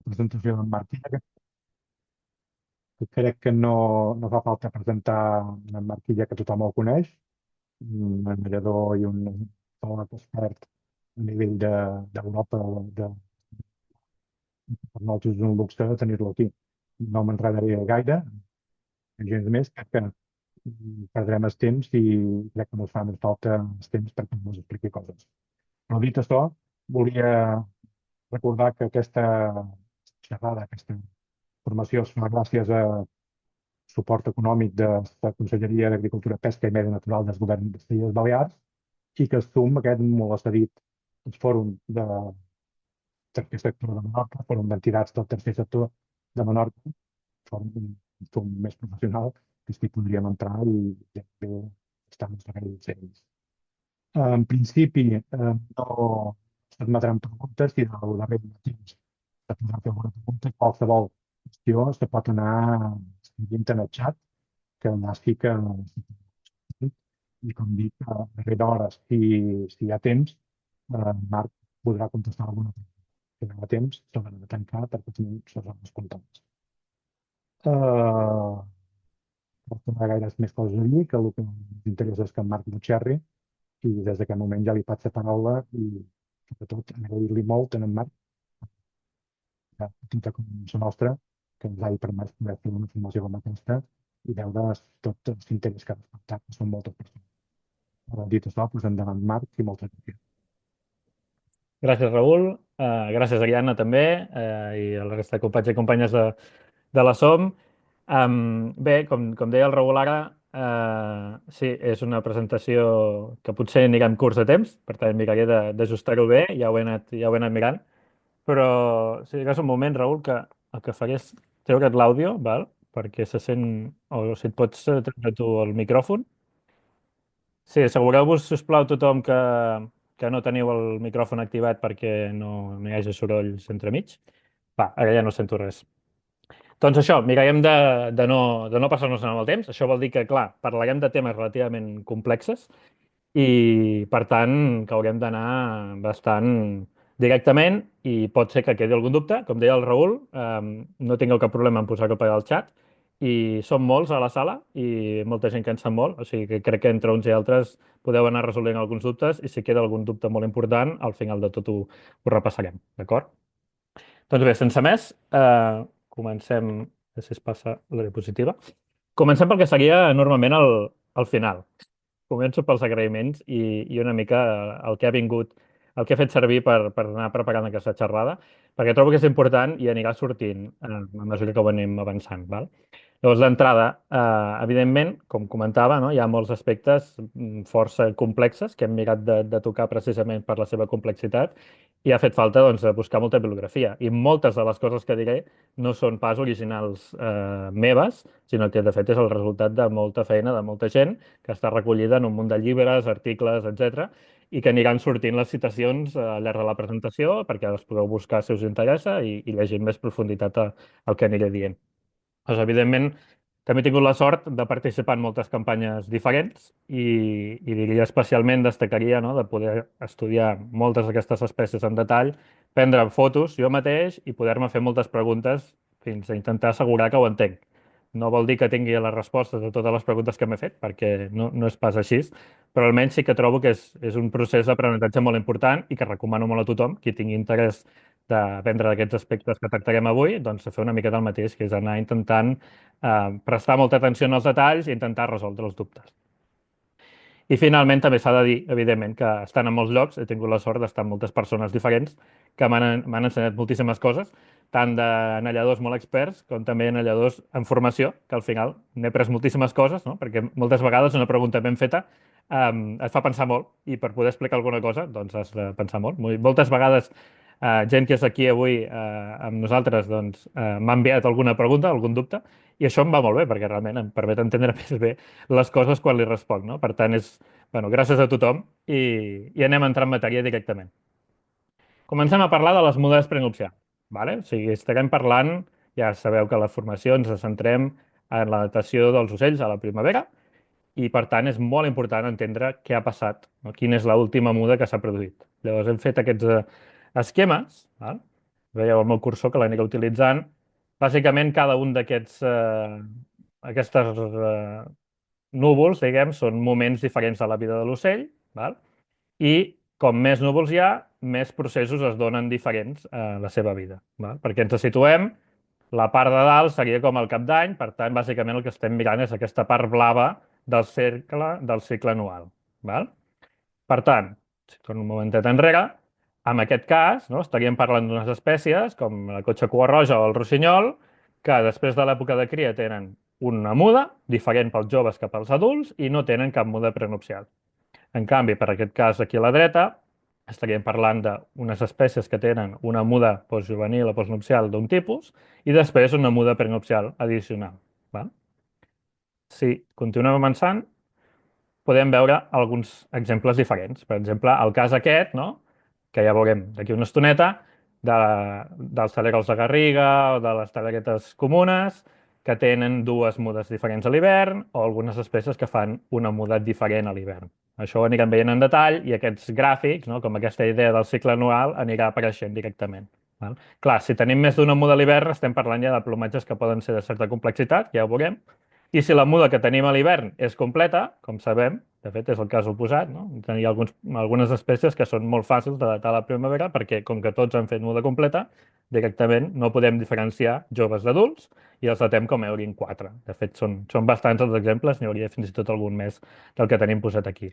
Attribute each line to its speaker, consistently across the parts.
Speaker 1: presentació d'en Martí, que crec que no fa falta presentar en Martí, ja que tothom el coneix, un nedador i un fort expert a nivell d'Europa. Per nosaltres és un luxe tenir-lo aquí. No m'enredaré gaire, gens més, crec que perdrem el temps i crec que no ens fa més falta el temps perquè ens expliqui coses. Però dit això, volia recordar que aquesta xerrada, aquesta formació es fa gràcies a suport econòmic de la Conselleria d'Agricultura, Pesca i Medi Natural del Govern de les Illes Balears i que el SUM, aquest molt s'ha dit, el Fòrum de Tercer Sector de Menorca, Fòrum d'Entitats del Tercer Sector de Menorca, fòrum un SUM més professional, que sí podríem entrar i bé estar en serveis ells. En principi, no s'admetran preguntes i del darrer temps se podrà fer alguna pregunta. Qualsevol qüestió se pot anar escrivint en el xat, que allà sí que i com dic, a darrera hora, si hi ha temps, Marc podrà contestar alguna cosa. Si no hi ha temps, s'haurà de tancar perquè tenim les hores comptades. Uh, no hi ha gaires més coses a dir, que el que ens interessa és que en Marc no xerri, i des d'aquest moment ja li passo la paraula i sobretot agrair-li molt a en Marc, petita com la nostra, que ens hagi permès poder fer una formació com aquesta i veure tot l'interès que ha despertat, que són moltes persones. Dit això, doncs endavant Marc i moltes gràcies.
Speaker 2: Gràcies, Raül. Gràcies, Ariadna, també, i a la resta de companys i companyes de la SOM. Bé, com deia el Raül ara, sí, és una presentació que potser anirà amb curs de temps, per tant, miraré d'ajustar-ho bé, ja ho he anat mirant, però si digues un moment, Raül, que el que faré és treure't l'àudio, val? Perquè se sent, o si et pots treure tu el micròfon. Sí, assegureu-vos, si us plau, tothom que no teniu el micròfon activat perquè no hi hagi sorolls entremig. Va, ara ja no sento res. Doncs això, mirarem de no passar-nos en el temps. Això vol dir que, clar, parlarem de temes relativament complexes i, per tant, que haurem d'anar bastant directament i pot ser que quedi algun dubte. Com deia el Raül, no tingueu cap problema en posar-ho per al xat i som molts a la sala i molta gent que en sap molt, o sigui que crec que entre uns i altres podeu anar resolent alguns dubtes i si queda algun dubte molt important, al final de tot ho repassarem, d'acord? Doncs bé, sense més, comencem, a veure si es passa la diapositiva. Comencem pel que seria normalment el final. Començo pels agraïments i una mica el que ha vingut, el que he fet servir per anar preparant aquesta xerrada, perquè trobo que és important i anirà sortint a mesura que ho anem avançant. Val? Llavors, d'entrada, evidentment, com comentava, no, hi ha molts aspectes força complexes que hem mirat de tocar precisament per la seva complexitat i ha fet falta doncs, buscar molta bibliografia. I moltes de les coses que diré no són pas originals meves, sinó que de fet és el resultat de molta feina de molta gent que està recollida en un munt de llibres, articles, etc i que aniran sortint les citacions al llarg de la presentació perquè les podeu buscar si us interessa i llegir amb més profunditat el que aniré dient. Doncs, evidentment, també he tingut la sort de participar en moltes campanyes diferents i diria especialment destacaria no, de poder estudiar moltes d'aquestes espècies en detall, prendre fotos jo mateix i poder-me fer moltes preguntes fins a intentar assegurar que ho entenc. No vol dir que tingui les respostes a totes les preguntes que m'he fet, perquè no és pas així, però almenys sí que trobo que és un procés d'aprenentatge molt important i que recomano molt a tothom, qui tingui interès d'aprendre d'aquests aspectes que tractarem avui, doncs a fer una mica del mateix, que és anar intentant prestar molta atenció als detalls i intentar resoldre els dubtes. I finalment també s'ha de dir, evidentment, que estant en molts llocs he tingut la sort d'estar amb moltes persones diferents que m'han ensenyat moltíssimes coses, tant de nedadors molt experts com també nedadors en formació, que al final n'he après moltíssimes coses, no? Perquè moltes vegades una pregunta ben feta et fa pensar molt i per poder explicar alguna cosa doncs has de pensar molt. Moltes vegades gent que és aquí avui amb nosaltres doncs, m'ha enviat alguna pregunta, algun dubte, i això em va molt bé, perquè realment em permet entendre més bé les coses quan li responc, no? Per tant, bueno, gràcies a tothom i anem a entrar en matèria directament. Comencem a parlar de les mudes prenupcials, vale? O sigui, estarem parlant, ja sabeu que a la formació ens centrem en la datació dels ocells a la primavera i, per tant, és molt important entendre què ha passat, no? Quina és l'última muda que s'ha produït. Llavors, hem fet aquests esquemes, val? veieu el meu cursor que l'aniré utilitzant. Bàsicament, cada un aquestes núvols, diguem, són moments diferents de la vida de l'ocell, val? I com més núvols hi ha, més processos es donen diferents a la seva vida, val? Perquè ens situem, la part de dalt seria com el cap d'any, per tant, bàsicament el que estem mirant és aquesta part blava del cicle anual, val? Per tant, si torno un momentet enrere, en aquest cas, no, estaríem parlant d'unes espècies com la cotxa cua roja o el rossinyol, que després de l'època de cria tenen una muda, diferent pels joves que pels adults, i no tenen cap muda prenupcial. En canvi, per aquest cas aquí a la dreta, estaríem parlant d'unes espècies que tenen una muda postjuvenil o postnupcial d'un tipus i després una muda prenupcial addicional. Val? Si continuem avançant, podem veure alguns exemples diferents. Per exemple, el cas aquest, no? Que ja veurem d'aquí una estoneta, dels telerols de garriga o de les teleguetes comunes, que tenen dues mudes diferents a l'hivern o algunes espècies que fan una muda diferent a l'hivern. Això ho anirem veient en detall i aquests gràfics, no? Com aquesta idea del cicle anual, anirà apareixent directament. Val? Clar, si tenim més d'una muda a l'hivern, estem parlant ja de plomatges que poden ser de certa complexitat, ja ho veurem, i si la muda que tenim a l'hivern és completa, com sabem, de fet és el cas oposat, no? Hi ha algunes espècies que són molt fàcils de datar a la primavera perquè com que tots han fet muda completa, directament no podem diferenciar joves d'adults i els datem com a Eurin 4. De fet, són bastants els exemples, n'hi hauria fins i tot algun més del que tenim posat aquí.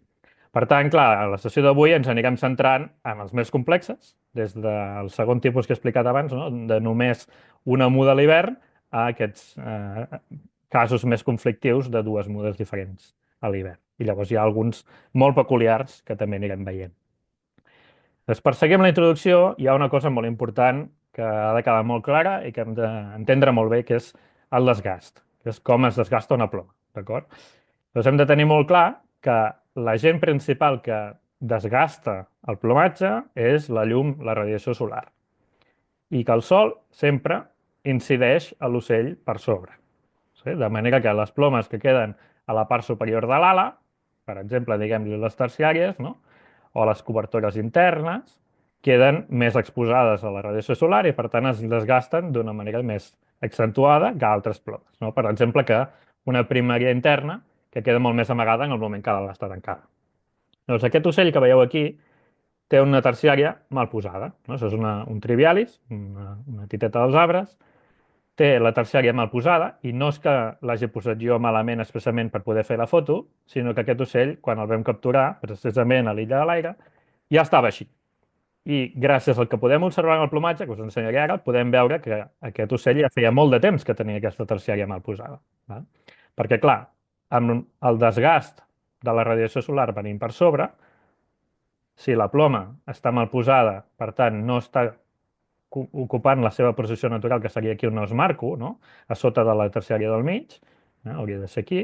Speaker 2: Per tant, clar, a la sessió d'avui ens anirem centrant en els més complexes, des del segon tipus que he explicat abans, no? De només una muda a l'hivern, a aquests casos més conflictius de dues mudes diferents a l'hivern. I llavors hi ha alguns molt peculiars que també anirem veient. Doncs per seguir amb la introducció, hi ha una cosa molt important que ha de quedar molt clara i que hem d'entendre molt bé, que és el desgast, que és com es desgasta una ploma, d'acord? Doncs hem de tenir molt clar que l'agent principal que desgasta el plomatge és la llum, la radiació solar, i que el sol sempre incideix a l'ocell per sobre. Sí? De manera que les plomes que queden a la part superior de l'ala, per exemple, diguem-li les terciàries, no? O les cobertores internes, queden més exposades a la radiació solar i, per tant, es desgasten d'una manera més accentuada que altres plomes. No? Per exemple, que una primària interna que queda molt més amagada en el moment que l'ala està tancada. Doncs aquest ocell que veieu aquí té una terciària mal posada. No? Això és un trivialis, una titeta dels arbres, té la terciària mal posada i no és que l'hagi posat jo malament expressament per poder fer la foto, sinó que aquest ocell, quan el vam capturar, precisament a l'illa de l'aire, ja estava així. I gràcies al que podem observar en el plomatge, que us ensenyaré ara, podem veure que aquest ocell ja feia molt de temps que tenia aquesta terciària mal posada. Val? Perquè, clar, amb el desgast de la radiació solar venint per sobre, si la ploma està mal posada, per tant, no està ocupant la seva posició natural, que seria aquí on els marco, no? A sota de la terciària del mig, hauria de ser aquí.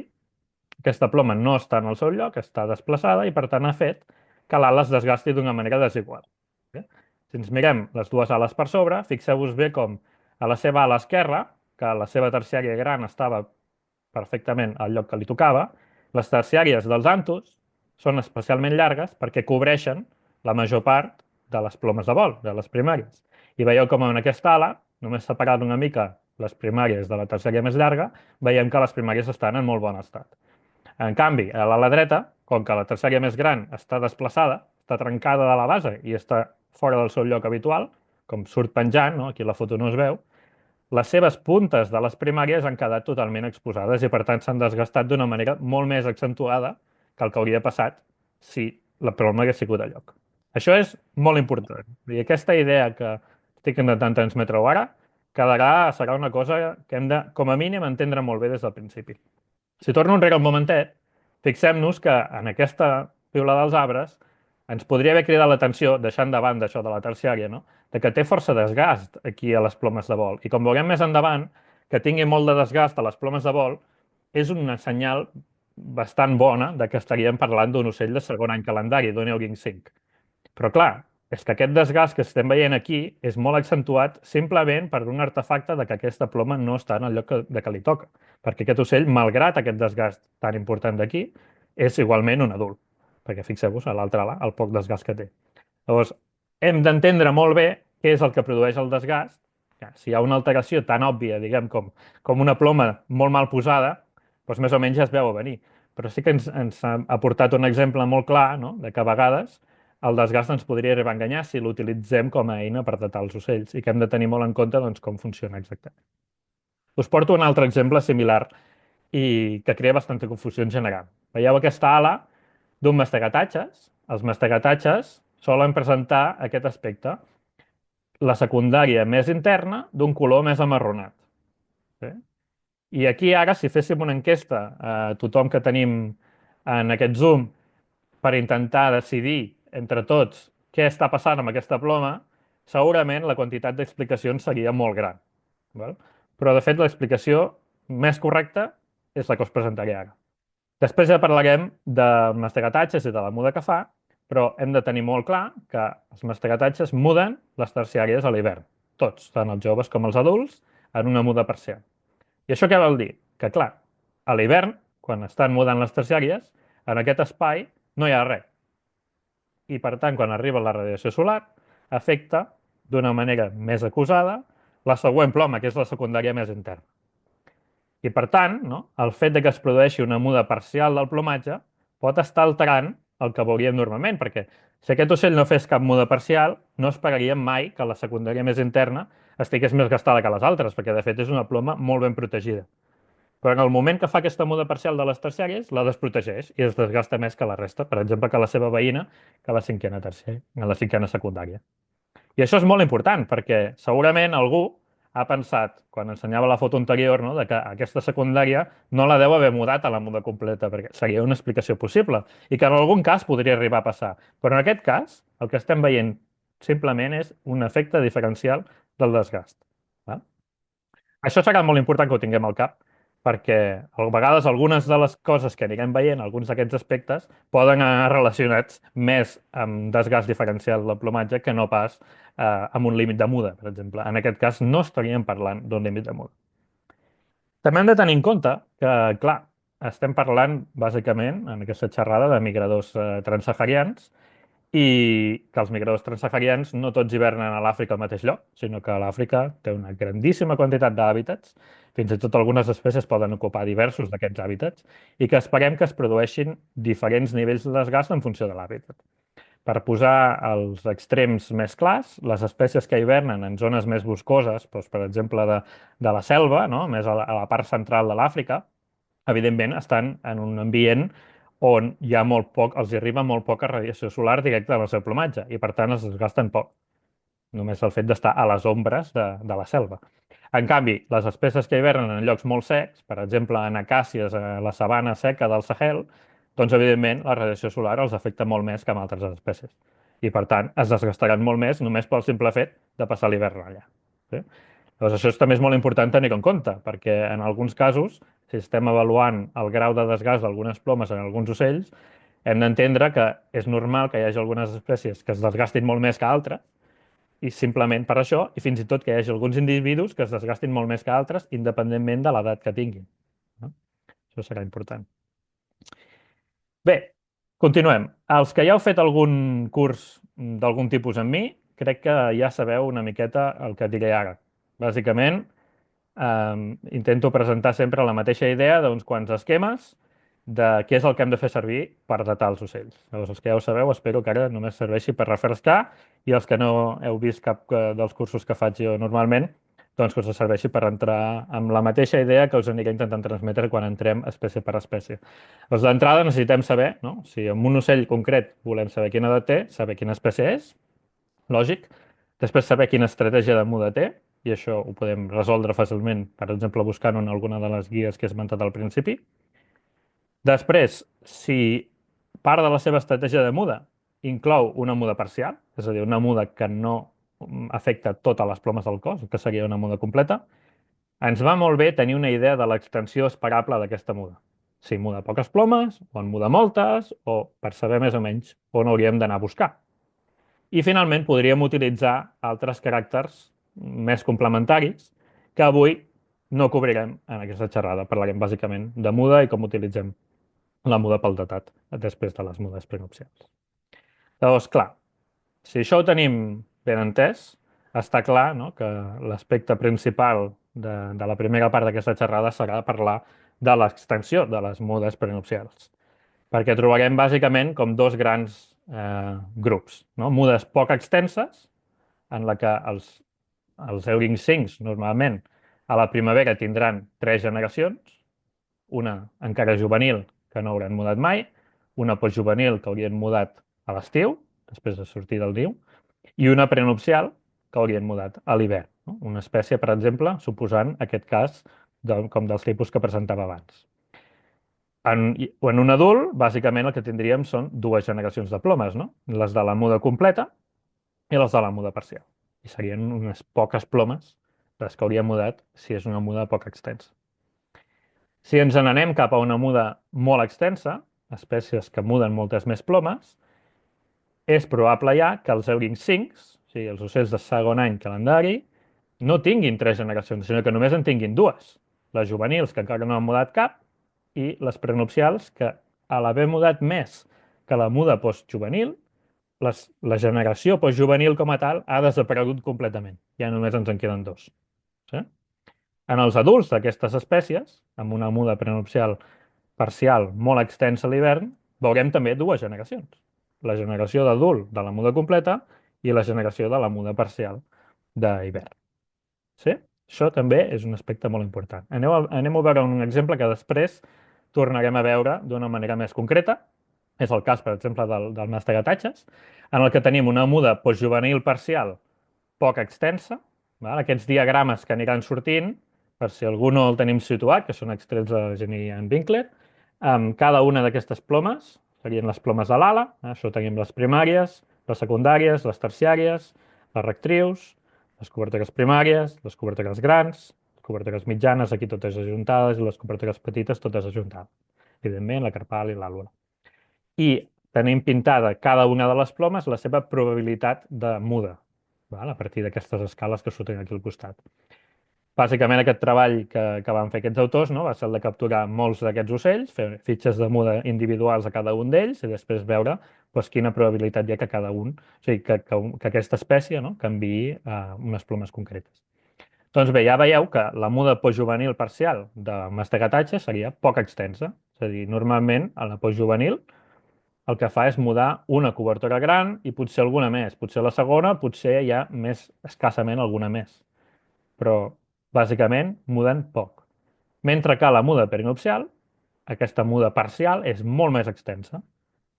Speaker 2: Aquesta ploma no està en el seu lloc, està desplaçada i per tant ha fet que l'ala es desgasti d'una manera desigual. Si ens mirem les dues ales per sobre, fixeu-vos bé com a la seva ala esquerra, que la seva terciària gran estava perfectament al lloc que li tocava, les terciàries dels antus són especialment llargues perquè cobreixen la major part de les plomes de vol, de les primàries. I veieu com en aquesta ala, només separant una mica les primàries de la terciària més llarga, veiem que les primàries estan en molt bon estat. En canvi, a l'ala dreta, com que la terciària més gran està desplaçada, està trencada de la base i està fora del seu lloc habitual, com surt penjant, no? Aquí la foto no es veu, les seves puntes de les primàries han quedat totalment exposades i per tant s'han desgastat d'una manera molt més accentuada que el que hauria passat si la ploma hagués sigut a lloc. Això és molt important. I aquesta idea que estic intentant transmetre ara serà una cosa que hem de, com a mínim, entendre molt bé des del principi. Si torno enrere un momentet, fixem-nos que en aquesta piula dels arbres ens podria haver cridat l'atenció, deixant de banda això de la terciària, no? De que té força desgast aquí a les plomes de vol. I com veurem més endavant, que tingui molt de desgast a les plomes de vol és una senyal bastant bona de que estaríem parlant d'un ocell de segon any calendari, d'un Euring 5. Però clar, és que aquest desgast que estem veient aquí és molt accentuat simplement per un artefacte de que aquesta ploma no està en el lloc que li toca. Perquè aquest ocell, malgrat aquest desgast tan important d'aquí, és igualment un adult. Perquè fixeu-vos a l'altra ala el poc desgast que té. Llavors, hem d'entendre molt bé què és el que produeix el desgast. Que si hi ha una alteració tan òbvia, diguem, com una ploma molt mal posada, doncs més o menys ja es veu a venir. Però sí que ens ha aportat un exemple molt clar, no?, de que a vegades el desgast ens podria arribar a enganyar si l'utilitzem com a eina per datar els ocells i que hem de tenir molt en compte doncs, com funciona exactament. Us porto un altre exemple similar i que crea bastanta confusió en general. Veieu aquesta ala d'un mastegatatxes. Els mastegatatxes solen presentar aquest aspecte, la secundària més interna d'un color més amarronat. Sí? I aquí ara, si féssim una enquesta a tothom que tenim en aquest Zoom per intentar decidir entre tots què està passant amb aquesta ploma, segurament la quantitat d'explicacions seria molt gran. Val? Però, de fet, l'explicació més correcta és la que us presentaré ara. Després ja parlarem de mastegatatges i de la muda que fa, però hem de tenir molt clar que els mastegatatges muden les terciàries a l'hivern. Tots, tant els joves com els adults, en una muda parcial. I això què vol dir? Que, clar, a l'hivern, quan estan mudant les terciàries, en aquest espai no hi ha res. I, per tant, quan arriba la radiació solar, afecta d'una manera més acusada la següent ploma, que és la secundària més interna. I, per tant, no, el fet de que es produeixi una muda parcial del plomatge pot estar alterant el que veuríem normalment, perquè si aquest ocell no fes cap muda parcial, no esperaríem mai que la secundària més interna estigués més gastada que les altres, perquè de fet és una ploma molt ben protegida. Però en el moment que fa aquesta muda parcial de les terciàries, la desprotegeix i es desgasta més que la resta, per exemple, que la seva veïna, que la cinquena terciària, la cinquena secundària. I això és molt important perquè segurament algú ha pensat, quan ensenyava la foto anterior, no, de que aquesta secundària no la deu haver mudat a la muda completa, perquè seria una explicació possible i que en algun cas podria arribar a passar. Però en aquest cas, el que estem veient simplement és un efecte diferencial del desgast. Va? Això serà molt important que ho tinguem al cap, perquè a vegades algunes de les coses que anirem veient, alguns d'aquests aspectes, poden anar relacionats més amb desgast diferencial del plomatge que no pas amb un límit de muda, per exemple. En aquest cas no estaríem parlant d'un límit de muda. També hem de tenir en compte que, clar, estem parlant bàsicament en aquesta xerrada de migradors transsaharians i que els migradors transsaharians no tots hivernen a l'Àfrica al mateix lloc, sinó que l'Àfrica té una grandíssima quantitat d'hàbitats, fins i tot algunes espècies poden ocupar diversos d'aquests hàbitats, i que esperem que es produeixin diferents nivells de desgast en funció de l'hàbitat. Per posar els extrems més clars, les espècies que hivernen en zones més boscoses, doncs, per exemple, de la selva, no?, més a la part central de l'Àfrica, evidentment estan en un ambient on hi ha molt poc, els hi arriba molt poca radiació solar directa al seu plomatge i per tant es desgasten poc. Només el fet d'estar a les ombres de la selva. En canvi, les espècies que hivernen en llocs molt secs, per exemple en acàcies a la sabana seca del Sahel, doncs evidentment la radiació solar els afecta molt més que amb altres espècies. I per tant es desgastaran molt més només pel simple fet de passar l'hivern allà. Sí? Llavors això també és molt important tenir en compte, perquè en alguns casos, si estem avaluant el grau de desgast d'algunes plomes en alguns ocells, hem d'entendre que és normal que hi hagi algunes espècies que es desgastin molt més que altres, i simplement per això, i fins i tot que hi hagi alguns individus que es desgastin molt més que altres, independentment de l'edat que tinguin. No? Això serà important. Bé, continuem. Els que ja heu fet algun curs d'algun tipus amb mi, crec que ja sabeu una miqueta el que diré ara. Bàsicament, intento presentar sempre la mateixa idea d'uns quants esquemes de què és el que hem de fer servir per datar els ocells. Llavors, els que ja ho sabeu, espero que ara només serveixi per refrescar i els que no heu vist cap dels cursos que faig jo normalment, doncs que us serveixi per entrar amb la mateixa idea que us aniré intentant transmetre quan entrem espècie per espècie. Doncs d'entrada necessitem saber, no?, si amb un ocell concret volem saber quina edat té, saber quina espècie és, lògic. Després saber quina estratègia de muda té, i això ho podem resoldre fàcilment, per exemple, buscant en alguna de les guies que he esmentat al principi. Després, si part de la seva estratègia de muda inclou una muda parcial, és a dir, una muda que no afecta totes les plomes del cos, que seria una muda completa, ens va molt bé tenir una idea de l'extensió esperable d'aquesta muda. Si muda poques plomes, o en muda moltes, o per saber més o menys on hauríem d'anar a buscar. I finalment podríem utilitzar altres caràcters més complementaris que avui no cobrirem en aquesta xerrada. Parlarem bàsicament de muda i com utilitzem la muda pel datat després de les mudes prenupcials. Llavors, clar, si això ho tenim ben entès, està clar, no?, que l'aspecte principal de la primera part d'aquesta xerrada serà parlar de l'extensió de les mudes prenupcials, perquè trobarem bàsicament com dos grans grups, no? Mudes poc extenses, en la que els Euring 5 normalment a la primavera tindran 3 generacions, una encara juvenil que no hauran mudat mai, una postjuvenil que haurien mudat a l'estiu, després de sortir del niu, i una prenupcial que haurien mudat a l'hivern. No? Una espècie, per exemple, suposant aquest cas com dels tipus que presentava abans. En un adult, bàsicament el que tindríem són 2 generacions de plomes, no? Les de la muda completa i les de la muda parcial. I serien unes poques plomes les que hauria mudat si és una muda poc extensa. Si ens n'anem cap a una muda molt extensa, espècies que muden moltes més plomes, és probable ja que els Euring 5, o sigui, els ocells de segon any calendari, no tinguin 3 generacions, sinó que només en tinguin 2. Les juvenils, que encara no han mudat cap, i les prenupcials, que a l'haver mudat més que la muda postjuvenil, la generació postjuvenil com a tal ha desaparegut completament. Ja només ens en queden 2. Sí? En els adults d'aquestes espècies, amb una muda prenupcial parcial molt extensa a l'hivern, veurem també 2 generacions. La generació d'adult de la muda completa i la generació de la muda parcial d'hivern. Sí? Això també és un aspecte molt important. Anem a veure un exemple que després tornarem a veure d'una manera més concreta. És el cas, per exemple, del mastegatatxes, en el que tenim una muda postjuvenil parcial poc extensa. Val? Aquests diagrames que aniran sortint, per si algú no el tenim situat, que són extrets de Genie en Winkler, amb cada una d'aquestes plomes, serien les plomes de l'ala, això tenim les primàries, les secundàries, les terciàries, les rectrius, les cobertores primàries, les cobertores grans, les cobertores mitjanes, aquí totes ajuntades, i les cobertores petites totes ajuntades. Evidentment, la carpal i l'àlula. I tenim pintada cada una de les plomes la seva probabilitat de muda, val? A partir d'aquestes escales que surten aquí al costat. Bàsicament aquest treball que van fer aquests autors, no, va ser el de capturar molts d'aquests ocells, fer fitxes de muda individuals a cada un d'ells i després veure doncs, quina probabilitat hi ha que cada un, o sigui, que aquesta espècie, no, canviï unes plomes concretes. Doncs bé, ja veieu que la muda postjuvenil parcial de mastegatatge seria poc extensa. És a dir, normalment a la postjuvenil el que fa és mudar una cobertora gran i potser alguna més. Potser la segona, potser ja més escassament alguna més. Però bàsicament muden poc. Mentre que la muda perinupcial, aquesta muda parcial, és molt més extensa.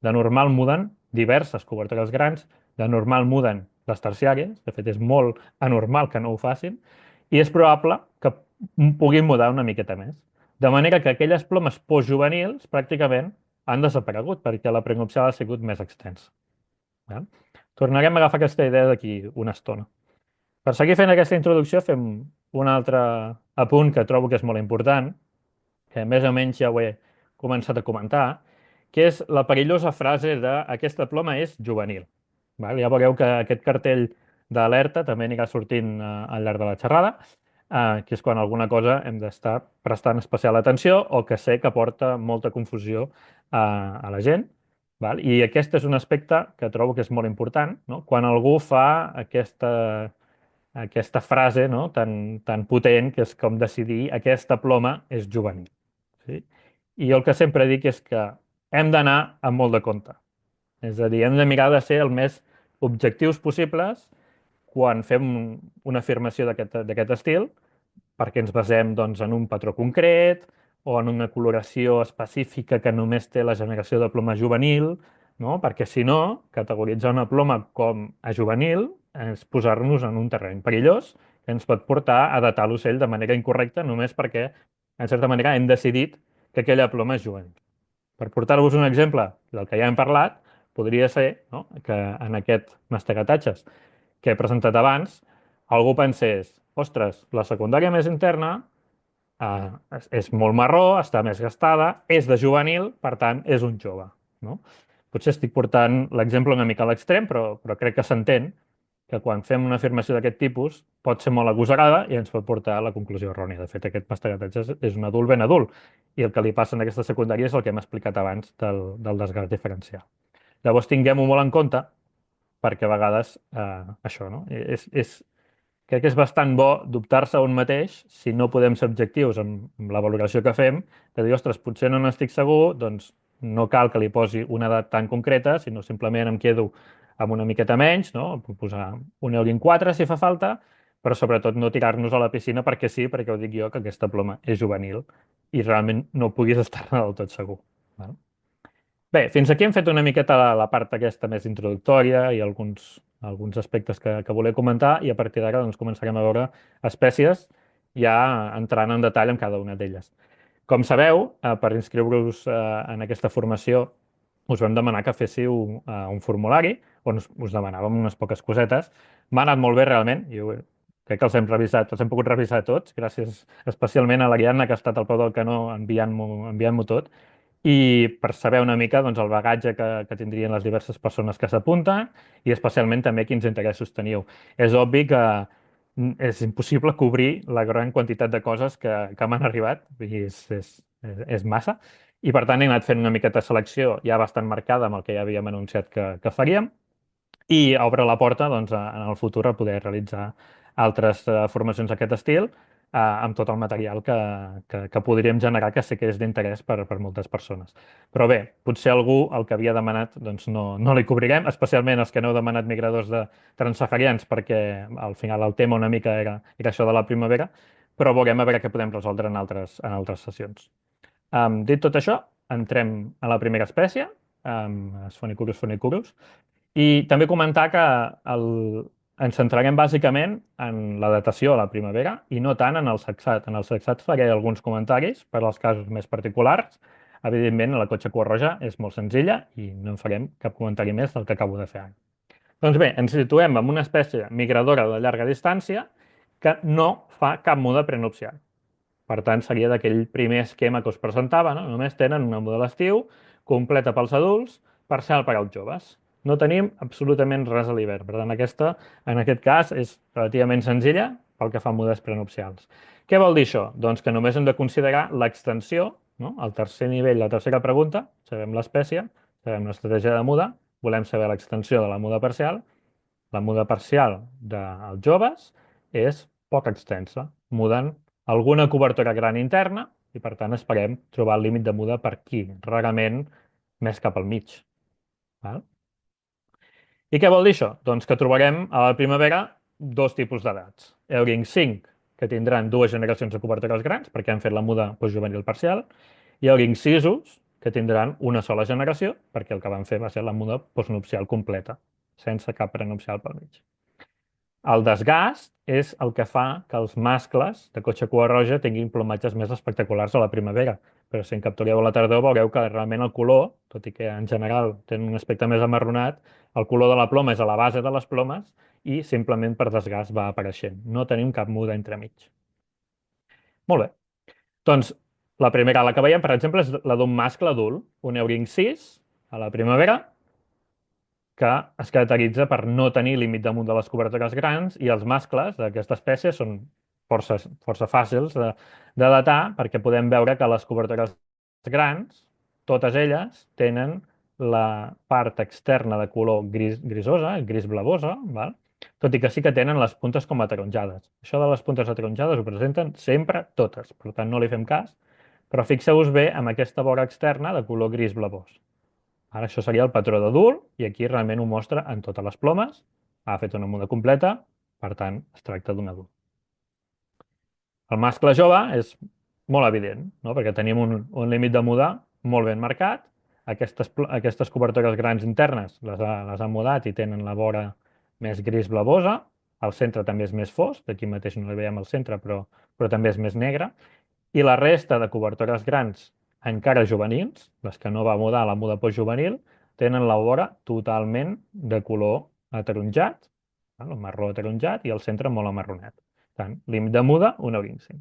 Speaker 2: De normal muden diverses cobertores grans, de normal muden les terciàries, de fet és molt anormal que no ho facin, i és probable que puguin mudar una miqueta més. De manera que aquelles plomes postjuvenils pràcticament han desaparegut perquè la prenupcial ha sigut més extensa. Ja? Tornarem a agafar aquesta idea d'aquí una estona. Per seguir fent aquesta introducció fem un altre apunt que trobo que és molt important, que més o menys ja ho he començat a comentar, que és la perillosa frase de aquesta ploma és juvenil. Val? Ja veureu que aquest cartell d'alerta també anirà sortint al llarg de la xerrada, que és quan alguna cosa hem d'estar prestant especial atenció o que sé que porta molta confusió a la gent. Val? I aquest és un aspecte que trobo que és molt important, no? Quan algú fa aquesta frase, no? tan potent, que és com decidir aquesta ploma és juvenil. Sí? I jo el que sempre dic és que hem d'anar amb molt de compte. És a dir, hem de mirar de ser el més objectius possibles quan fem una afirmació d'aquest estil, perquè ens basem doncs, en un patró concret o en una coloració específica que només té la generació de ploma juvenil, no? Perquè si no, categoritzar una ploma com a juvenil és posar-nos en un terreny perillós que ens pot portar a datar l'ocell de manera incorrecta només perquè, en certa manera, hem decidit que aquella ploma és juvenil. Per portar-vos un exemple del que ja hem parlat, podria ser, no?, que en aquest mastegatatges que he presentat abans, algú pensés, ostres, la secundària més interna és molt marró, està més gastada, és de juvenil, per tant, és un jove. No? Potser estic portant l'exemple una mica a l'extrem, però crec que s'entén que quan fem una afirmació d'aquest tipus pot ser molt agosarada i ens pot portar a la conclusió errònia. De fet, aquest mastegatatge és un adult ben adult i el que li passa en aquesta secundària és el que hem explicat abans del desgast diferencial. Llavors, tinguem-ho molt en compte perquè a vegades això, no? crec que és bastant bo dubtar-se a un mateix si no podem ser objectius amb la valoració que fem, de dir, ostres, potser no n'estic segur, doncs no cal que li posi una edat tan concreta, sinó simplement em quedo amb una miqueta menys, no? Puc posar un Eurin 4 si fa falta, però sobretot no tirar-nos a la piscina perquè sí, perquè ho dic jo, que aquesta ploma és juvenil i realment no puguis estar-ne del tot segur. Val? Bé, fins aquí hem fet una miqueta la part aquesta més introductòria i alguns aspectes que volia comentar i a partir d'ara doncs, començarem a veure espècies ja entrant en detall en cada una d'elles. Com sabeu, per inscriure-us en aquesta formació us vam demanar que féssiu un formulari on us demanàvem unes poques cosetes. M'ha anat molt bé realment, crec que els hem revisat, els hem pogut revisar tots, gràcies especialment a l'Ariadna que ha estat al peu del canó enviant-m'ho tot i per saber una mica doncs, el bagatge que tindrien les diverses persones que s'apunten i especialment també quins interessos teniu. És obvi que és impossible cobrir la gran quantitat de coses que m'han arribat, vull dir, és massa, i per tant he anat fent una miqueta de selecció ja bastant marcada amb el que ja havíem anunciat que faríem i obre la porta doncs, en el futur a poder realitzar altres formacions d'aquest estil amb tot el material que podríem generar que sé que és d'interès per moltes persones. Però bé, potser algú el que havia demanat doncs no li cobrirem, especialment els que no heu demanat migradors de transsaharians perquè al final el tema una mica era això de la primavera, però veurem a veure què podem resoldre en altres sessions. Dit tot això, entrem a la primera espècie, Sphonicurus phonicurus, i també comentar que ens centrarem bàsicament en la datació a la primavera i no tant en el sexat. En el sexat faré alguns comentaris per als casos més particulars. Evidentment, la cotxe cua roja és molt senzilla i no en farem cap comentari més del que acabo de fer ara. Doncs bé, ens situem en una espècie migradora de llarga distància que no fa cap muda prenupcial. Per tant, seria d'aquell primer esquema que us presentava, no? Només tenen una muda a l'estiu, completa pels adults, parcial per als joves. No tenim absolutament res a l'hivern. Per tant, aquesta, en aquest cas, és relativament senzilla pel que fa a mudes prenupcials. Què vol dir això? Doncs que només hem de considerar l'extensió, no? El tercer nivell, la tercera pregunta, sabem l'espècie, sabem l'estratègia de muda, volem saber l'extensió de la muda parcial. La muda parcial dels joves és poc extensa. Muden alguna cobertura gran interna i, per tant, esperem trobar el límit de muda per aquí, rarament més cap al mig. Val? I què vol dir això? Doncs que trobarem a la primavera dos tipus d'edats. Euring 5, que tindran dues generacions de cobertures grans, perquè han fet la muda postjuvenil parcial, i Euring 6, que tindran una sola generació, perquè el que van fer va ser la muda postnupcial completa, sense cap prenupcial pel mig. El desgast és el que fa que els mascles de cotxe cua roja tinguin plomatges més espectaculars a la primavera. Però si en captureu a la tardor veureu que realment el color, tot i que en general tenen un aspecte més amarronat, el color de la ploma és a la base de les plomes i simplement per desgast va apareixent. No tenim cap muda entremig. Molt bé. Doncs la primera, la que veiem, per exemple, és la d'un mascle adult, un Euring 6 a la primavera, que es caracteritza per no tenir límit damunt de les cobertures grans i els mascles d'aquesta espècie són força fàcils de datar perquè podem veure que les cobertures grans, totes elles, tenen la part externa de color grisosa, gris blavosa, val? Tot i que sí que tenen les puntes com ataronjades. Això de les puntes ataronjades ho presenten sempre totes, per tant no li fem cas, però fixeu-vos bé amb aquesta vora externa de color gris blavós. Ara això seria el patró d'adult i aquí realment ho mostra en totes les plomes. Ha fet una muda completa, per tant, es tracta d'un adult. El mascle jove és molt evident, no? Perquè tenim un límit de muda molt ben marcat. Aquestes cobertures grans internes les ha mudat i tenen la vora més gris blavosa. El centre també és més fosc, aquí mateix no li veiem el centre, però també és més negre. I la resta de cobertores grans encara juvenils, les que no va mudar a la muda postjuvenil, tenen la vora totalment de color ataronjat, el marró ataronjat i el centre molt amarronat. Per tant, límit de muda, 1,25.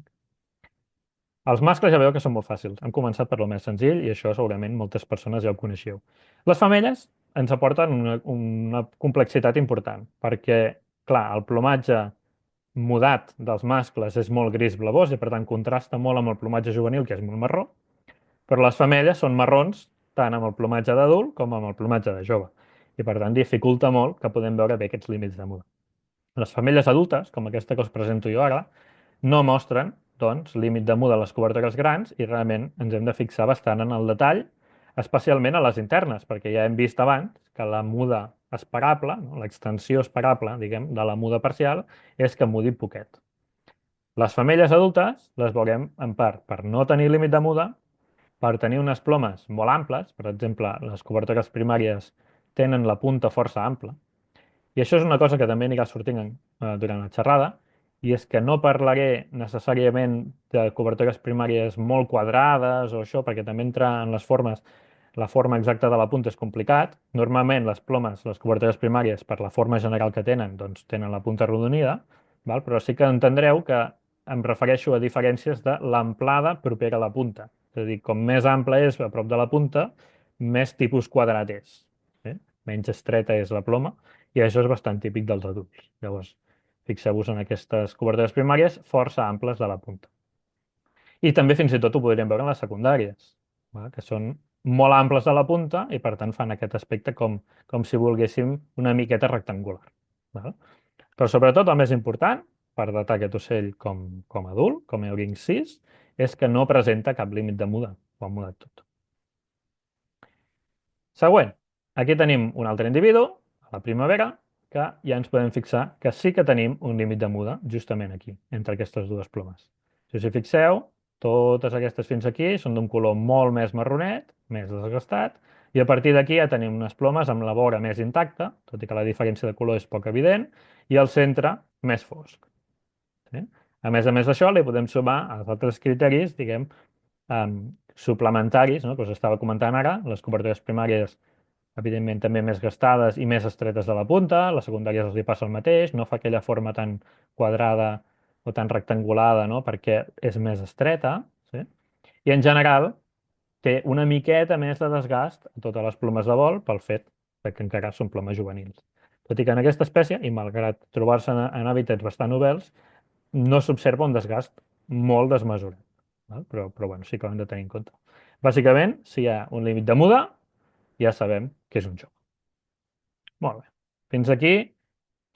Speaker 2: Els mascles ja veieu que són molt fàcils. Hem començat per lo més senzill i això segurament moltes persones ja ho coneixeu. Les femelles ens aporten una complexitat important perquè, clar, el plomatge mudat dels mascles és molt gris blavós i per tant contrasta molt amb el plomatge juvenil que és molt marró, però les femelles són marrons tant amb el plomatge d'adult com amb el plomatge de jove i per tant dificulta molt que podem veure bé aquests límits de muda. Les femelles adultes, com aquesta que us presento jo ara, no mostren, doncs, límit de muda a les cobertores grans i realment ens hem de fixar bastant en el detall, especialment a les internes, perquè ja hem vist abans que la muda esperable, no, l'extensió esperable, diguem, de la muda parcial és que mudi poquet. Les femelles adultes les veurem en part per no tenir límit de muda, per tenir unes plomes molt amples, per exemple, les cobertores primàries tenen la punta força ampla, i això és una cosa que també anirà sortint durant la xerrada, i és que no parlaré necessàriament de cobertores primàries molt quadrades o això, perquè també entra en les formes, la forma exacta de la punta és complicat. Normalment les plomes, les cobertores primàries, per la forma general que tenen, doncs tenen la punta arrodonida, val? Però sí que entendreu que em refereixo a diferències de l'amplada propera a la punta. És a dir, com més ampla és a prop de la punta, més tipus quadrat és. Menys estreta és la ploma, i això és bastant típic dels adults. Llavors, fixeu-vos en aquestes cobertores primàries força amples de la punta. I també fins i tot ho podríem veure en les secundàries, que són molt amples de la punta i per tant fan aquest aspecte com si volguéssim una miqueta rectangular. Val? Però sobretot el més important per datar aquest ocell com a adult, com Euring 6, és que no presenta cap límit de muda. Ho ha mudat tot. Següent. Aquí tenim un altre individu, a la primavera, que ja ens podem fixar que sí que tenim un límit de muda justament aquí, entre aquestes dues plomes. Si us hi fixeu, totes aquestes fins aquí són d'un color molt més marronet, més desgastat, i a partir d'aquí ja tenim unes plomes amb la vora més intacta, tot i que la diferència de color és poc evident, i el centre més fosc. Sí? A més d'això, li podem sumar els altres criteris, diguem, suplementaris, no? Que us estava comentant ara, les cobertures primàries evidentment també més gastades i més estretes de la punta, les secundàries els hi passa el mateix, no fa aquella forma tan quadrada o tan rectangulada, no? Perquè és més estreta, sí? I en general té una miqueta més de desgast a totes les plomes de vol pel fet que encara són plomes juvenils. Tot i que en aquesta espècie, i malgrat trobar-se en hàbitats bastant oberts, no s'observa un desgast molt desmesurat. Val? Però bueno, sí que ho hem de tenir en compte. Bàsicament, si hi ha un límit de muda, ja sabem que és un joc. Molt bé. Fins aquí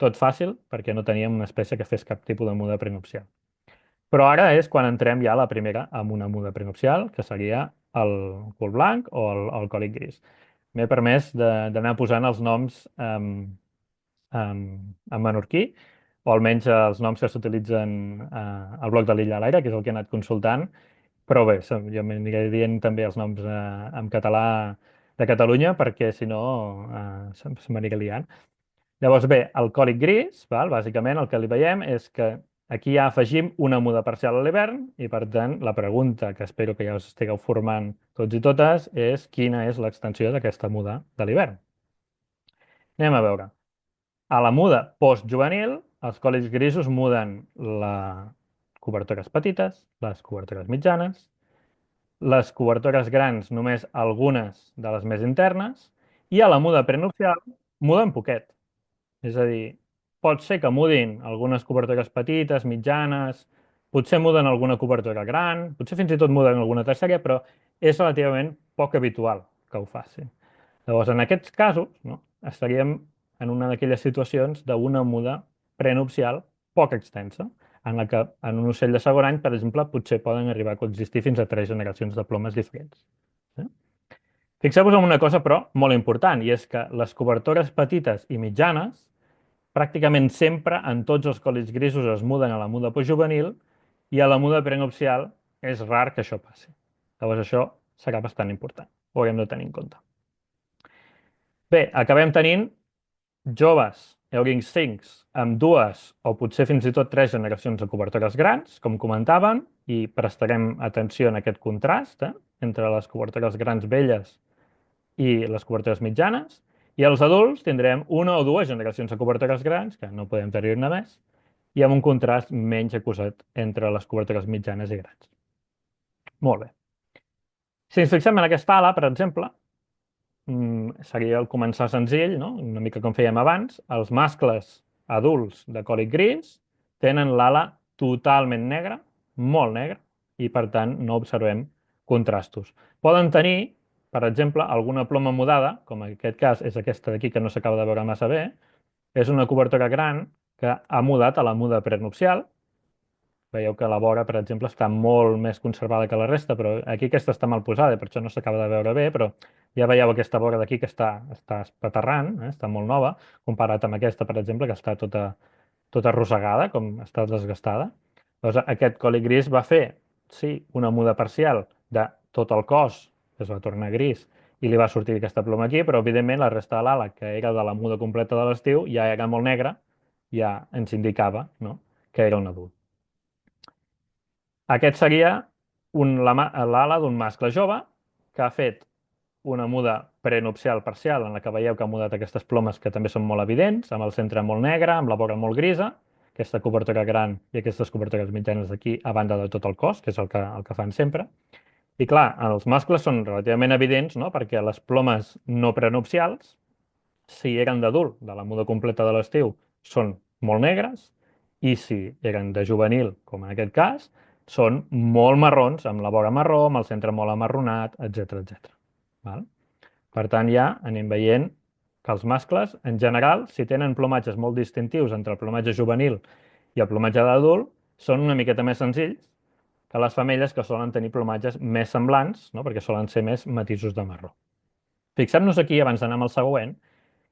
Speaker 2: tot fàcil, perquè no teníem una espècie que fes cap tipus de muda prenupcial. Però ara és quan entrem ja a la primera amb una muda prenupcial, que seria el cul blanc o el còlic gris. M'he permès d'anar posant els noms en menorquí, o almenys els noms que s'utilitzen al bloc de l'Illa a l'aire, que és el que he anat consultant, però bé, jo m'aniré dient també els noms en català de Catalunya, perquè si no se m'aniria liant. Llavors, bé, el còlic gris, val? Bàsicament el que li veiem és que aquí ja afegim una muda parcial a l'hivern i, per tant, la pregunta que espero que ja us estigueu formant tots i totes és quina és l'extensió d'aquesta muda de l'hivern. Anem a veure. A la muda postjuvenil, els còlics grisos muden les cobertores petites, les cobertores mitjanes, les cobertores grans només algunes de les més internes, i a la muda prenupcial muden poquet. És a dir, pot ser que mudin algunes cobertores petites, mitjanes, potser muden alguna cobertora gran, potser fins i tot muden alguna tercària, però és relativament poc habitual que ho facin. Llavors, en aquests casos, no, estaríem en una d'aquelles situacions d'una muda prenupcial poc extensa, en la que en un ocell de segon any, per exemple, potser poden arribar a coexistir fins a 3 generacions de plomes diferents. Fixeu-vos en una cosa, però, molt important, i és que les cobertores petites i mitjanes pràcticament sempre en tots els còlids grisos es muden a la muda postjuvenil i a la muda prenupcial és rar que això passi. Llavors això serà bastant important. Ho haurem de tenir en compte. Bé, acabem tenint joves Euring 5 amb 2 o potser fins i tot 3 generacions de cobertores grans, com comentaven, i prestarem atenció en aquest contrast entre les cobertores grans velles i les cobertores mitjanes, i els adults tindrem 1 o 2 generacions de cobertores grans, que no podem tenir-ne més, i amb un contrast menys acusat entre les cobertores mitjanes i grans. Molt bé. Si ens fixem en aquesta ala, per exemple, seria el començar senzill, no? Una mica com fèiem abans. Els mascles adults de còlic gris tenen l'ala totalment negra, molt negra, i per tant no observem contrastos. Poden tenir, per exemple, alguna ploma mudada, com en aquest cas és aquesta d'aquí que no s'acaba de veure massa bé, és una cobertora gran que ha mudat a la muda prenupcial. Veieu que la vora, per exemple, està molt més conservada que la resta, però aquí aquesta està mal posada i per això no s'acaba de veure bé, però ja veieu aquesta vora d'aquí que està espaterrant, està molt nova, comparat amb aquesta, per exemple, que està tota arrossegada, com està desgastada. Llavors, aquest còlic gris va fer, sí, una muda parcial de tot el cos, que es va tornar gris, i li va sortir aquesta ploma aquí, però evidentment la resta de l'ala, que era de la muda completa de l'estiu, ja era molt negra, ja ens indicava, no?, que era un adult. Aquest seria l'ala d'un mascle jove que ha fet una muda prenupcial parcial en la que veieu que ha mudat aquestes plomes que també són molt evidents, amb el centre molt negre, amb la vora molt grisa, aquesta cobertura gran i aquestes cobertures mitjanes aquí a banda de tot el cos, que és el que fan sempre. I clar, els mascles són relativament evidents, no?, perquè les plomes no prenupcials, si eren d'adult, de la muda completa de l'estiu, són molt negres, i si eren de juvenil, com en aquest cas, són molt marrons, amb la vora marró, amb el centre molt amarronat, etc etc. Val? Per tant, ja anem veient que els mascles, en general, si tenen plomatges molt distintius entre el plomatge juvenil i el plomatge d'adult, són una miqueta més senzills que les femelles que solen tenir plomatges més semblants, no?, perquè solen ser més matisos de marró. Fixem-nos aquí, abans d'anar amb el següent,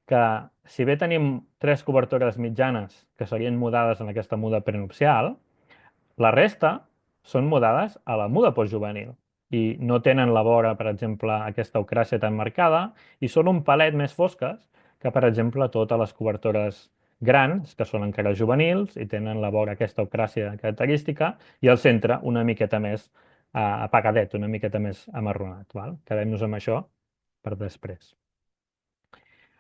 Speaker 2: que si bé tenim tres cobertores mitjanes que serien mudades en aquesta muda prenupcial, la resta són mudades a la muda postjuvenil i no tenen la vora, per exemple, aquesta ocràcia tan marcada i són un palet més fosques que, per exemple, totes les cobertores grans, que són encara juvenils i tenen la vora aquesta ocràcia característica i el centre una miqueta més apagadet, una miqueta més amarronat. Val? Quedem-nos amb això per després.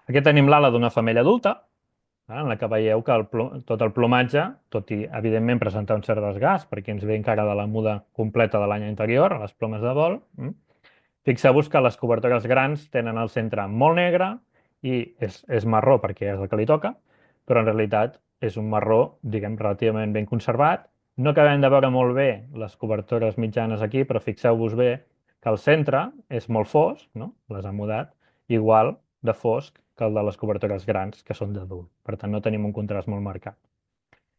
Speaker 2: Aquí tenim l'ala d'una femella adulta, en la que veieu que tot el plomatge, tot i evidentment presentar un cert desgast, perquè ens ve encara de la muda completa de l'any anterior, les plomes de vol, fixeu-vos que les cobertores grans tenen el centre molt negre i és marró perquè és el que li toca, però en realitat és un marró, diguem, relativament ben conservat. No acabem de veure molt bé les cobertores mitjanes aquí, però fixeu-vos bé que el centre és molt fosc, no?, les ha mudat, igual de fosc que el de les cobertores grans, que són d'adult. Per tant, no tenim un contrast molt marcat.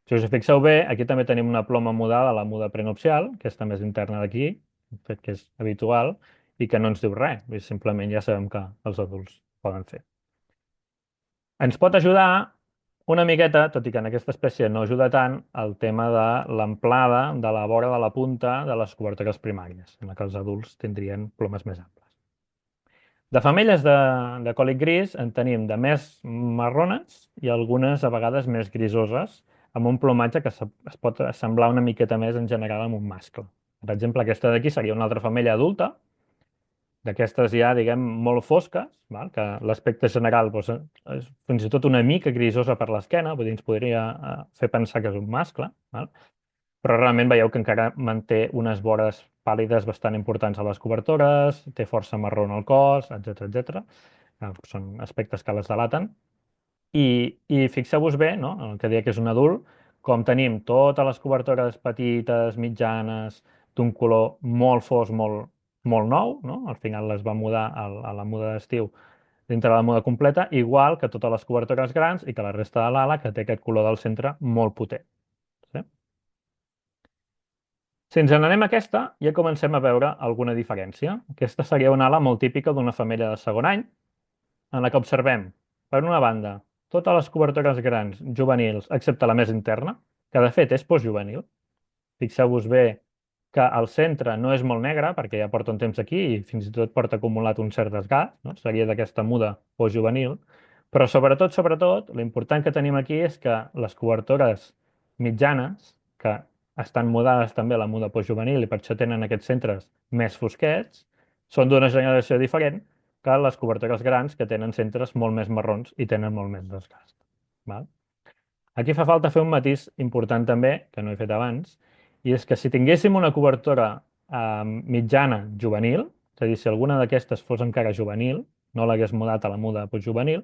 Speaker 2: Si us fixeu bé, aquí també tenim una ploma mudada a la muda prenupcial, que està més interna d'aquí, un fet que és habitual, i que no ens diu res, simplement ja sabem que els adults poden fer. Ens pot ajudar una miqueta, tot i que en aquesta espècie no ajuda tant, el tema de l'amplada de la vora de la punta de les cobertores primàries, en la que els adults tindrien plomes més amples. De femelles de còlic gris en tenim de més marrones i algunes a vegades més grisoses, amb un plomatge que es pot assemblar una miqueta més en general amb un mascle. Per exemple, aquesta d'aquí seria una altra femella adulta, d'aquestes ja, diguem, molt fosques, val? Que l'aspecte general doncs, és fins i tot una mica grisosa per l'esquena, vull dir, ens podria fer pensar que és un mascle, val? Però realment veieu que encara manté unes vores pàl·lides bastant importants a les cobertores, té força marró en el cos, etc etc. Són aspectes que les delaten. I fixeu-vos bé, no?, el que deia que és un adult, com tenim totes les cobertores petites, mitjanes, d'un color molt fosc, molt, molt nou, no?, al final les va mudar a la muda d'estiu dintre de la muda completa, igual que totes les cobertores grans i que la resta de l'ala, que té aquest color del centre molt potent. Sí? Si ens n'anem a aquesta, ja comencem a veure alguna diferència. Aquesta seria una ala molt típica d'una femella de segon any, en la que observem, per una banda, totes les cobertores grans juvenils, excepte la més interna, que de fet és postjuvenil. Fixeu-vos bé que el centre no és molt negre, perquè ja porta un temps aquí i fins i tot porta acumulat un cert desgast, no?, seria d'aquesta muda postjuvenil, però sobretot, l'important que tenim aquí és que les cobertores mitjanes, que estan mudades també a la muda postjuvenil i per això tenen aquests centres més fosquets, són d'una generació diferent que les cobertores grans que tenen centres molt més marrons i tenen molt més desgast. Val? Aquí fa falta fer un matís important també, que no he fet abans, i és que si tinguéssim una cobertura mitjana juvenil, és a dir, si alguna d'aquestes fos encara juvenil, no l'hagués mudat a la muda postjuvenil,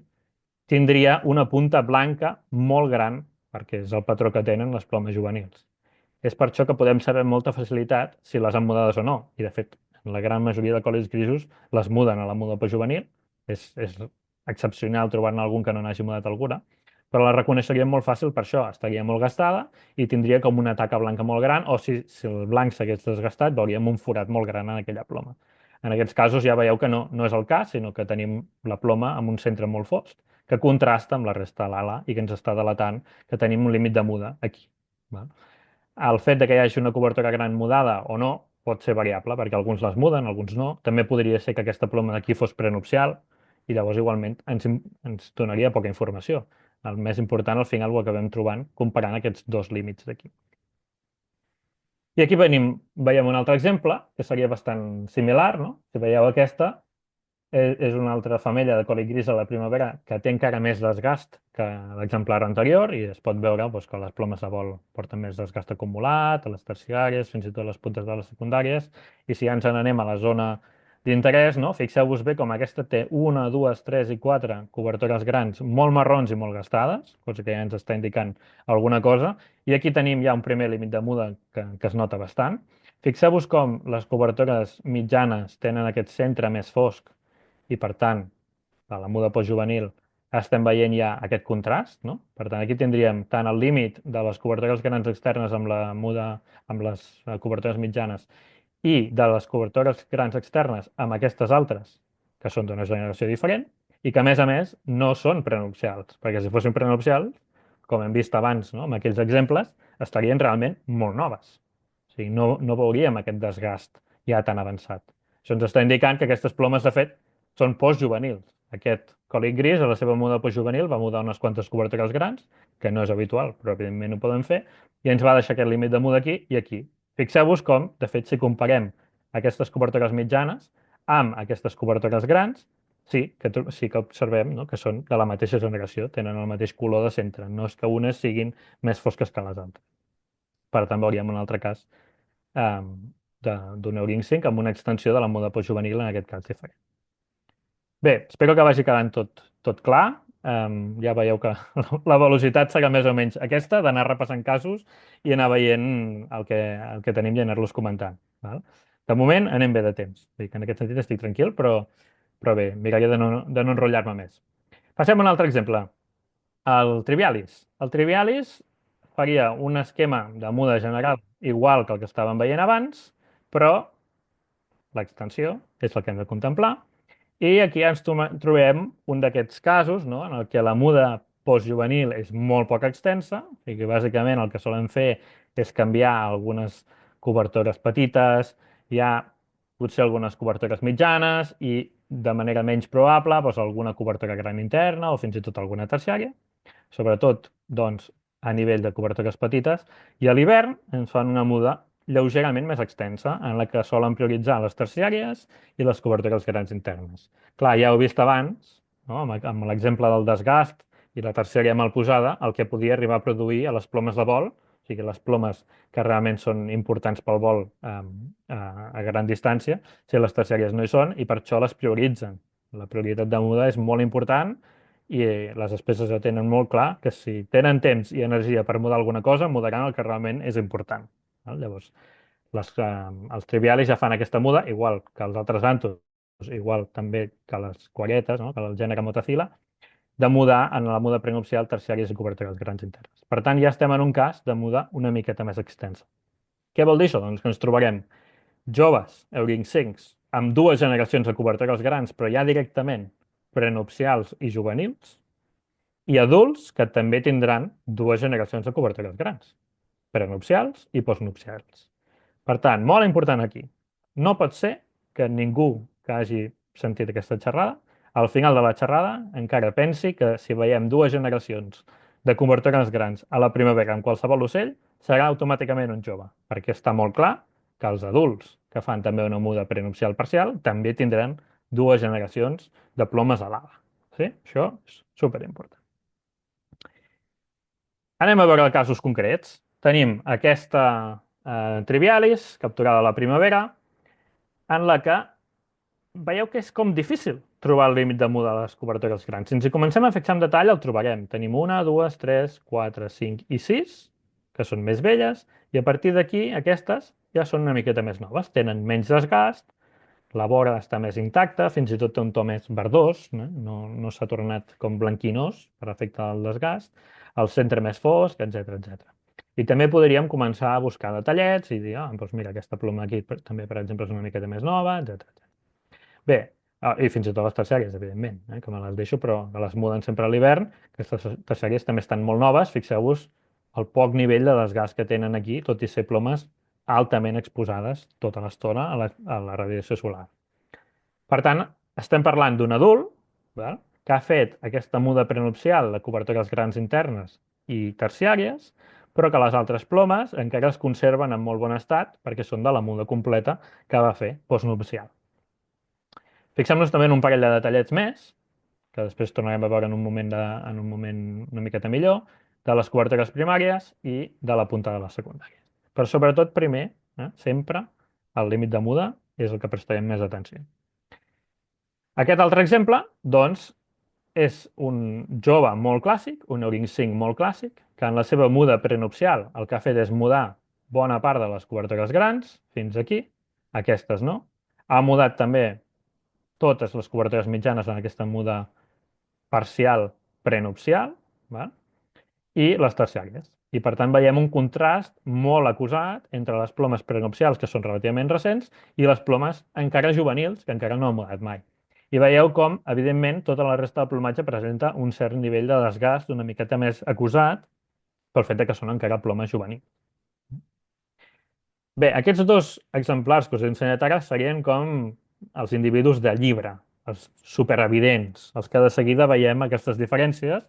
Speaker 2: tindria una punta blanca molt gran, perquè és el patró que tenen les plomes juvenils. És per això que podem saber amb molta facilitat si les han mudades o no. I, de fet, en la gran majoria de còlics grisos les muden a la muda postjuvenil. És excepcional trobar-ne algun que no n'hagi mudat alguna. però la reconeixeríem molt fàcil per això, estaria molt gastada i tindria com una taca blanca molt gran, o si el blanc s'hagués desgastat, veuríem un forat molt gran en aquella ploma. En aquests casos ja veieu que no és el cas, sinó que tenim la ploma amb un centre molt fosc, que contrasta amb la resta de l'ala i que ens està delatant que tenim un límit de muda aquí. Val? El fet de que hi hagi una cobertura gran mudada o no pot ser variable, perquè alguns les muden, alguns no. També podria ser que aquesta ploma d'aquí fos prenupcial i llavors igualment ens donaria poca informació. El més important al final ho acabem trobant comparant aquests dos límits d'aquí. I aquí veiem un altre exemple, que seria bastant similar, no? Si veieu aquesta, és una altra femella de còlic gris a la primavera que té encara més desgast que l'exemplar anterior i es pot veure doncs, que les plomes de vol porten més desgast acumulat, a les terciàries, fins i tot a les puntes de les secundàries. I si ja ens n'anem a la zona d'interès, no? Fixeu-vos bé com aquesta té una, dues, tres i quatre cobertores grans molt marrons i molt gastades, cosa que ja ens està indicant alguna cosa. I aquí tenim ja un primer límit de muda que es nota bastant. Fixeu-vos com les cobertores mitjanes tenen aquest centre més fosc i, per tant, a la muda postjuvenil estem veient ja aquest contrast, no? Per tant, aquí tindríem tant el límit de les cobertores grans externes amb la muda, amb les cobertores mitjanes i de les cobertores grans externes amb aquestes altres, que són d'una generació diferent i que, a més, no són prenupcials, perquè si fossin prenupcials, com hem vist abans, no? Amb aquells exemples, estarien realment molt noves. O sigui, no veuríem aquest desgast ja tan avançat. Això ens està indicant que aquestes plomes, de fet, són postjuvenils. Aquest còlic gris, a la seva muda postjuvenil, va mudar unes quantes cobertores grans, que no és habitual, però evidentment ho poden fer, i ens va deixar aquest límit de muda aquí i aquí. Fixeu-vos com, de fet, si comparem aquestes cobertores mitjanes amb aquestes cobertores grans, sí que observem, no?, que són de la mateixa generació, tenen el mateix color de centre, no és que unes siguin més fosques que les altres. Per tant, veuríem un altre cas d'un Euring 5 amb una extensió de la muda postjuvenil, en aquest cas diferent. Bé, espero que vagi quedant tot clar. Ja veieu que la velocitat serà més o menys aquesta, d'anar repassant casos i anar veient el que tenim i anar-los comentant. Val? De moment anem bé de temps. Vull dir que en aquest sentit estic tranquil, però bé, miraré de no enrotllar-me més. Passem a un altre exemple. El Trivialis. El Trivialis faria un esquema de muda general igual que el que estàvem veient abans, però l'extensió és el que hem de contemplar. I aquí ens trobem un d'aquests casos, no?, en el que la muda postjuvenil és molt poc extensa i que bàsicament el que solen fer és canviar algunes cobertores petites, hi ha potser algunes cobertores mitjanes i de manera menys probable doncs, alguna cobertora gran interna o fins i tot alguna terciària, sobretot doncs, a nivell de cobertores petites, i a l'hivern ens fan una muda lleugerament més extensa, en la que solen prioritzar les terciàries i les cobertores grans internes. Clar, ja ho he vist abans, no?, amb l'exemple del desgast i la terciària mal posada, el que podia arribar a produir a les plomes de vol, o sigui, les plomes que realment són importants pel vol a gran distància, si les terciàries no hi són, i per això les prioritzen. La prioritat de muda és molt important i les espècies ja tenen molt clar que si tenen temps i energia per mudar alguna cosa, mudaran el que realment és important. Llavors, els trivialis ja fan aquesta muda, igual que els altres antos, igual també que les quaguetes, no?, que el gènere Motacilla, de mudar en la muda prenupcial terciàries i cobertores grans internes. Per tant, ja estem en un cas de muda una miqueta més extensa. Què vol dir això? Doncs que ens trobarem joves eurincincs amb dues generacions de cobertores grans, però ja directament prenupcials i juvenils, i adults que també tindran dues generacions de cobertores grans, prenupcials i postnupcials. Per tant, molt important aquí. No pot ser que ningú que hagi sentit aquesta xerrada, al final de la xerrada, encara pensi que si veiem dues generacions de cobertores grans a la primavera en qualsevol ocell, serà automàticament un jove, perquè està molt clar que els adults que fan també una muda prenupcial parcial també tindran dues generacions de plomes a l'ala. Sí? Això és superimportant. Anem a veure casos concrets. Tenim aquesta trivialis, capturada a la primavera, en la que veieu que és com difícil trobar el límit de muda de les cobertores grans. Si ens hi comencem a fixar en detall, el trobarem. Tenim una, dues, tres, quatre, cinc i sis, que són més velles, i a partir d'aquí aquestes ja són una miqueta més noves, tenen menys desgast, la vora està més intacta, fins i tot té un to més verdós, no s'ha tornat com blanquinós per efecte del desgast, el centre més fosc, etc. I també podríem començar a buscar detallets i dir, doncs mira, aquesta ploma aquí també, per exemple, és una miqueta més nova, etc. Bé, i fins i tot les terciàries, evidentment, que me les deixo, però que les muden sempre a l'hivern. Aquestes terciàries també estan molt noves. Fixeu-vos el poc nivell de desgast que tenen aquí, tot i ser plomes altament exposades tota l'estona a la radiació solar. Per tant, estem parlant d'un adult, val? Que ha fet aquesta muda prenupcial de cobertores grans internes i terciàries, però que les altres plomes encara es conserven en molt bon estat perquè són de la muda completa que va fer postnupcial. Fixem-nos també en un parell de detallets més, que després tornarem a veure en un moment una miqueta millor, de les cobertores primàries i de la punta de les secundàries. Però sobretot primer, sempre, el límit de muda és el que prestarem més atenció. Aquest altre exemple, doncs, és un jove molt clàssic, un Euring 5 molt clàssic, que en la seva muda prenupcial el que ha fet és mudar bona part de les cobertores grans, fins aquí, aquestes no. Ha mudat també totes les cobertores mitjanes en aquesta muda parcial prenupcial, val? I les terciàries. I per tant veiem un contrast molt acusat entre les plomes prenupcials, que són relativament recents, i les plomes encara juvenils, que encara no han mudat mai. I veieu com, evidentment, tota la resta del plomatge presenta un cert nivell de desgast una miqueta més acusat pel fet que són encara plomes juvenils. Bé, aquests dos exemplars que us he ensenyat ara serien com els individus de llibre, els superevidents, els que de seguida veiem aquestes diferències,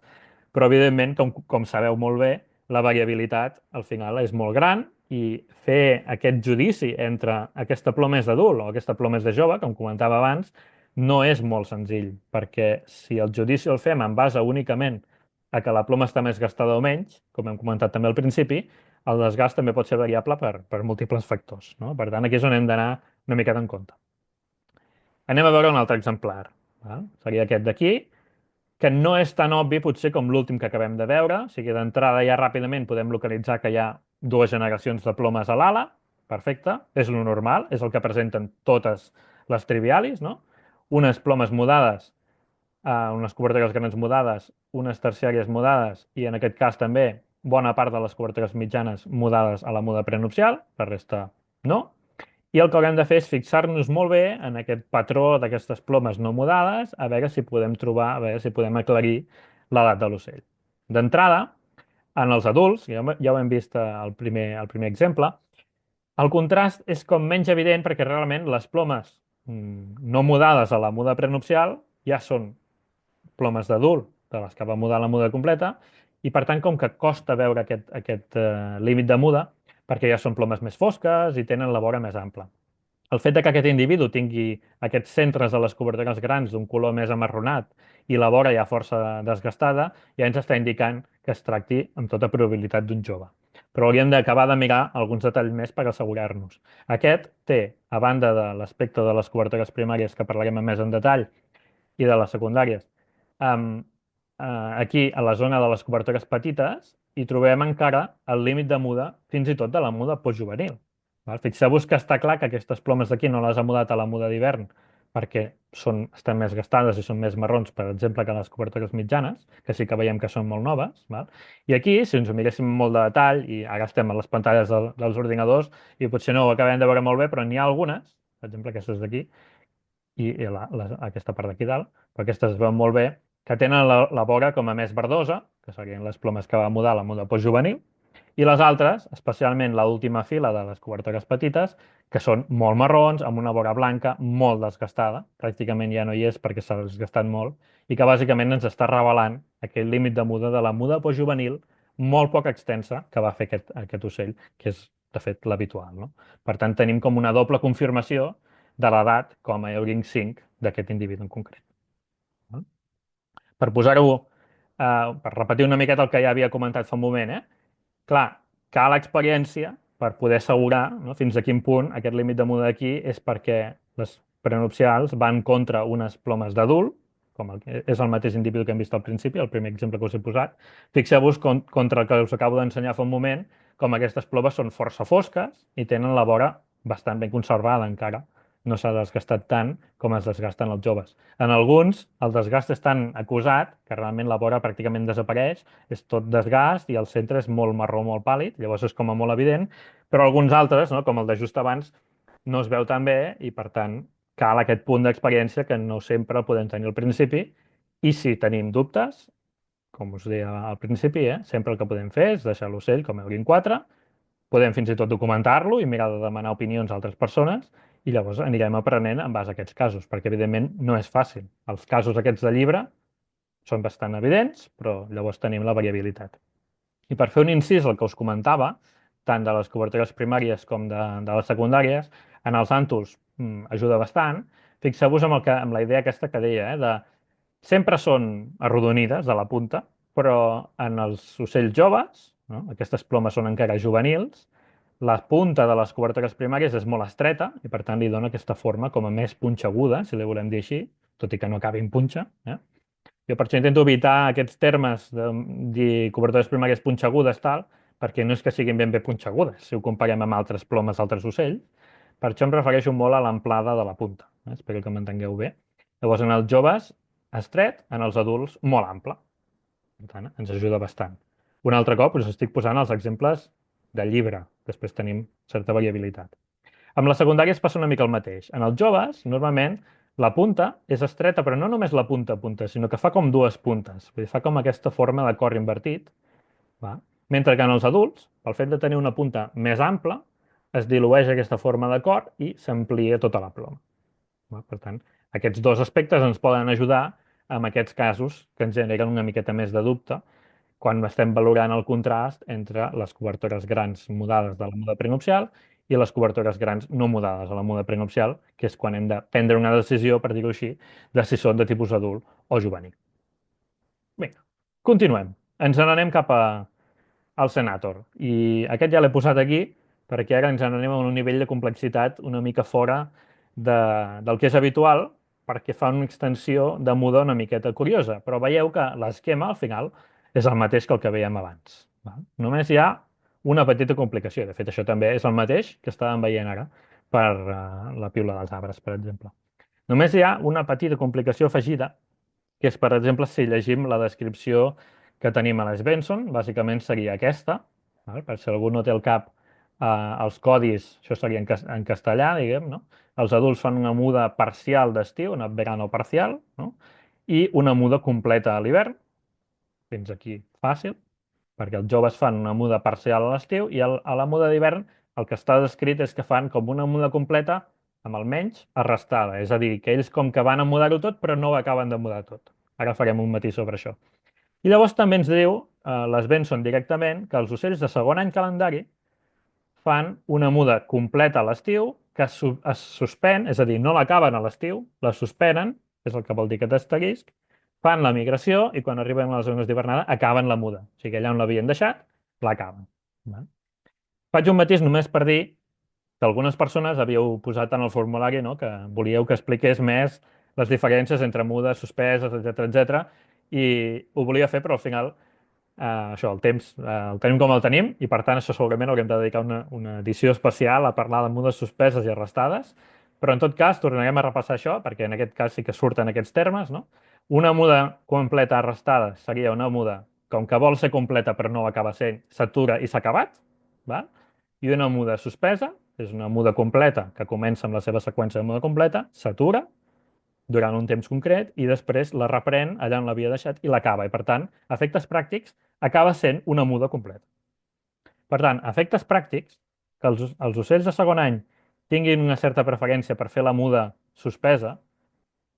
Speaker 2: però evidentment, com sabeu molt bé, la variabilitat al final és molt gran i fer aquest judici entre aquesta ploma és d'adult o aquesta ploma és de jove, com comentava abans, no és molt senzill, perquè si el judici el fem en base únicament a que la ploma està més gastada o menys, com hem comentat també al principi, el desgast també pot ser variable per múltiples factors, no? Per tant, aquí és on hem d'anar una miqueta en compte. Anem a veure un altre exemplar. Val? Seria aquest d'aquí, que no és tan obvi potser com l'últim que acabem de veure. O sigui, d'entrada ja ràpidament podem localitzar que hi ha dues generacions de plomes a l'ala. Perfecte, és lo normal, és el que presenten totes les trivialis, no? Unes plomes mudades, unes cobertores grans mudades, unes terciàries mudades i en aquest cas també bona part de les cobertores mitjanes mudades a la muda prenupcial, la resta no. I el que haurem de fer és fixar-nos molt bé en aquest patró d'aquestes plomes no mudades, a veure si podem trobar, a veure si podem aclarir l'edat de l'ocell. D'entrada, en els adults, ja ho hem vist al primer exemple, el contrast és com menys evident perquè realment les plomes no mudades a la muda prenupcial ja són plomes d'adult, de les que va mudar la muda completa, i per tant com que costa veure aquest límit de muda, perquè ja són plomes més fosques i tenen la vora més ampla. El fet de que aquest individu tingui aquests centres de les cobertores grans d'un color més amarronat i la vora ja força desgastada ja ens està indicant que es tracti amb tota probabilitat d'un jove. Però hauríem d'acabar de mirar alguns detalls més per assegurar-nos. Aquest té, a banda de l'aspecte de les cobertores primàries que parlarem més en detall i de les secundàries, aquí a la zona de les cobertores petites hi trobem encara el límit de muda fins i tot de la muda postjuvenil. Fixeu-vos que està clar que aquestes plomes d'aquí no les ha mudat a la muda d'hivern perquè estan més gastades i són més marrons, per exemple, que les cobertores mitjanes, que sí que veiem que són molt noves. Val? I aquí, si ens ho miréssim molt de detall, i ara estem a les pantalles dels ordinadors i potser no ho acabem de veure molt bé, però n'hi ha algunes, per exemple aquestes d'aquí, i aquesta part d'aquí dalt, però aquestes es veuen molt bé, que tenen la vora com a més verdosa, que serien les plomes que va mudar la muda postjuvenil, i les altres, especialment l'última fila de les cobertores petites, que són molt marrons, amb una vora blanca molt desgastada, pràcticament ja no hi és perquè s'ha desgastat molt, i que bàsicament ens està revelant aquell límit de muda de la muda postjuvenil molt poc extensa que va fer aquest ocell, que és, de fet, l'habitual. No? Per tant, tenim com una doble confirmació de l'edat com a Euring 5 d'aquest individu en concret. Per posar-ho, per repetir una miqueta el que ja havia comentat fa un moment, clar, cal experiència per poder assegurar fins a quin punt aquest límit de muda d'aquí és perquè les prenupcials van contra unes plomes d'adult, com és el mateix individu que hem vist al principi, el primer exemple que us he posat. Fixeu-vos contra el que us acabo d'ensenyar fa un moment, com aquestes plomes són força fosques i tenen la vora bastant ben conservada encara no s'ha desgastat tant com es desgasten els joves. En alguns, el desgast és tan acusat que realment la vora pràcticament desapareix, és tot desgast i el centre és molt marró, molt pàl·lid, llavors és com a molt evident, però alguns altres, no, com el de just abans, no es veu tan bé i, per tant, cal aquest punt d'experiència que no sempre el podem tenir al principi i si tenim dubtes, com us deia al principi, sempre el que podem fer és deixar l'ocell com Eurin 4, podem fins i tot documentar-lo i mirar de demanar opinions a altres persones i llavors anirem aprenent en base a aquests casos, perquè evidentment no és fàcil. Els casos aquests de llibre són bastant evidents, però llavors tenim la variabilitat. I per fer un incís al que us comentava, tant de les cobertures primàries com de les secundàries, en els àntols ajuda bastant. Fixeu-vos amb la idea aquesta que deia, de sempre són arrodonides a la punta, però en els ocells joves, no? Aquestes plomes són encara juvenils, la punta de les cobertores primàries és molt estreta i per tant li dona aquesta forma com a més punxeguda, si li volem dir així, tot i que no acabi en punxa. Jo per això intento evitar aquests termes de dir cobertores primàries punxegudes, tal, perquè no és que siguin ben bé punxegudes, si ho comparem amb altres plomes d'altres ocells. Per això em refereixo molt a l'amplada de la punta. Espero que m'entengueu bé. Llavors, en els joves, estret, en els adults, molt ample. Per tant, ens ajuda bastant. Un altre cop us estic posant els exemples de llibre. Després tenim certa variabilitat. Amb la secundària es passa una mica el mateix. En els joves, normalment, la punta és estreta, però no només la punta a punta, sinó que fa com dues puntes. Vull dir, fa com aquesta forma de cor invertit. Va? Mentre que en els adults, pel fet de tenir una punta més ampla, es dilueix aquesta forma de cor i s'amplia tota la ploma. Va? Per tant, aquests dos aspectes ens poden ajudar en aquests casos que ens generen una miqueta més de dubte quan estem valorant el contrast entre les cobertores grans mudades de la muda prenupcial i les cobertores grans no mudades a la muda prenupcial, que és quan hem de prendre una decisió, per dir-ho així, de si són de tipus adult o juvenil. Vinga, continuem. Ens n'anem cap al Senator. I aquest ja l'he posat aquí perquè ara ens n'anem a un nivell de complexitat una mica fora del que és habitual, perquè fa una extensió de muda una miqueta curiosa. Però veieu que l'esquema, al final, és el mateix que el que veiem abans. Val? Només hi ha una petita complicació. De fet, això també és el mateix que estàvem veient ara per la piula dels arbres, per exemple. Només hi ha una petita complicació afegida, que és, per exemple, si llegim la descripció que tenim a les Benson, bàsicament seria aquesta, val? Per si algú no té al cap els codis, això seria en castellà, diguem, no? Els adults fan una muda parcial d'estiu, una verano parcial, no? I una muda completa a l'hivern, fins aquí fàcil, perquè els joves fan una muda parcial a l'estiu i a la muda d'hivern el que està descrit és que fan com una muda completa amb almenys arrestada, és a dir, que ells com que van a mudar-ho tot però no ho acaben de mudar tot. Ara farem un matí sobre això. I llavors també ens diu, les Benson directament, que els ocells de segon any calendari fan una muda completa a l'estiu que es suspèn, és a dir, no l'acaben a l'estiu, la suspenen, és el que vol dir aquest asterisc, fan la migració i quan arriben a les zones d'hivernada acaben la muda. O sigui, allà on l'havien deixat, l'acaben. Faig un matís només per dir que algunes persones havíeu posat en el formulari, no, que volíeu que expliqués més les diferències entre mudes, suspeses, etc i ho volia fer, però al final això, el temps el tenim com el tenim i per tant això segurament haurem de dedicar una edició especial a parlar de mudes suspeses i arrestades, però en tot cas tornarem a repassar això perquè en aquest cas sí que surten aquests termes, no? Una muda completa arrestada seria una muda com que vol ser completa però no ho acaba sent, s'atura i s'ha acabat, val? I una muda suspesa és una muda completa que comença amb la seva seqüència de muda completa, s'atura durant un temps concret i després la reprèn allà on l'havia deixat i l'acaba. I per tant, a efectes pràctics, acaba sent una muda completa. Per tant, a efectes pràctics, que els ocells de segon any tinguin una certa preferència per fer la muda suspesa,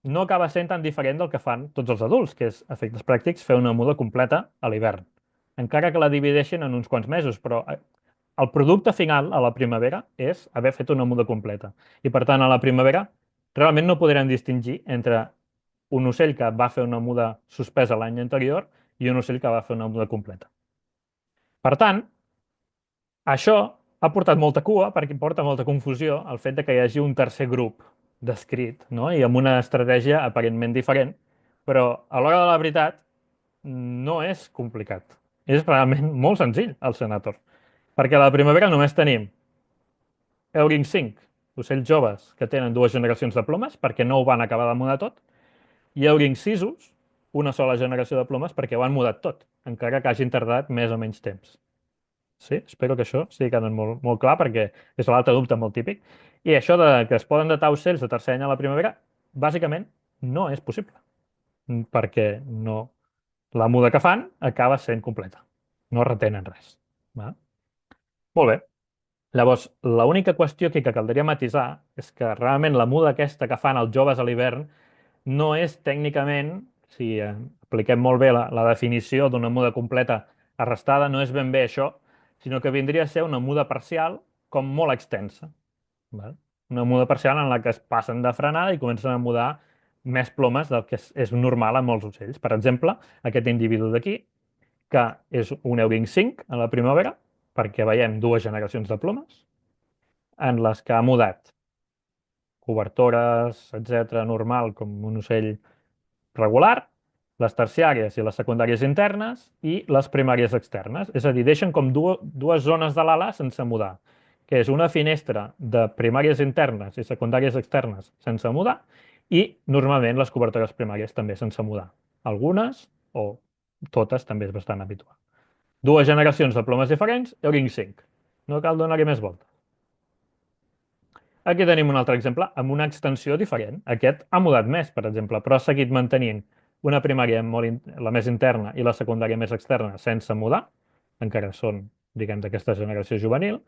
Speaker 2: no acaba sent tan diferent del que fan tots els adults, que és, a efectes pràctics, fer una muda completa a l'hivern. Encara que la divideixin en uns quants mesos, però el producte final a la primavera és haver fet una muda completa. I per tant, a la primavera realment no podrem distingir entre un ocell que va fer una muda suspesa l'any anterior i un ocell que va fer una muda completa. Per tant, això ha portat molta cua perquè porta molta confusió el fet de que hi hagi un tercer grup descrit, no? I amb una estratègia aparentment diferent, però a l'hora de la veritat no és complicat. És realment molt senzill el Senator. Perquè a la primavera només tenim Euring 5, ocells joves que tenen dues generacions de plomes perquè no ho van acabar de mudar tot, i eurincisos, una sola generació de plomes perquè ho han mudat tot, encara que hagin tardat més o menys temps. Sí, espero que això sigui quedant molt, molt clar perquè és l'altre dubte molt típic. I això de que es poden datar ocells de tercer any a la primavera, bàsicament no és possible, perquè no, la muda que fan acaba sent completa. No retenen res. Va? Molt bé. Llavors, l'única qüestió aquí que caldria matisar és que realment la muda aquesta que fan els joves a l'hivern no és tècnicament, si apliquem molt bé la definició d'una muda completa arrestada, no és ben bé això, sinó que vindria a ser una muda parcial com molt extensa. Val? Una muda parcial en la que es passen de frenada i comencen a mudar més plomes del que és normal en molts ocells. Per exemple, aquest individu d'aquí, que és un Euring 5 a la primavera, perquè veiem dues generacions de plomes, en les que ha mudat cobertores, etc., normal, com un ocell regular, les terciàries i les secundàries internes i les primàries externes. És a dir, deixen com dues zones de l'ala sense mudar, que és una finestra de primàries internes i secundàries externes sense mudar i normalment les cobertores primàries també sense mudar. Algunes o totes també és bastant habitual. Dues generacions de plomes diferents, Euring 5. No cal donar-hi més volta. Aquí tenim un altre exemple amb una extensió diferent. Aquest ha mudat més, per exemple, però ha seguit mantenint una primària la més interna i la secundària més externa sense mudar, encara són, diguem, d'aquesta generació juvenil,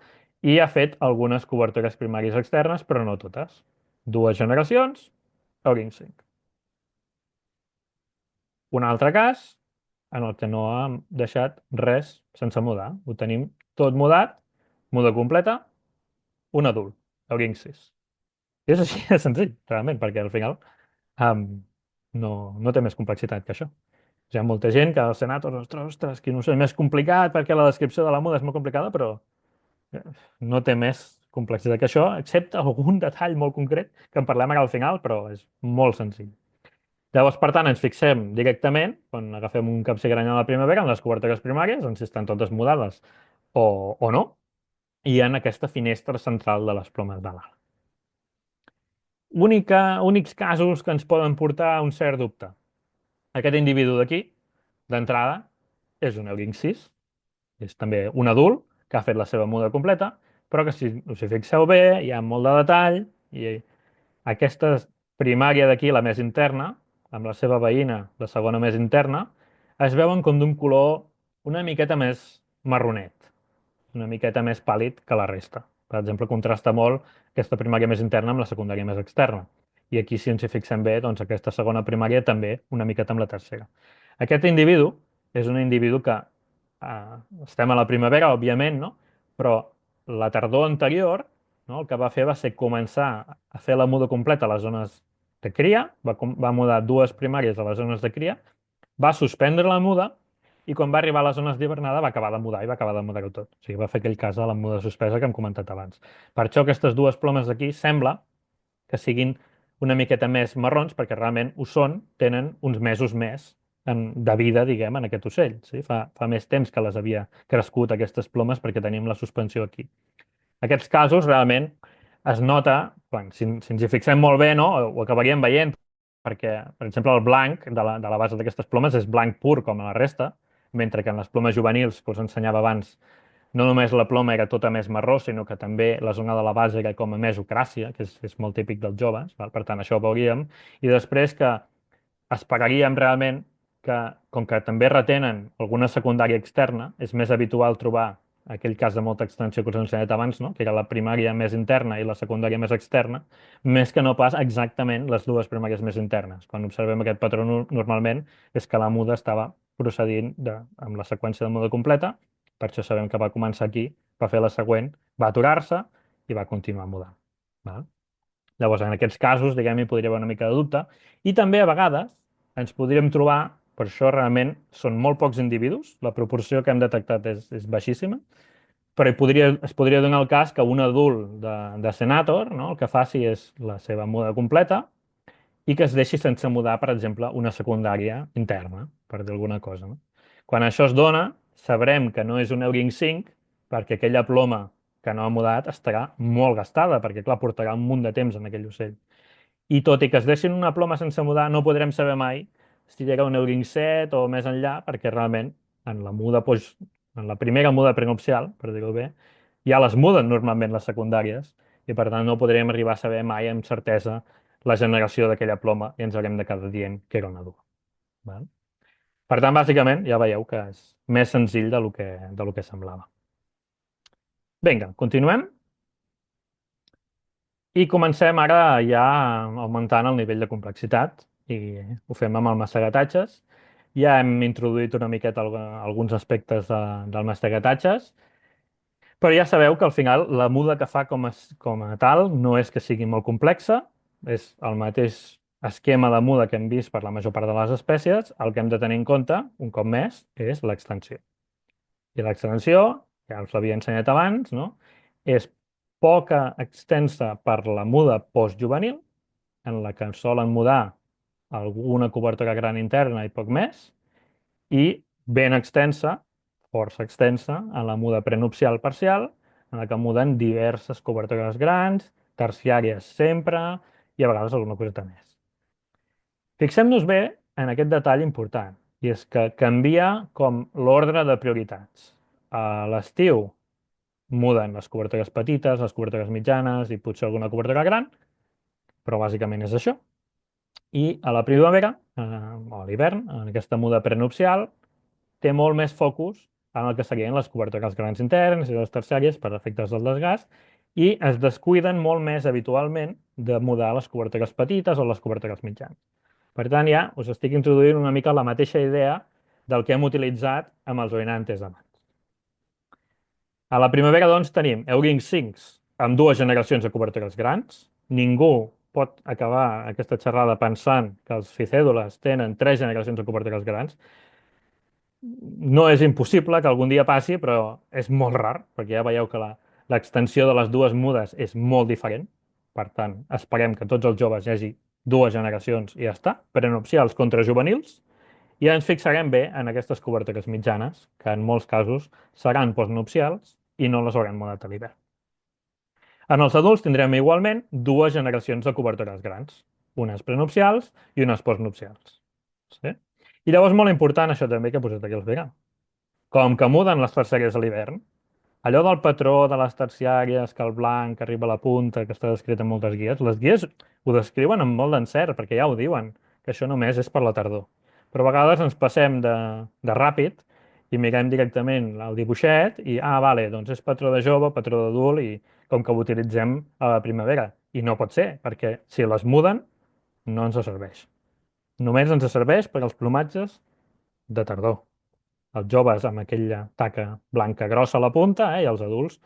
Speaker 2: i ha fet algunes cobertures primàries externes, però no totes. Dues generacions, Euring 5. Un altre cas en el que no ha deixat res sense mudar. Ho tenim tot mudat, muda completa, un adult, Euring 6. I és així de senzill, realment, perquè al final um, no té més complexitat que això. Hi ha molta gent que al Senat, ostres, quin ocell més complicat perquè la descripció de la muda és molt complicada, però eh, no té més complexitat que això, excepte algun detall molt concret que en parlem ara al final, però és molt senzill. Llavors, per tant, ens fixem directament, quan agafem un capsigrany a la primavera, en les cobertores primàries, en si estan totes mudades o no, i en aquesta finestra central de les plomes de l'ala. Únics casos que ens poden portar a un cert dubte. Aquest individu d'aquí, d'entrada, és un Euring 6, és també un adult que ha fet la seva muda completa, però que si us hi fixeu bé, hi ha molt de detall, i aquesta primària d'aquí, la més interna, amb la seva veïna, la segona més interna, es veuen com d'un color una miqueta més marronet, una miqueta més pàl·lid que la resta. Per exemple, contrasta molt aquesta primària més interna amb la secundària més externa. I aquí, si ens hi fixem bé, doncs aquesta segona primària també una miqueta amb la tercera. Aquest individu és un individu que estem a la primavera, òbviament, no? Però la tardor anterior, no? El que va fer va ser començar a fer la muda completa a les zones de cria, va mudar dues primàries a les zones de cria, va suspendre la muda i quan va arribar a les zones d'hivernada va acabar de mudar i va acabar de mudar-ho tot. O sigui, va fer aquell cas de la muda suspesa que hem comentat abans. Per això aquestes dues plomes d'aquí sembla que siguin una miqueta més marrons, perquè realment ho són, tenen uns mesos més de vida, diguem, en aquest ocell. Sí? Fa més temps que les havia crescut aquestes plomes perquè tenim la suspensió aquí. Aquests casos realment es nota, si ens hi fixem molt bé, no? Ho acabaríem veient, perquè, per exemple, el blanc de la base d'aquestes plomes és blanc pur com a la resta, mentre que en les plomes juvenils que us ensenyava abans no només la ploma era tota més marró, sinó que també la zona de la base era com a més ocràcia, que és molt típic dels joves, val? Per tant, això ho veuríem. I després que esperaríem realment que, com que també retenen alguna secundària externa, és més habitual trobar aquell cas de molta extensió que us he ensenyat abans, no? Que era la primària més interna i la secundària més externa, més que no pas exactament les dues primàries més internes. Quan observem aquest patró normalment és que la muda estava procedint amb la seqüència de muda completa, per això sabem que va començar aquí, va fer la següent, va aturar-se i va continuar mudant. Val? Llavors, en aquests casos, diguem, hi podria haver una mica de dubte. I també, a vegades, ens podríem trobar, per això realment són molt pocs individus, la proporció que hem detectat és baixíssima, però es podria donar el cas que un adult de Senator, no, el que faci és la seva muda completa i que es deixi sense mudar, per exemple, una secundària interna, per dir alguna cosa. No? Quan això es dona, sabrem que no és un Euring 5, perquè aquella ploma que no ha mudat estarà molt gastada, perquè, clar, portarà un munt de temps en aquell ocell. I tot i que es deixin una ploma sense mudar, no podrem saber mai si llega un Euring 7 o més enllà, perquè realment en la muda, en la primera muda prenupcial, per dir-ho bé, ja les muden normalment les secundàries i per tant no podrem arribar a saber mai amb certesa la generació d'aquella ploma i ens haurem de quedar dient que era una dua. Val? Per tant, bàsicament, ja veieu que és més senzill de lo que semblava. Vinga, continuem. I comencem ara ja augmentant el nivell de complexitat i ho fem amb el mastegatatges. Ja hem introduït una miqueta alguns aspectes del mastegatatges, però ja sabeu que al final la muda que fa com a tal no és que sigui molt complexa, és el mateix esquema de muda que hem vist per la major part de les espècies. El que hem de tenir en compte, un cop més, és l'extensió. I l'extensió, ja us l'havia ensenyat abans, no? És poca extensa per la muda postjuvenil, en la que solen mudar alguna cobertura gran interna i poc més, i ben extensa, força extensa, en la muda prenupcial parcial, en la que muden diverses cobertures grans, terciàries sempre, i a vegades alguna coseta més. Fixem-nos bé en aquest detall important, i és que canvia com l'ordre de prioritats. A l'estiu muden les cobertures petites, les cobertures mitjanes i potser alguna cobertura gran, però bàsicament és això. I a la primavera, o a l'hivern, en aquesta muda prenupcial, té molt més focus en el que serien les cobertures grans interns i les terciàries per efectes del desgast i es descuiden molt més habitualment de mudar les cobertures petites o les cobertures mitjanes. Per tant, ja us estic introduint una mica la mateixa idea del que hem utilitzat amb els oinantes abans. A la primavera, doncs, tenim Euring 5 amb dues generacions de cobertures grans. Ningú pot acabar aquesta xerrada pensant que els ficèdules tenen tres generacions de cobertures grans. No és impossible que algun dia passi, però és molt rar, perquè ja veieu que l'extensió de les dues mudes és molt diferent. Per tant, esperem que tots els joves hi hagi dues generacions i ja està, prenupcials contra juvenils, i ens fixarem bé en aquestes cobertures mitjanes, que en molts casos seran postnupcials i no les hauran mudat a l'hivern. En els adults tindrem igualment dues generacions de cobertures grans, unes prenupcials i unes postnupcials. Sí? I llavors molt important això també que he posat aquí al final. Com que muden les terciàries a l'hivern, allò del patró de les terciàries, que el blanc arriba a la punta, que està descrit en moltes guies, les guies ho descriuen amb molt d'encert, perquè ja ho diuen, que això només és per la tardor. Però a vegades ens passem de ràpid i mirem directament el dibuixet i, vale, doncs és patró de jove, patró d'adult i com que ho utilitzem a la primavera. I no pot ser, perquè si les muden no ens serveix. Només ens serveix per als plomatges de tardor. Els joves amb aquella taca blanca grossa a la punta, i els adults,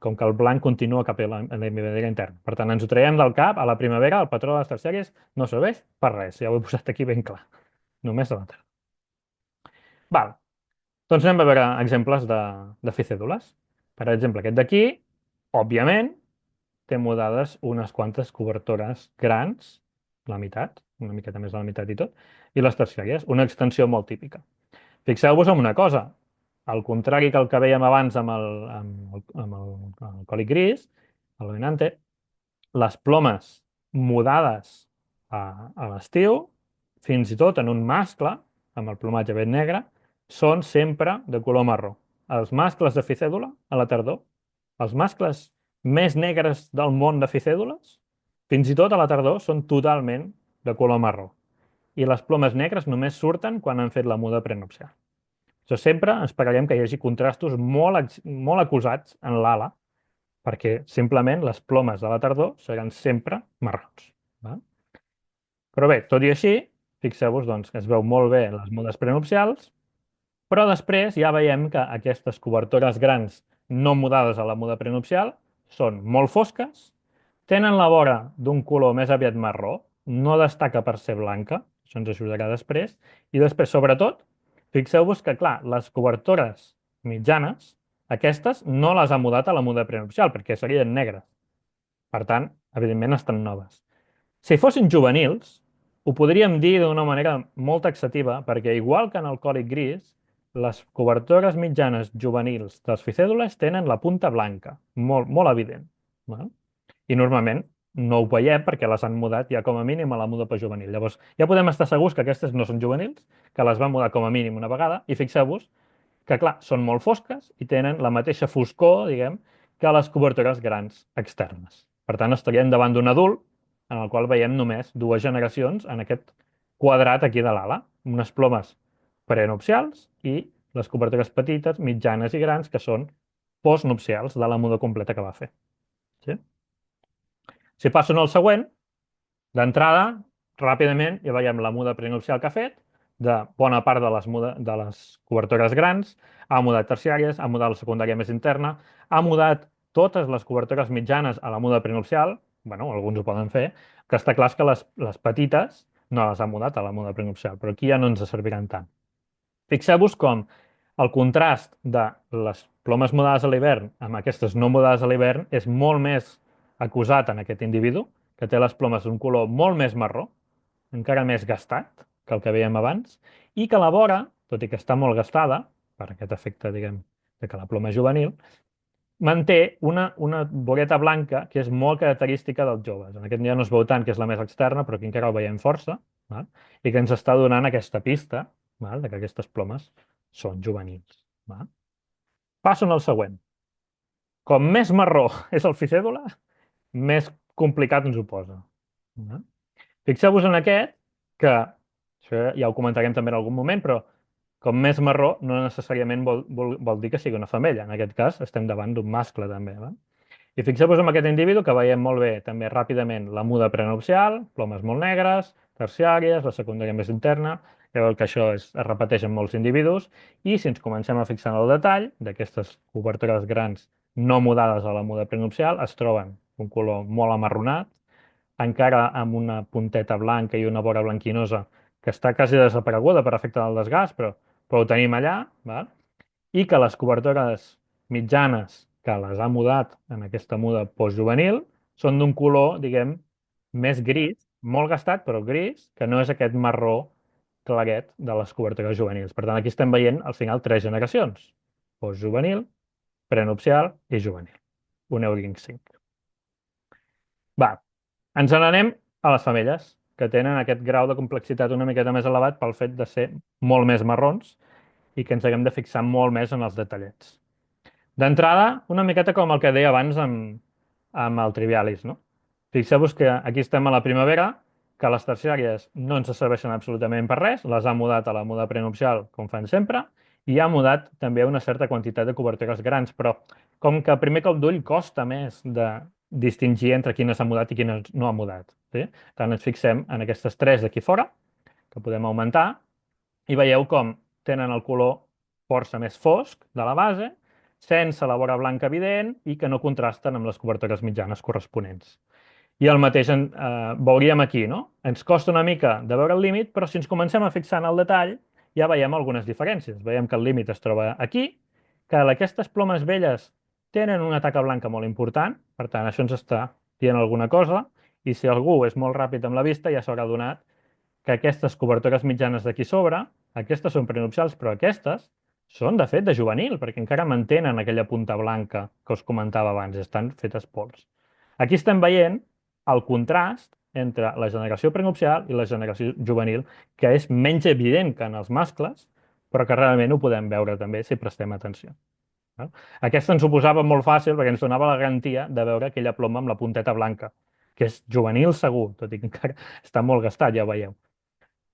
Speaker 2: com que el blanc continua cap a la primavera interna. Per tant, ens ho traiem del cap, a la primavera el patró de les terciàries no serveix per res, ja ho he posat aquí ben clar. Només a la tardor. Val, doncs anem a veure exemples de ficèdules. Per exemple, aquest d'aquí, òbviament, té mudades unes quantes cobertores grans, la meitat, una miqueta més de la meitat i tot, i les terciàries, una extensió molt típica. Fixeu-vos en una cosa, al contrari que el que vèiem abans amb el còlic gris, el dominante, les plomes mudades a l'estiu, fins i tot en un mascle, amb el plomatge ben negre, són sempre de color marró. Els mascles de ficèdula a la tardor, els mascles més negres del món de ficèdules, fins i tot a la tardor són totalment de color marró. I les plomes negres només surten quan han fet la muda prenupcial. Això sempre esperarem que hi hagi contrastos molt acusats en l'ala, perquè simplement les plomes de la tardor seran sempre marrons. Va? Però bé, tot i així, fixeu-vos doncs, que es veu molt bé les mudes prenupcials, però després ja veiem que aquestes cobertores grans no mudades a la muda prenupcial són molt fosques, tenen la vora d'un color més aviat marró, no destaca per ser blanca, això ens ajudarà després, i després, sobretot, fixeu-vos que, clar, les cobertores mitjanes, aquestes no les ha mudat a la muda prenupcial, perquè serien negres. Per tant, evidentment, estan noves. Si fossin juvenils, ho podríem dir d'una manera molt taxativa, perquè igual que en el còlic gris, les cobertores mitjanes juvenils dels ficèdules tenen la punta blanca, molt, molt evident. Val? I normalment no ho veiem perquè les han mudat ja com a mínim a la muda per juvenil. Llavors, ja podem estar segurs que aquestes no són juvenils, que les van mudar com a mínim una vegada, i fixeu-vos que, clar, són molt fosques i tenen la mateixa foscor, diguem, que les cobertores grans externes. Per tant, estaríem davant d'un adult en el qual veiem només dues generacions en aquest quadrat aquí de l'ala, unes plomes prenupcials i les cobertores petites, mitjanes i grans, que són postnupcials de la muda completa que va fer. Sí? Si passo al següent, d'entrada, ràpidament, ja veiem la muda prenupcial que ha fet, de bona part de les cobertores grans, ha mudat terciàries, ha mudat la secundària més interna, ha mudat totes les cobertores mitjanes a la muda prenupcial, bueno, alguns ho poden fer, que està clar que les petites no les ha mudat a la muda prenupcial, però aquí ja no ens serviran tant. Fixeu-vos com el contrast de les plomes mudades a l'hivern amb aquestes no mudades a l'hivern és molt més acusat en aquest individu, que té les plomes d'un color molt més marró, encara més gastat que el que veiem abans, i que la vora, tot i que està molt gastada, per aquest efecte, diguem, de que la ploma és juvenil, manté una voreta blanca que és molt característica dels joves. En aquest ja no es veu tant que és la més externa, però aquí encara ho veiem força, val? I que ens està donant aquesta pista, val? De que aquestes plomes són juvenils. Val? Passo al següent. Com més marró és el ficèdula, més complicat ens ho posa. Val? Fixeu-vos en aquest, que això ja ho comentarem també en algun moment, però com més marró no necessàriament vol dir que sigui una femella. En aquest cas estem davant d'un mascle també. Va? I fixeu-vos en aquest individu que veiem molt bé també ràpidament la muda prenupcial, plomes molt negres, terciàries, la secundària més interna, veieu que això es repeteix en molts individus, i si ens comencem a fixar en el detall d'aquestes cobertores grans no mudades a la muda prenupcial, es troben un color molt amarronat, encara amb una punteta blanca i una vora blanquinosa que està quasi desapareguda per efecte del desgast, però ho tenim allà, val? I que les cobertores mitjanes que les ha mudat en aquesta muda postjuvenil són d'un color, diguem, més gris, molt gastat, però gris, que no és aquest marró claret de les cobertores juvenils. Per tant, aquí estem veient al final tres generacions: postjuvenil, prenupcial i juvenil. Un Euring 5. Va, ens n'anem a les femelles, que tenen aquest grau de complexitat una miqueta més elevat pel fet de ser molt més marrons i que ens haguem de fixar molt més en els detallets. D'entrada, una miqueta com el que deia abans amb el trivialis, no? Fixeu-vos que aquí estem a la primavera, que les terciàries no ens serveixen absolutament per res, les ha mudat a la muda prenupcial, com fan sempre, i ha mudat també una certa quantitat de cobertores grans, però com que a primer cop d'ull costa més de distingir entre quines ha mudat i quines no ha mudat. Sí? Tant ens fixem en aquestes tres d'aquí fora, que podem augmentar, i veieu com tenen el color força més fosc de la base, sense la vora blanca evident i que no contrasten amb les cobertores mitjanes corresponents. I el mateix veuríem aquí, no? Ens costa una mica de veure el límit, però si ens comencem a fixar en el detall, ja veiem algunes diferències. Veiem que el límit es troba aquí, que aquestes plomes velles tenen una taca blanca molt important, per tant, això ens està dient alguna cosa, i si algú és molt ràpid amb la vista ja s'haurà adonat que aquestes cobertores mitjanes d'aquí sobre, aquestes són prenupcials, però aquestes són, de fet, de juvenil, perquè encara mantenen aquella punta blanca que us comentava abans, estan fetes pols. Aquí estem veient el contrast entre la generació prenupcial i la generació juvenil, que és menys evident que en els mascles, però que realment ho podem veure també si prestem atenció. Aquesta ens ho posava molt fàcil perquè ens donava la garantia de veure aquella ploma amb la punteta blanca, que és juvenil segur, tot i que encara està molt gastat, ja ho veieu.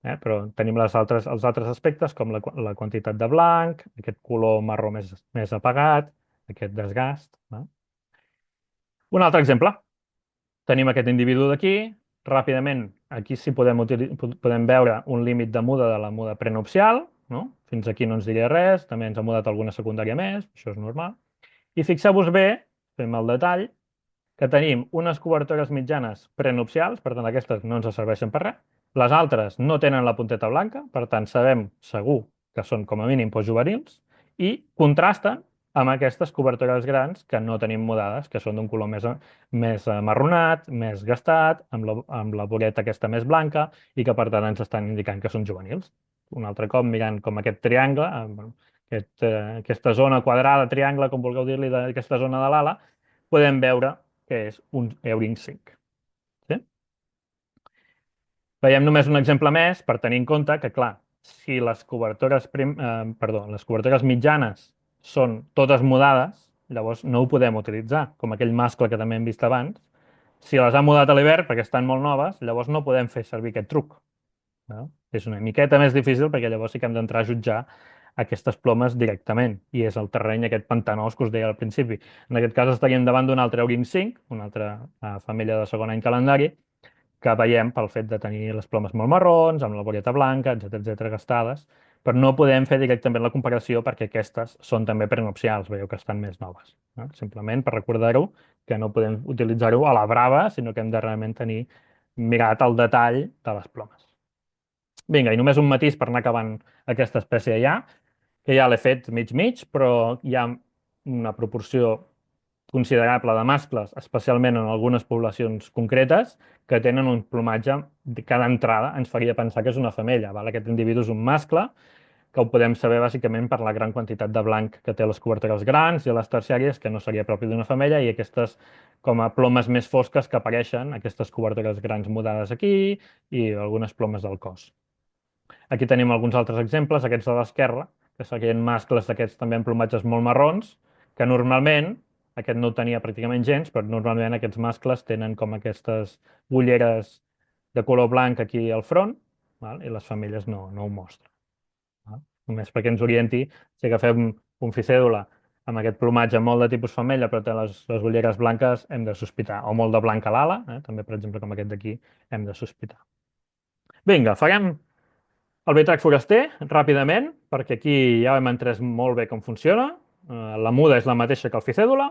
Speaker 2: Però tenim els altres aspectes, com la quantitat de blanc, aquest color marró més apagat, aquest desgast. Un altre exemple. Tenim aquest individu d'aquí. Ràpidament, aquí sí podem veure un límit de muda de la muda prenupcial. No? Fins aquí no ens diria res. També ens ha mudat alguna secundària més. Això és normal. I fixeu-vos bé, fem el detall, que tenim unes cobertores mitjanes prenupcials, per tant aquestes no ens serveixen per res. Les altres no tenen la punteta blanca, per tant sabem segur que són com a mínim postjuvenils, i contrasten amb aquestes cobertores grans que no tenim mudades, que són d'un color més marronat, més gastat, amb la voreta aquesta més blanca, i que per tant ens estan indicant que són juvenils. un altre cop mirant com aquest triangle, bueno, aquesta zona quadrada, triangle, com vulgueu dir-li, d'aquesta zona de l'ala, podem veure que és un Euring 5. Sí? Veiem només un exemple més per tenir en compte que, clar, si les les cobertores mitjanes són totes mudades, llavors no ho podem utilitzar, com aquell mascle que també hem vist abans. Si les ha mudat a l'hivern perquè estan molt noves, llavors no podem fer servir aquest truc. No? És una miqueta més difícil perquè llavors sí que hem d'entrar a jutjar aquestes plomes directament, i és el terreny aquest pantanós que us deia al principi. En aquest cas estaríem davant d'un altre Euring 5, una altra família de segon any calendari, que veiem pel fet de tenir les plomes molt marrons, amb la boleta blanca, etc gastades, però no podem fer directament la comparació perquè aquestes són també prenupcials, veieu que estan més noves. Simplement per recordar-ho, que no podem utilitzar-ho a la brava, sinó que hem de realment tenir mirat el detall de les plomes. Vinga, i només un matís per anar acabant aquesta espècie ja, que ja l'he fet mig-mig, però hi ha una proporció considerable de mascles, especialment en algunes poblacions concretes, que tenen un plomatge que d'entrada ens faria pensar que és una femella. Val? Aquest individu és un mascle, que ho podem saber bàsicament per la gran quantitat de blanc que té les cobertores grans i a les terciàries, que no seria propi d'una femella, i aquestes com a plomes més fosques que apareixen, aquestes cobertores grans mudades aquí i algunes plomes del cos. Aquí tenim alguns altres exemples, aquests de l'esquerra, que serien mascles d'aquests també amb plomatges molt marrons, que normalment, aquest no ho tenia pràcticament gens, però normalment aquests mascles tenen com aquestes ulleres de color blanc aquí al front, val? I les femelles no ho mostren. Val? Només perquè ens orienti, si agafem un ficèdula amb aquest plomatge molt de tipus femella, però té les ulleres blanques, hem de sospitar. O molt de blanc a l'ala, també, per exemple, com aquest d'aquí, hem de sospitar. Vinga, farem el Baytrack foraster, ràpidament, perquè aquí ja hem entès molt bé com funciona. La muda és la mateixa que el ficèdula,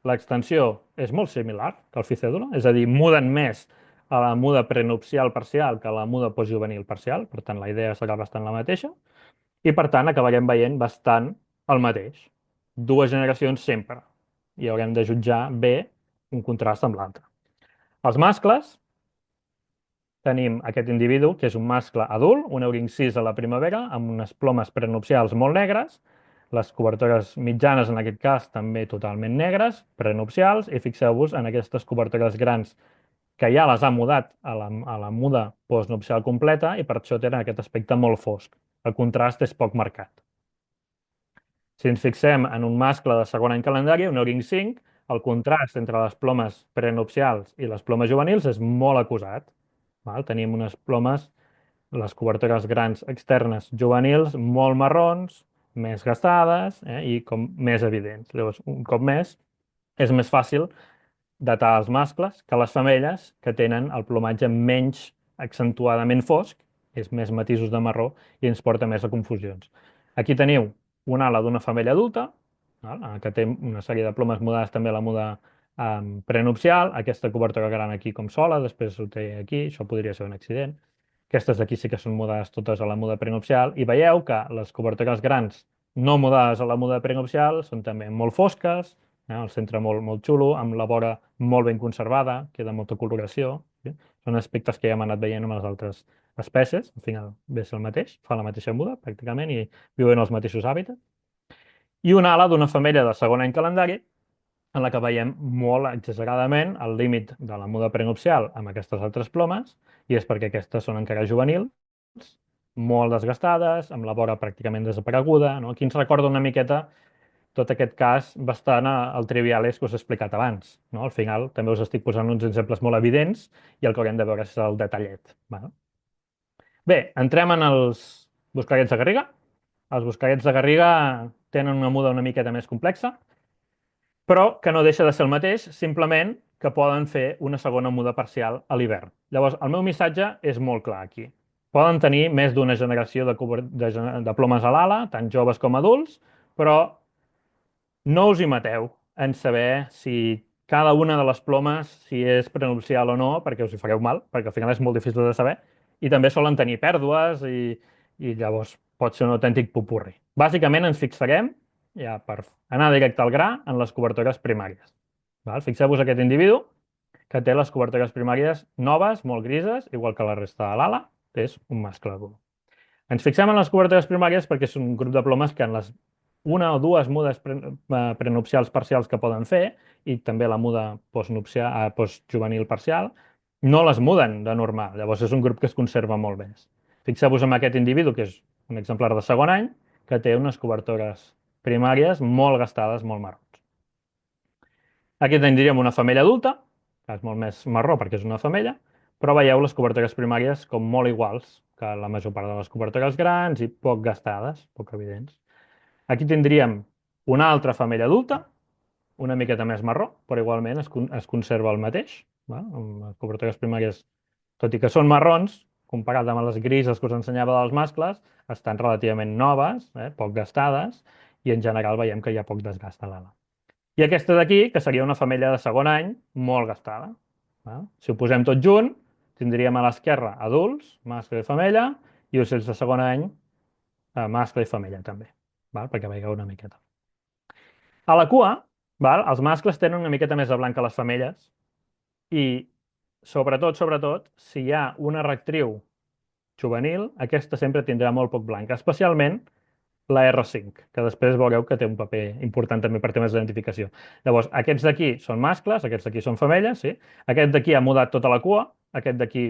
Speaker 2: l'extensió és molt similar que el ficèdula, és a dir, muden més a la muda prenupcial parcial que a la muda postjuvenil parcial, per tant la idea serà bastant la mateixa, i per tant acabarem veient bastant el mateix. Dues generacions sempre, i haurem de jutjar bé un contrast amb l'altre. Els mascles, tenim aquest individu, que és un mascle adult, un Euring 6 a la primavera, amb unes plomes prenupcials molt negres, les cobertores mitjanes, en aquest cas, també totalment negres, prenupcials, i fixeu-vos en aquestes cobertores grans que ja les ha mudat a la muda postnupcial completa i per això tenen aquest aspecte molt fosc. El contrast és poc marcat. Si ens fixem en un mascle de segon any calendari, un Euring 5, el contrast entre les plomes prenupcials i les plomes juvenils és molt acusat. Val? Tenim unes plomes, les cobertores grans externes juvenils, molt marrons, més gastades i com més evidents. Llavors, un cop més fàcil datar els mascles que les femelles, que tenen el plomatge menys accentuadament fosc, és més matisos de marró i ens porta més a confusions. Aquí teniu una ala d'una femella adulta, que té una sèrie de plomes mudades també a la muda prenupcial, aquesta cobertura gran aquí com sola, després ho té aquí, això podria ser un accident. Aquestes d'aquí sí que són mudades totes a la muda prenupcial i veieu que les cobertures grans no mudades a la muda prenupcial són també molt fosques, el centre molt xulo, amb la vora molt ben conservada, queda molta coloració. Sí? Són aspectes que ja hem anat veient amb les altres espècies, al final ve a ser el mateix, fa la mateixa muda pràcticament i viuen els mateixos hàbitats. I una ala d'una femella de segon any calendari en la que veiem molt exageradament el límit de la muda prenupcial amb aquestes altres plomes, i és perquè aquestes són encara juvenils, molt desgastades, amb la vora pràcticament desapareguda. No? Aquí ens recorda una miqueta tot aquest cas bastant al triviales que us he explicat abans. No? Al final també us estic posant uns exemples molt evidents i el que haurem de veure és el detallet. Bueno. Bé, entrem en els buscarets de Garriga. Els buscarets de Garriga tenen una muda una miqueta més complexa, però que no deixa de ser el mateix, simplement que poden fer una segona muda parcial a l'hivern. Llavors, el meu missatge és molt clar aquí. Poden tenir més d'una generació de plomes a l'ala, tant joves com adults, però no us hi mateu en saber si cada una de les plomes, si és prenupcial o no, perquè us hi fareu mal, perquè al final és molt difícil de saber, i també solen tenir pèrdues i llavors pot ser un autèntic popurri. Bàsicament ens fixarem, ja per anar directe al gra, en les cobertores primàries. Fixeu-vos aquest individu que té les cobertores primàries noves, molt grises, igual que la resta de l'ala, és un mascle adult. Ens fixem en les cobertores primàries perquè és un grup de plomes que en les una o dues mudes prenupcials parcials que poden fer i també la muda postjuvenil parcial, no les muden de normal. Llavors és un grup que es conserva molt bé. Fixeu-vos en aquest individu, que és un exemplar de segon any, que té unes cobertores primàries molt gastades, molt marrons. Aquí tindríem una femella adulta, que és molt més marró perquè és una femella, però veieu les cobertores primàries com molt iguals que la major part de les cobertores grans i poc gastades, poc evidents. Aquí tindríem una altra femella adulta, una miqueta més marró, però igualment es conserva el mateix. Va? Amb les cobertores primàries, tot i que són marrons, comparat amb les grises que us ensenyava dels mascles, estan relativament noves, poc gastades, i en general veiem que hi ha poc desgast a l'ala. I aquesta d'aquí, que seria una femella de segon any, molt gastada. Val? Si ho posem tot junt, tindríem a l'esquerra adults, mascle i femella, i ocells de segon any, mascle i femella també, val? Perquè veieu una miqueta. A la cua, val? Els mascles tenen una miqueta més de blanc que les femelles i, sobretot, si hi ha una rectriu juvenil, aquesta sempre tindrà molt poc blanc, especialment la R5, que després veureu que té un paper important també per temes d'identificació. Llavors, aquests d'aquí són mascles, aquests d'aquí són femelles, sí? Aquest d'aquí ha mudat tota la cua, aquest d'aquí,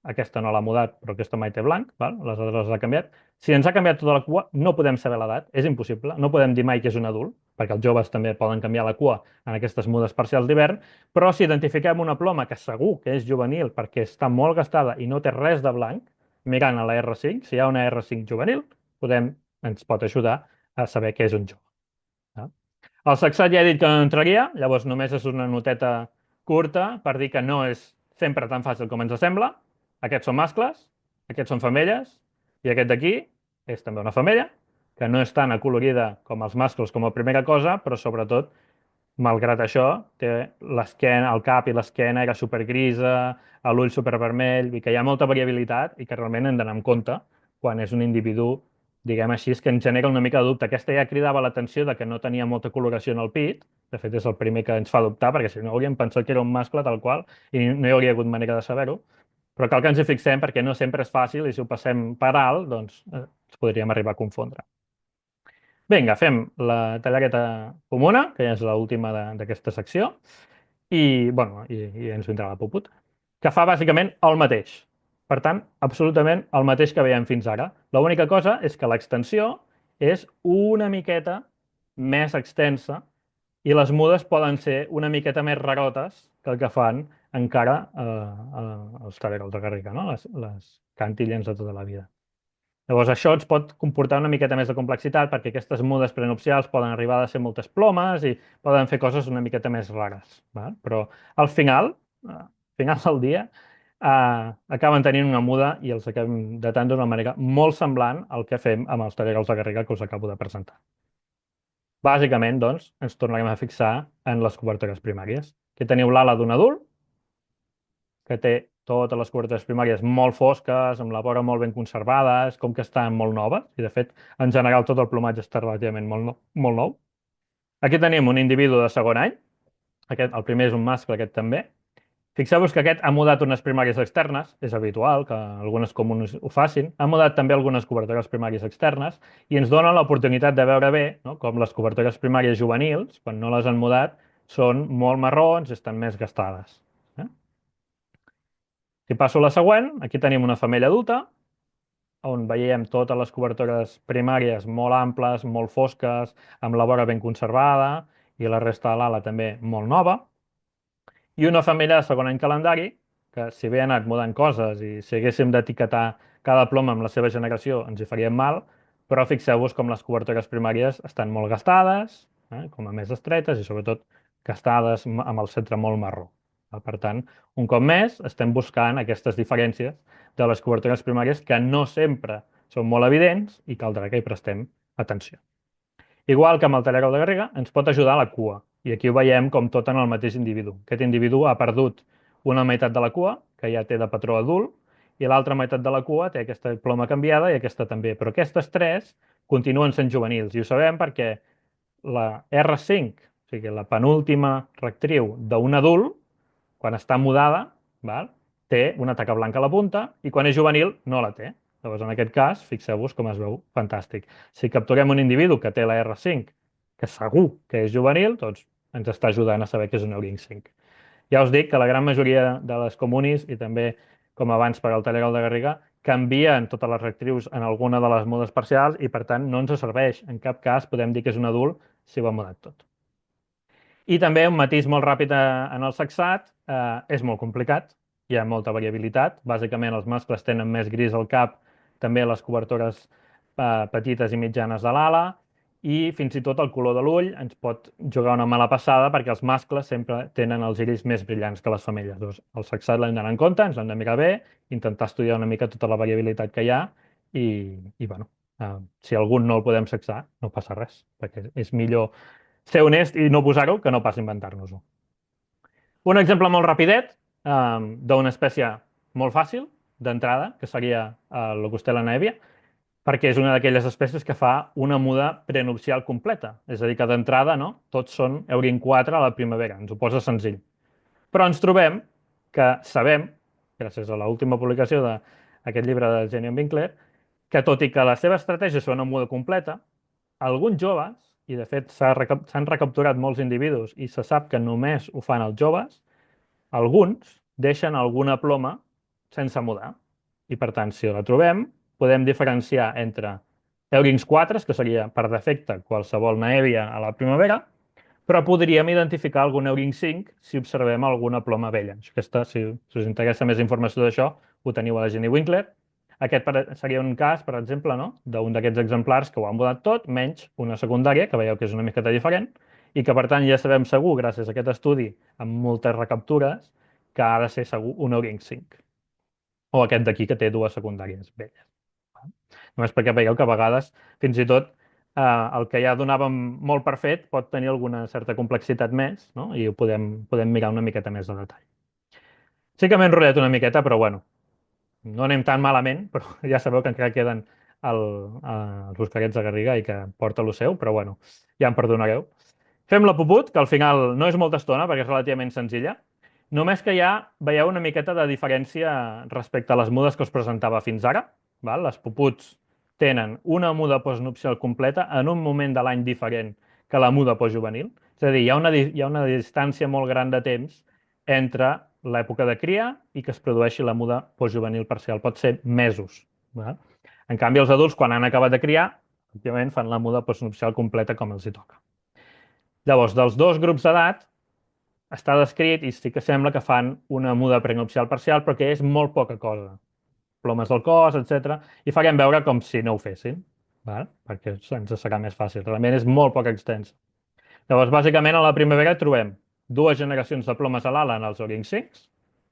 Speaker 2: aquesta no l'ha mudat, però aquesta mai té blanc, val? Les altres les ha canviat. Si ens ha canviat tota la cua, no podem saber l'edat, és impossible, no podem dir mai que és un adult, perquè els joves també poden canviar la cua en aquestes mudes parcials d'hivern, però si identifiquem una ploma que segur que és juvenil perquè està molt gastada i no té res de blanc, mirant a la R5, si hi ha una R5 juvenil, ens pot ajudar a saber què és un jove. El sexat ja he dit que no entraria, llavors només és una noteta curta per dir que no és sempre tan fàcil com ens sembla. Aquests són mascles, aquests són femelles, i aquest d'aquí és també una femella, que no és tan acolorida com els mascles com a primera cosa, però sobretot, malgrat això, té l'esquena, el cap i l'esquena era supergrisa, l'ull supervermell, i que hi ha molta variabilitat i que realment hem d'anar amb compte quan és un individu, diguem així, que ens genera una mica de dubte. Aquesta ja cridava l'atenció de que no tenia molta coloració en el pit, de fet és el primer que ens fa dubtar, perquè si no hauríem pensat que era un mascle tal qual i no hi hauria hagut manera de saber-ho, però cal que ens hi fixem perquè no sempre és fàcil i si ho passem per alt, doncs ens podríem arribar a confondre. Vinga, fem la tallareta comuna, que ja és l'última d'aquesta secció, i ens vindrà la puput, que fa bàsicament el mateix. Per tant, absolutament el mateix que veiem fins ara. L'única cosa és que l'extensió és una miqueta més extensa i les mudes poden ser una miqueta més rarotes que el que fan encara els tarerols de Garriga, no? Les cantillens de tota la vida. Llavors, això ens pot comportar una miqueta més de complexitat perquè aquestes mudes prenupcials poden arribar a ser moltes plomes i poden fer coses una miqueta més rares. Val? Però al final del dia, acaben tenint una muda i els acabem datant d'una manera molt semblant al que fem amb els tarerols de Garriga que us acabo de presentar. Bàsicament, doncs, ens tornarem a fixar en les cobertores primàries. Aquí teniu l'ala d'un adult, que té totes les cobertores primàries molt fosques, amb la vora molt ben conservades, com que estan molt noves, i de fet, en general, tot el plomatge està relativament molt nou. Aquí tenim un individu de segon any, el primer és un mascle, aquest també. Fixeu-vos que aquest ha mudat unes primàries externes, és habitual que algunes comunes ho facin, ha mudat també algunes cobertores primàries externes i ens dona l'oportunitat de veure bé, no? Com les cobertores primàries juvenils, quan no les han mudat, són molt marrons i estan més gastades. Si passo a la següent, aquí tenim una femella adulta, on veiem totes les cobertores primàries molt amples, molt fosques, amb la vora ben conservada, i la resta de l'ala també molt nova. I una femella de segon any calendari, que si bé ha anat mudant coses i si haguéssim d'etiquetar cada ploma amb la seva generació ens hi faríem mal, però fixeu-vos com les cobertores primàries estan molt gastades, com a més estretes i sobretot gastades amb el centre molt marró. Per tant, un cop més, estem buscant aquestes diferències de les cobertores primàries que no sempre són molt evidents i caldrà que hi prestem atenció. Igual que amb el talerol de Garriga, ens pot ajudar la cua. I aquí ho veiem com tot en el mateix individu. Aquest individu ha perdut una meitat de la cua, que ja té de patró adult, i l'altra meitat de la cua té aquesta ploma canviada i aquesta també. Però aquestes tres continuen sent juvenils. I ho sabem perquè la R5, o sigui, la penúltima rectriu d'un adult, quan està mudada, val? Té una taca blanca a la punta i quan és juvenil no la té. Llavors, en aquest cas, fixeu-vos com es veu fantàstic. Si capturem un individu que té la R5, que segur que és juvenil, doncs ens està ajudant a saber que és un Euring 5. Ja us dic que la gran majoria de les comunis, i també com abans per al Telegram de Garriga, canvien totes les reactrius en alguna de les mudes parcials i, per tant, no ens serveix. En cap cas podem dir que és un adult si ho ha mudat tot. I també un matís molt ràpid en el sexat, és molt complicat, hi ha molta variabilitat, bàsicament els mascles tenen més gris al cap, també les cobertores petites i mitjanes de l'ala, i fins i tot el color de l'ull ens pot jugar una mala passada perquè els mascles sempre tenen els iris més brillants que les femelles. Doncs el sexat l'hem d'anar en compte, ens l'hem de mirar bé, intentar estudiar una mica tota la variabilitat que hi ha i bueno, si algun no el podem sexar, no passa res, perquè és millor ser honest i no posar-ho que no pas inventar-nos-ho. Un exemple molt rapidet d'una espècie molt fàcil d'entrada, que seria l'Ocostela naevia, perquè és una d'aquelles espècies que fa una muda prenupcial completa. És a dir, que d'entrada no, tots són Eurin 4 a la primavera, ens ho posa senzill. Però ens trobem que sabem, gràcies a l'última publicació d'aquest llibre de Genion Winkler, que tot i que la seva estratègia és una muda completa, alguns joves, i de fet s'han recapturat molts individus i se sap que només ho fan els joves, alguns deixen alguna ploma sense mudar. I per tant, si la trobem, podem diferenciar entre Eurings 4, que seria per defecte qualsevol naèvia a la primavera, però podríem identificar algun Euring 5 si observem alguna ploma vella. Aquesta, si us interessa més informació d'això, ho teniu a la Jenny Winkler. Aquest seria un cas, per exemple, no? D'un d'aquests exemplars que ho han mudat tot, menys una secundària, que veieu que és una miqueta diferent, i que, per tant, ja sabem segur, gràcies a aquest estudi, amb moltes recaptures, que ha de ser segur un Euring 5. O aquest d'aquí, que té dues secundàries velles. Només perquè veieu que a vegades, fins i tot, el que ja donàvem molt per fet pot tenir alguna certa complexitat més, no? I ho podem mirar una miqueta més de detall. Sí que m'he enrotllat una miqueta, però bueno, no anem tan malament, però ja sabeu que encara queden els Buscarets de Garriga i que porta lo seu, però bueno, ja em perdonareu. Fem la puput, que al final no és molta estona perquè és relativament senzilla, només que ja veieu una miqueta de diferència respecte a les mudes que us presentava fins ara. Val? Les puputs tenen una muda postnupcial completa en un moment de l'any diferent que la muda postjuvenil. És a dir, hi ha una distància molt gran de temps entre l'època de cria i que es produeixi la muda postjuvenil parcial. Pot ser mesos. Val? En canvi, els adults, quan han acabat de criar, òbviament fan la muda postnupcial completa com els hi toca. Llavors, dels dos grups d'edat, està descrit i sí que sembla que fan una muda prenupcial parcial, però que és molt poca cosa. Plomes del cos, etc. I farem veure com si no ho fessin, val? Perquè ens serà més fàcil. Realment és molt poc extens. Llavors, bàsicament, a la primavera trobem dues generacions de plomes a l'ala en els Euring 5,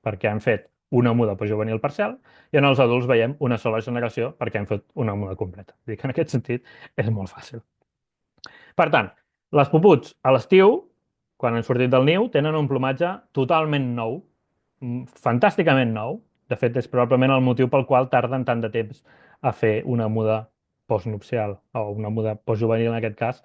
Speaker 2: perquè han fet una muda postjuvenil parcial, i en els adults veiem una sola generació perquè han fet una muda completa. Dic que en aquest sentit és molt fàcil. Per tant, les puputs a l'estiu, quan han sortit del niu, tenen un plomatge totalment nou, fantàsticament nou. De fet, és probablement el motiu pel qual tarden tant de temps a fer una muda postnupcial, o una muda postjuvenil en aquest cas,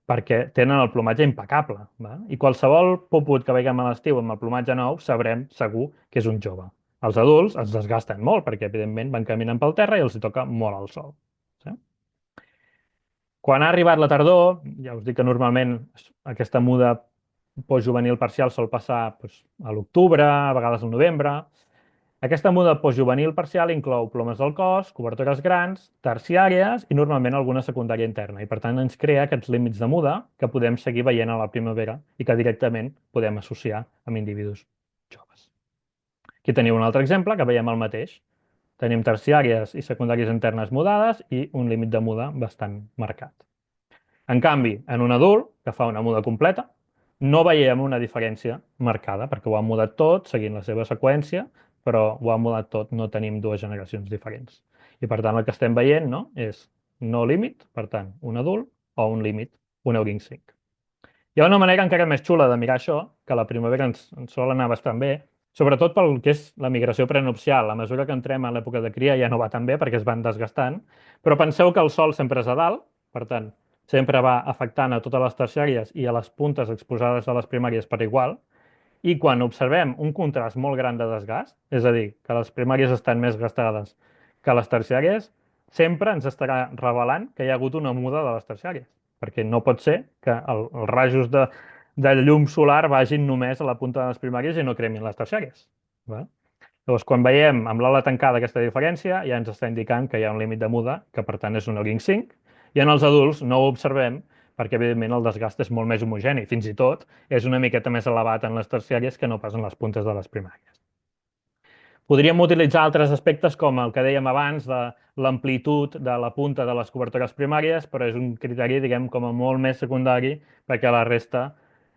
Speaker 2: perquè tenen el plomatge impecable. Va? I qualsevol puput que veiem a l'estiu amb el plomatge nou sabrem segur que és un jove. Els adults es desgasten molt perquè, evidentment, van caminant pel terra i els hi toca molt al sol. Sí? Quan ha arribat la tardor, ja us dic que normalment aquesta muda postjuvenil parcial sol passar doncs, a l'octubre, a vegades al novembre. Aquesta muda postjuvenil parcial inclou plomes del cos, cobertores grans, terciàries i normalment alguna secundària interna. I per tant ens crea aquests límits de muda que podem seguir veient a la primavera i que directament podem associar amb individus joves. Aquí teniu un altre exemple que veiem el mateix. Tenim terciàries i secundàries internes mudades i un límit de muda bastant marcat. En canvi, en un adult que fa una muda completa, no veiem una diferència marcada, perquè ho han mudat tot seguint la seva seqüència, però ho han mudat tot, no tenim dues generacions diferents. I per tant el que estem veient no, és no límit, per tant, un adult, o un límit, un Euring 5. Hi ha una manera encara més xula de mirar això, que a la primavera ens sol anar bastant bé, sobretot pel que és la migració prenupcial. A mesura que entrem a l'època de cria ja no va tan bé perquè es van desgastant, però penseu que el sol sempre és a dalt, per tant, sempre va afectant a totes les terciàries i a les puntes exposades a les primàries per igual, i quan observem un contrast molt gran de desgast, és a dir, que les primàries estan més gastades que les terciàries sempre ens estarà revelant que hi ha hagut una muda de les terciàries, perquè no pot ser que els rajos de llum solar vagin només a la punta de les primàries i no cremin les terciàries. Val? Llavors, quan veiem amb l'ala tancada aquesta diferència, ja ens està indicant que hi ha un límit de muda, que per tant és un ring 5, i en els adults no ho observem perquè, evidentment, el desgast és molt més homogeni. Fins i tot és una miqueta més elevat en les terciàries que no pas en les puntes de les primàries. Podríem utilitzar altres aspectes com el que dèiem abans de l'amplitud de la punta de les cobertores primàries, però és un criteri, diguem, com a molt més secundari perquè la resta,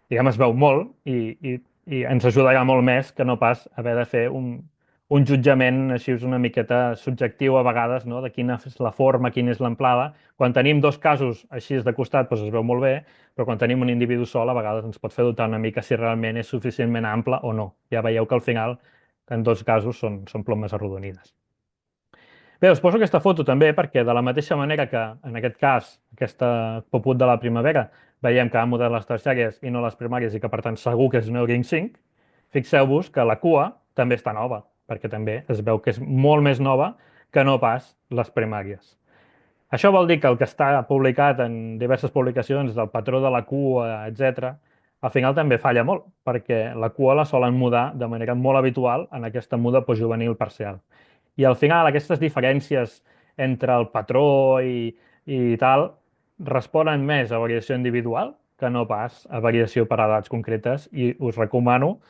Speaker 2: diguem, es veu molt i ens ajudarà molt més que no pas haver de fer un jutjament així és una miqueta subjectiu a vegades, no? De quina és la forma, quina és l'amplada. Quan tenim dos casos així de costat doncs es veu molt bé, però quan tenim un individu sol a vegades ens pot fer dubtar una mica si realment és suficientment ample o no. Ja veieu que al final en dos casos són plomes arrodonides. Bé, us poso aquesta foto també perquè de la mateixa manera que en aquest cas, aquesta poput de la primavera, veiem que ha mudat les terciàries i no les primàries i que per tant segur que és un Euring 5, fixeu-vos que la cua també està nova, perquè també es veu que és molt més nova que no pas les primàries. Això vol dir que el que està publicat en diverses publicacions del patró de la cua, etc., al final també falla molt, perquè la cua la solen mudar de manera molt habitual en aquesta muda postjuvenil parcial. I al final aquestes diferències entre el patró i tal responen més a variació individual que no pas a variació per edats concretes i us recomano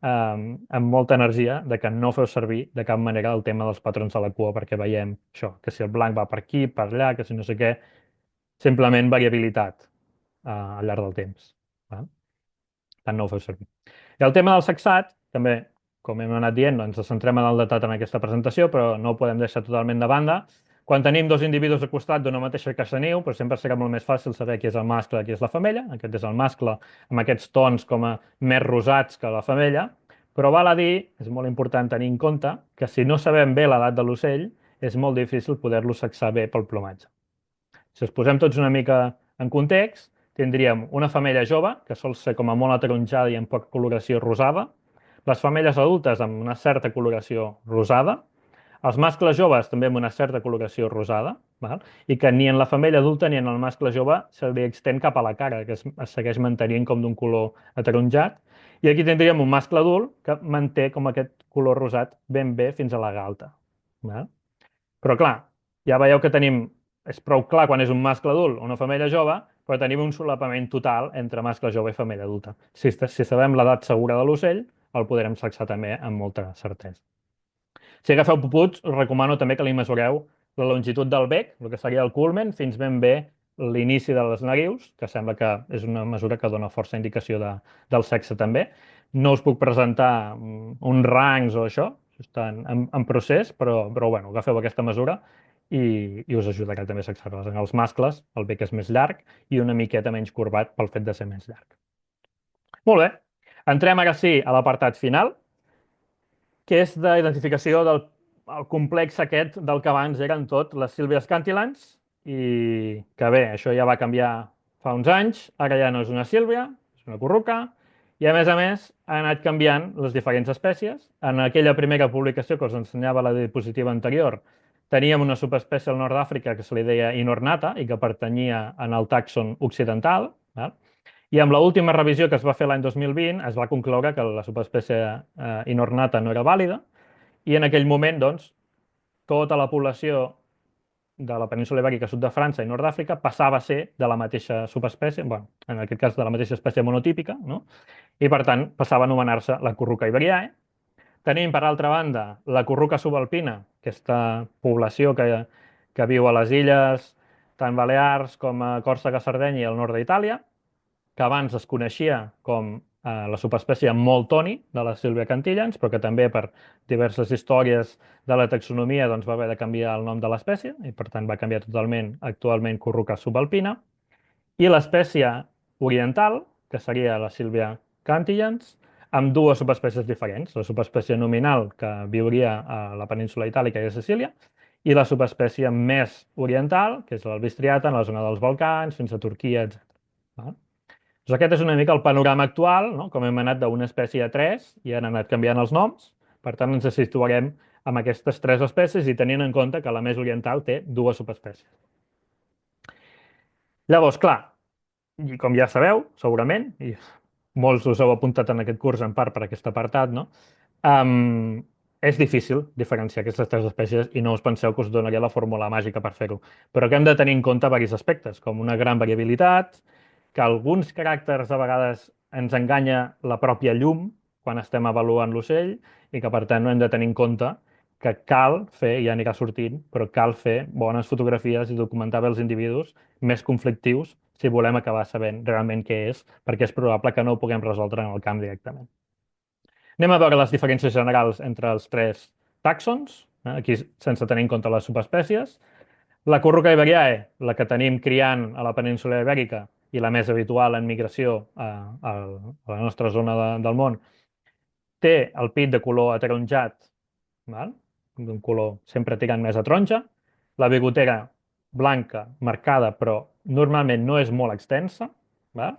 Speaker 2: amb molta energia de que no feu servir de cap manera el tema dels patrons de la cua perquè veiem això, que si el blanc va per aquí, per allà, que si no sé què, simplement variabilitat al llarg del temps. Va? Tant no ho feu servir. I el tema del sexat, també, com hem anat dient, ens centrem en el datat en aquesta presentació, però no ho podem deixar totalment de banda. Quan tenim dos individus al costat d'una mateixa caixa de niu, però sempre serà molt més fàcil saber qui és el mascle i qui és la femella. Aquest és el mascle amb aquests tons com a més rosats que la femella, però val a dir, és molt important tenir en compte, que si no sabem bé l'edat de l'ocell, és molt difícil poder-lo sexar bé pel plomatge. Si els posem tots una mica en context, tindríem una femella jove, que sol ser com a molt ataronjada i amb poca coloració rosada, les femelles adultes amb una certa coloració rosada, els mascles joves també amb una certa coloració rosada, val? I que ni en la femella adulta ni en el mascle jove se li extén cap a la cara, que es segueix mantenint com d'un color ataronjat. I aquí tindríem un mascle adult que manté com aquest color rosat ben bé fins a la galta. Val? Però clar, ja veieu que és prou clar quan és un mascle adult o una femella jove, però tenim un solapament total entre mascle jove i femella adulta. Si sabem l'edat segura de l'ocell, el podrem sexar també amb molta certesa. Si agafeu puputs, us recomano també que li mesureu la longitud del bec, el que seria el culmen, fins ben bé l'inici de les narius, que sembla que és una mesura que dona força indicació del sexe també. No us puc presentar uns rangs o això està en procés, però bueno, agafeu aquesta mesura i us ajudarà també a sexar-les. En els mascles el bec és més llarg i una miqueta menys corbat pel fet de ser més llarg. Molt bé, entrem ara sí a l'apartat final, que és d'identificació del complex aquest del que abans eren tot les Sylvia scantilans i que bé, això ja va canviar fa uns anys, ara ja no és una sílvia, és una curruca i a més ha anat canviant les diferents espècies. En aquella primera publicació que us ensenyava la diapositiva anterior teníem una subespècie al nord d'Àfrica que se li deia inornata i que pertanyia en el tàxon occidental, val? I amb l'última revisió que es va fer l'any 2020 es va concloure que la subespècie inornata no era vàlida i en aquell moment, doncs, tota la població de la península Ibèrica, sud de França i nord d'Àfrica passava a ser de la mateixa subespècie, bueno, en aquest cas de la mateixa espècie monotípica, no? I per tant passava a anomenar-se la curruca iberiae. Tenim, per altra banda, la curruca subalpina, aquesta població que viu a les illes tant Balears com a Còrsega, Sardenya i al nord d'Itàlia, que abans es coneixia com la subespècie Moltoni de la Sylvia cantillans, però que també per diverses històries de la taxonomia doncs, va haver de canviar el nom de l'espècie i per tant va canviar totalment actualment curruca subalpina. I l'espècie oriental, que seria la Sylvia cantillans, amb dues subespècies diferents, la subespècie nominal que viuria a la península itàlica i a Sicília i la subespècie més oriental, que és l'albistriata en la zona dels Balcans, fins a Turquia, etc. Doncs aquest és una mica el panorama actual, no? Com hem anat d'una espècie a tres i han anat canviant els noms. Per tant, ens situarem amb aquestes tres espècies i tenint en compte que la més oriental té dues subespècies. Llavors, clar, i com ja sabeu, segurament, i molts us heu apuntat en aquest curs en part per aquest apartat, no? Um, és difícil diferenciar aquestes tres espècies i no us penseu que us donaria la fórmula màgica per fer-ho. Però que hem de tenir en compte diversos aspectes, com una gran variabilitat, que alguns caràcters a vegades ens enganya la pròpia llum quan estem avaluant l'ocell i que per tant no hem de tenir en compte que cal fer, ja anirà sortint, però cal fer bones fotografies i documentar bé els individus més conflictius si volem acabar sabent realment què és, perquè és probable que no ho puguem resoldre en el camp directament. Anem a veure les diferències generals entre els tres tàxons, aquí sense tenir en compte les subespècies. La curruca iberiae, la que tenim criant a la península ibèrica i la més habitual en migració a la nostra zona del món, té el pit de color ataronjat, val? D'un color sempre tirant més a taronja, la bigotera blanca marcada però normalment no és molt extensa, val?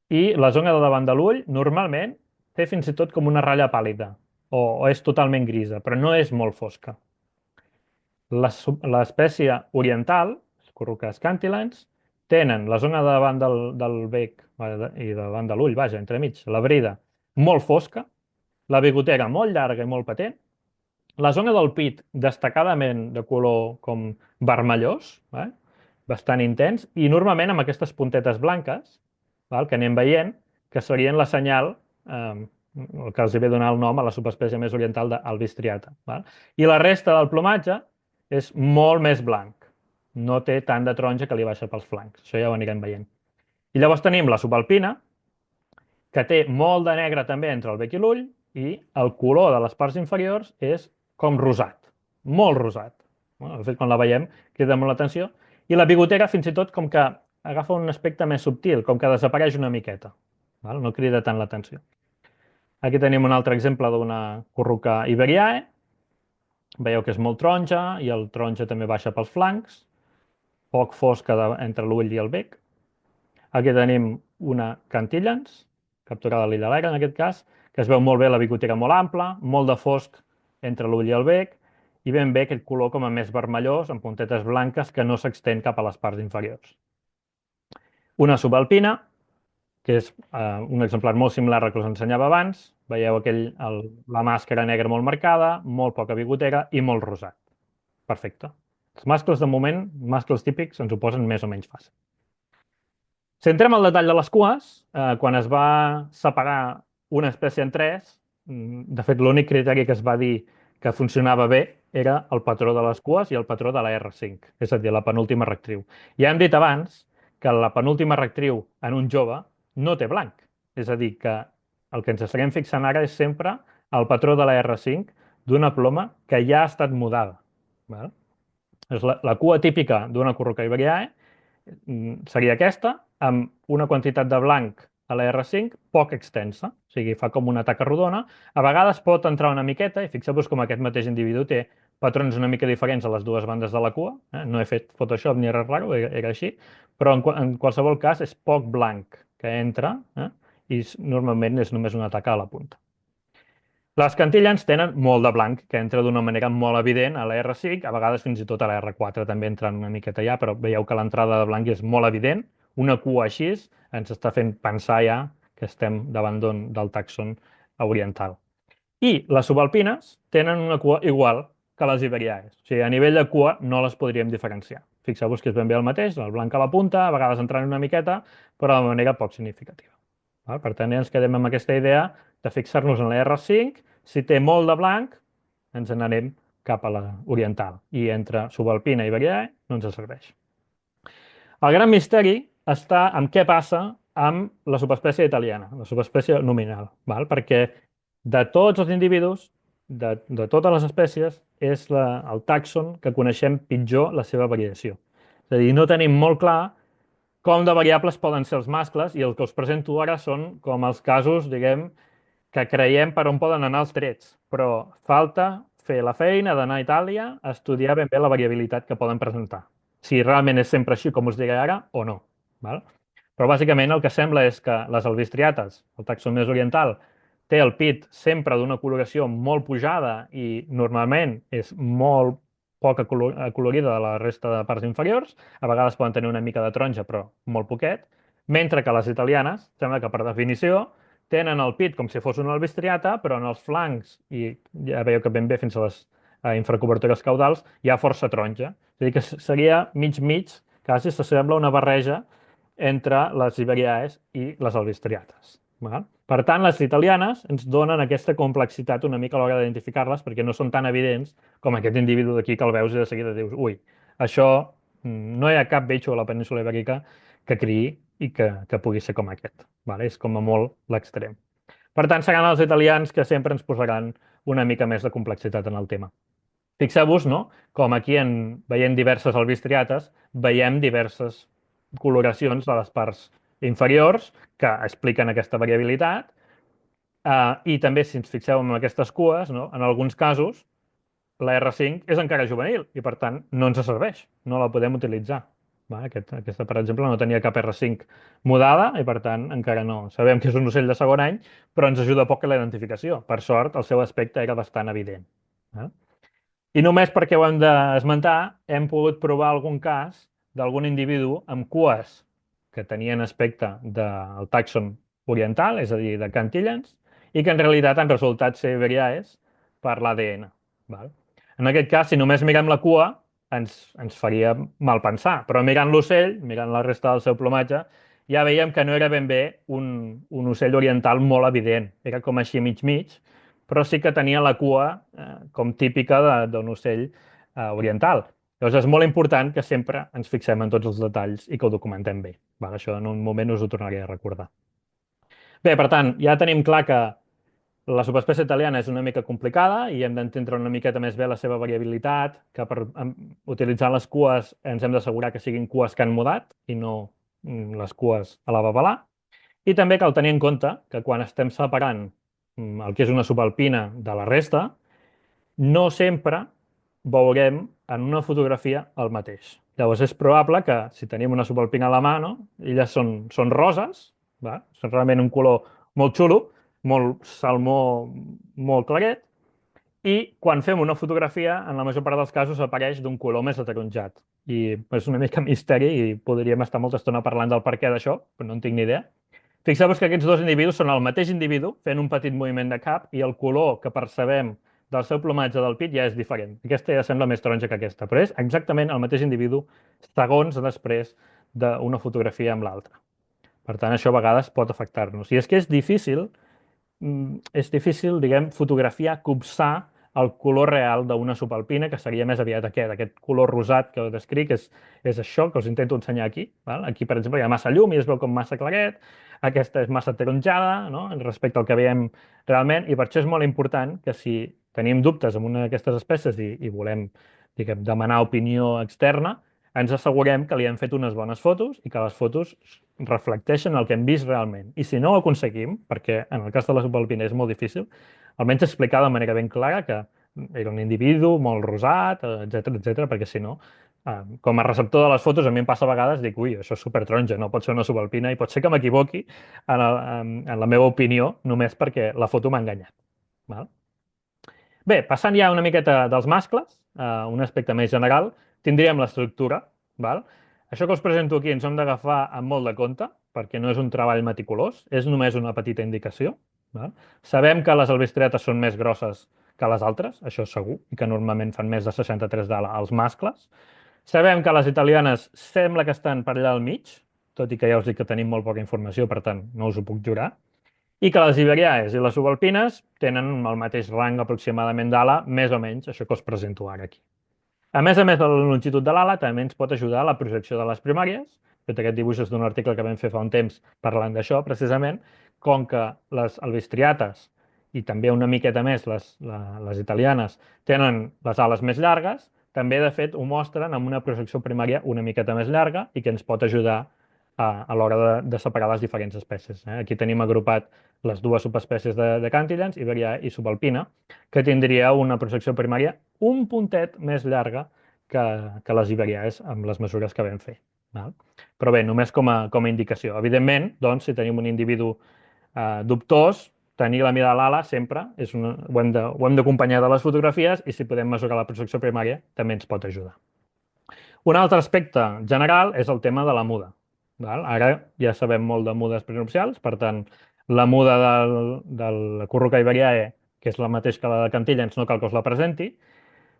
Speaker 2: I la zona de davant de l'ull normalment té fins i tot com una ratlla pàl·lida o és totalment grisa, però no és molt fosca. L'espècie oriental, els Curruca scantilans, tenen la zona de davant del bec i de davant de l'ull, vaja, entremig, la brida molt fosca, la bigotera molt llarga i molt patent, la zona del pit destacadament de color com vermellós, bastant intens, i normalment amb aquestes puntetes blanques, que anem veient, que serien la senyal, el que els ve donar el nom a la subespècie més oriental d'albistriata. I la resta del plomatge és molt més blanc. No té tant de taronja que li baixa pels flancs. Això ja ho anirem veient. I llavors tenim la subalpina, que té molt de negre també entre el bec i l'ull, i el color de les parts inferiors és com rosat, molt rosat. De fet, quan la veiem, crida molt l'atenció. I la bigotera, fins i tot, com que agafa un aspecte més subtil, com que desapareix una miqueta. No crida tant l'atenció. Aquí tenim un altre exemple d'una curruca iberiae. Veieu que és molt taronja i el taronja també baixa pels flancs, poc fosca entre l'ull i el bec. Aquí tenim una cantillans, capturada a l'illa Alegre en aquest cas, que es veu molt bé la bigotera molt ampla, molt de fosc entre l'ull i el bec, i ben bé aquest color com a més vermellós, amb puntetes blanques que no s'extén cap a les parts inferiors. Una subalpina, que és un exemplar molt similar al que us ensenyava abans. Veieu la màscara negra molt marcada, molt poca bigotera i molt rosat. Perfecte. Els mascles, de moment, mascles típics, ens ho posen més o menys fàcil. Si entrem al detall de les cues, quan es va separar una espècie en tres, de fet, l'únic criteri que es va dir que funcionava bé era el patró de les cues i el patró de la R5, és a dir, la penúltima rectriu. Ja hem dit abans que la penúltima rectriu en un jove no té blanc, és a dir, que el que ens estarem fixant ara és sempre el patró de la R5 d'una ploma que ja ha estat mudada. És la cua típica d'una curruca iberiae seria aquesta, amb una quantitat de blanc a la R5 poc extensa, o sigui, fa com una taca rodona. A vegades pot entrar una miqueta, i fixeu-vos com aquest mateix individu té patrons una mica diferents a les dues bandes de la cua. No he fet Photoshop ni res raro, era així, però en qualsevol cas és poc blanc que entra i normalment és només una taca a la punta. Les cantillans tenen molt de blanc, que entra d'una manera molt evident a la R5, a vegades fins i tot a la R4 també entra una miqueta ja, però veieu que l'entrada de blanc és molt evident. Una cua així ens està fent pensar ja que estem davant del tàxon oriental. I les subalpines tenen una cua igual que les iberiaes. O sigui, a nivell de cua no les podríem diferenciar. Fixeu-vos que és ben bé el mateix, el blanc a la punta, a vegades entrant una miqueta, però de manera poc significativa. Per tant, ja ens quedem amb aquesta idea de fixar-nos en la R5. Si té molt de blanc, ens n'anem cap a l'oriental. I entre subalpina i iberiae no ens serveix. El gran misteri està en què passa amb la subespècie italiana, la subespècie nominal, perquè de tots els individus, de totes les espècies, és el tàxon que coneixem pitjor la seva variació. És a dir, no tenim molt clar com de variables poden ser els mascles, i el que us presento ara són com els casos, diguem, que creiem per on poden anar els trets, però falta fer la feina d'anar a Itàlia a estudiar ben bé la variabilitat que poden presentar. Si realment és sempre així com us diré ara o no. Però bàsicament el que sembla és que les albistriates, el tàxon més oriental, té el pit sempre d'una coloració molt pujada i normalment és molt poc acolorida de la resta de parts inferiors, a vegades poden tenir una mica de taronja, però molt poquet, mentre que les italianes, sembla que per definició, tenen el pit com si fos una albistriata, però en els flancs, i ja veieu que ben bé fins a les infracobertores caudals, hi ha força taronja. És a dir, que seria mig-mig, quasi s'assembla una barreja entre les iberiaes i les albistriates. Val? Per tant, les italianes ens donen aquesta complexitat una mica a l'hora d'identificar-les perquè no són tan evidents com aquest individu d'aquí que el veus i de seguida dius, ui, això no hi ha cap bitxo a la península ibèrica que criï i que pugui ser com aquest. Vale? És com a molt l'extrem. Per tant, seran els italians que sempre ens posaran una mica més de complexitat en el tema. Fixeu-vos, no? Com aquí veient diverses albistriates, veiem diverses coloracions de les parts inferiors que expliquen aquesta variabilitat i també si ens fixeu en aquestes cues, no? En alguns casos la R5 és encara juvenil i per tant no ens serveix, no la podem utilitzar. Va? Aquesta, per exemple, no tenia cap R5 mudada i per tant encara no. Sabem que és un ocell de segon any, però ens ajuda poc a la identificació. Per sort, el seu aspecte era bastant evident. I només perquè ho hem d'esmentar, hem pogut provar algun cas d'algun individu amb cues que tenien aspecte del tàxon oriental, és a dir, de cantillans, i que en realitat han resultat ser iberiaes per l'ADN. En aquest cas, si només mirem la cua, ens faria mal pensar, però mirant l'ocell, mirant la resta del seu plomatge, ja veiem que no era ben bé un ocell oriental molt evident, era com així mig-mig, però sí que tenia la cua com típica d'un ocell oriental. Llavors és molt important que sempre ens fixem en tots els detalls i que ho documentem bé. Això en un moment us ho tornaré a recordar. Bé, per tant, ja tenim clar que la subespècie italiana és una mica complicada i hem d'entendre una miqueta més bé la seva variabilitat, que utilitzant les cues ens hem d'assegurar que siguin cues que han mudat i no les cues a la babalà. I també cal tenir en compte que quan estem separant el que és una subalpina de la resta, no sempre veurem en una fotografia el mateix. Llavors és probable que si tenim una subalpina a la mà, no? Elles són roses, són realment un color molt xulo, molt salmó, molt claret, i quan fem una fotografia, en la major part dels casos apareix d'un color més ataronjat. I és una mica misteri i podríem estar molta estona parlant del perquè d'això, però no en tinc ni idea. Fixeu-vos que aquests dos individus són el mateix individu fent un petit moviment de cap i el color que percebem del seu plomatge del pit ja és diferent. Aquesta ja sembla més taronja que aquesta, però és exactament el mateix individu segons després d'una fotografia amb l'altra. Per tant, això a vegades pot afectar-nos. I és que és difícil, diguem, fotografiar, copsar el color real d'una subalpina, que seria més aviat aquest color rosat que descric, és això que us intento ensenyar aquí. Aquí, per exemple, hi ha massa llum i es veu com massa claret, aquesta és massa taronjada, no? Respecte al que veiem realment, i per això és molt important que si tenim dubtes amb una d'aquestes espècies i volem, diguem, demanar opinió externa, ens assegurem que li hem fet unes bones fotos i que les fotos reflecteixen el que hem vist realment. I si no ho aconseguim, perquè en el cas de la subalpina és molt difícil, almenys explicar de manera ben clara que era un individu molt rosat, etc, perquè si no, com a receptor de les fotos, a mi em passa a vegades, dic, ui, això és supertaronja, no pot ser una subalpina, i pot ser que m'equivoqui en la meva opinió, només perquè la foto m'ha enganyat. Bé, passant ja una miqueta dels mascles, un aspecte més general, tindríem l'estructura. Això que us presento aquí ens hem d'agafar amb molt de compte, perquè no és un treball meticulós, és només una petita indicació. Sabem que les albistrietes són més grosses que les altres, això és segur, i que normalment fan més de 63 d'ala als mascles. Sabem que les italianes sembla que estan per allà al mig, tot i que ja us dic que tenim molt poca informació, per tant, no us ho puc jurar. I que les iberiaes i les subalpines tenen el mateix rang aproximadament d'ala, més o menys, això que us presento ara aquí. A més de la longitud de l'ala, també ens pot ajudar a la projecció de les primàries. Fet aquest dibuix és d'un article que vam fer fa un temps parlant d'això, precisament, com que les albistriates i també una miqueta més les italianes tenen les ales més llargues, també, de fet, ho mostren amb una projecció primària una miqueta més llarga i que ens pot ajudar a l'hora de separar les diferents espècies. Aquí tenim agrupat les dues subespècies de cantillans, iberià i subalpina, que tindria una projecció primària un puntet més llarga que les iberiaes amb les mesures que vam fer. Però bé, només com a indicació. Evidentment, doncs, si tenim un individu dubtós, tenir la mirada a l'ala sempre ho hem d'acompanyar de les fotografies i si podem mesurar la projecció primària també ens pot ajudar. Un altre aspecte general és el tema de la muda. Val? Ara ja sabem molt de mudes prenupcials, per tant, la muda del Curruca iberiae, que és la mateixa que la de Cantillans, no cal que us la presenti,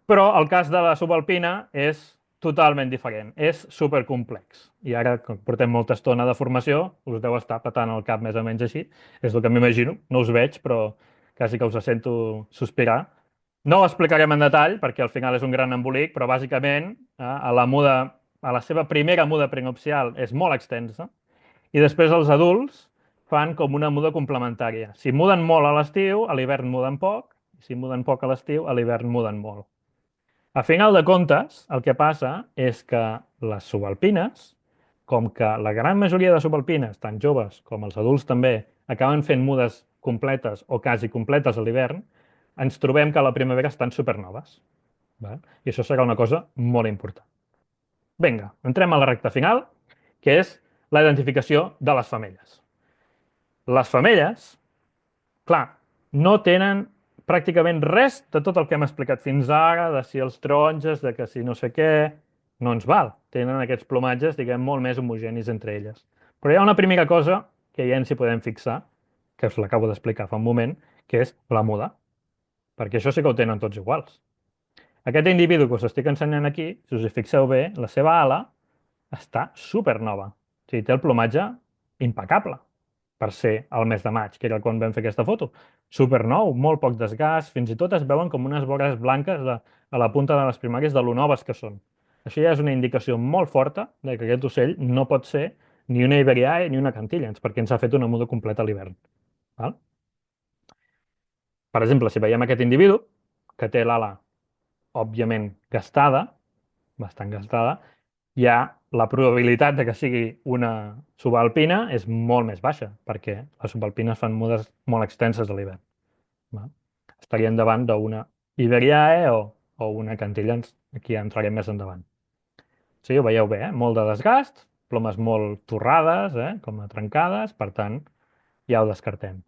Speaker 2: però el cas de la subalpina és totalment diferent, és supercomplex. I ara, que portem molta estona de formació, us deu estar patant el cap més o menys així, és el que m'imagino, no us veig, però quasi que us sento sospirar. No ho explicarem en detall, perquè al final és un gran embolic, però bàsicament a la seva primera muda prenupcial és molt extensa, i després els adults fan com una muda complementària. Si muden molt a l'estiu, a l'hivern muden poc, i si muden poc a l'estiu, a l'hivern muden molt. A final de comptes, el que passa és que les subalpines, com que la gran majoria de subalpines, tant joves com els adults també, acaben fent mudes completes o quasi completes a l'hivern, ens trobem que a la primavera estan supernoves. Val? I això serà una cosa molt important. Vinga, entrem a la recta final, que és la identificació de les femelles. Les femelles, clar, no tenen pràcticament res de tot el que hem explicat fins ara, de si els taronges, de que si no sé què, no ens val. Tenen aquests plomatges, diguem, molt més homogenis entre elles. Però hi ha una primera cosa que ja ens hi podem fixar, que us l'acabo d'explicar fa un moment, que és la muda. Perquè això sí que ho tenen tots iguals. Aquest individu que us estic ensenyant aquí, si us hi fixeu bé, la seva ala està supernova. O sigui, té el plomatge impecable per ser el mes de maig, que era quan vam fer aquesta foto. Supernou, molt poc desgast, fins i tot es veuen com unes vores blanques a la punta de les primàries de lo noves que són. Això ja és una indicació molt forta de que aquest ocell no pot ser ni una iberiae ni una cantillans, perquè ens ha fet una muda completa a l'hivern. Per exemple, si veiem aquest individu, que té l'ala, òbviament, gastada, bastant gastada, ja la probabilitat de que sigui una subalpina és molt més baixa, perquè les subalpines fan mudes molt extenses a l'hivern. Estarien davant d'una iberiae o una cantillans. Aquí ja entrarem més endavant. Sí, ho veieu bé, molt de desgast, plomes molt torrades, com a trencades, per tant, ja ho descartem.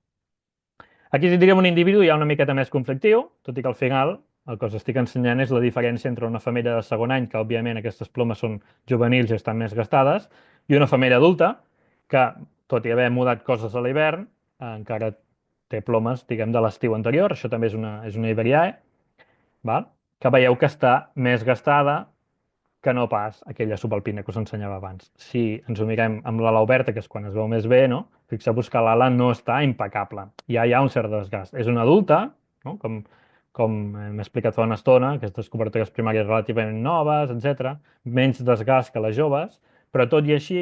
Speaker 2: Aquí tindríem un individu ja una miqueta més conflictiu, tot i que al final el que us estic ensenyant és la diferència entre una femella de segon any, que òbviament aquestes plomes són juvenils i estan més gastades, i una femella adulta, que tot i haver mudat coses a l'hivern, encara té plomes, diguem, de l'estiu anterior, això també és una iberiae, val? Que veieu que està més gastada que no pas aquella subalpina que us ensenyava abans. Si ens ho mirem amb l'ala oberta, que és quan es veu més bé, no? Fixeu-vos que l'ala no està impecable. Ja hi ha un cert desgast. És una adulta, no? Com hem explicat fa una estona, aquestes cobertures primàries relativament noves, etc. Menys desgast que les joves, però tot i així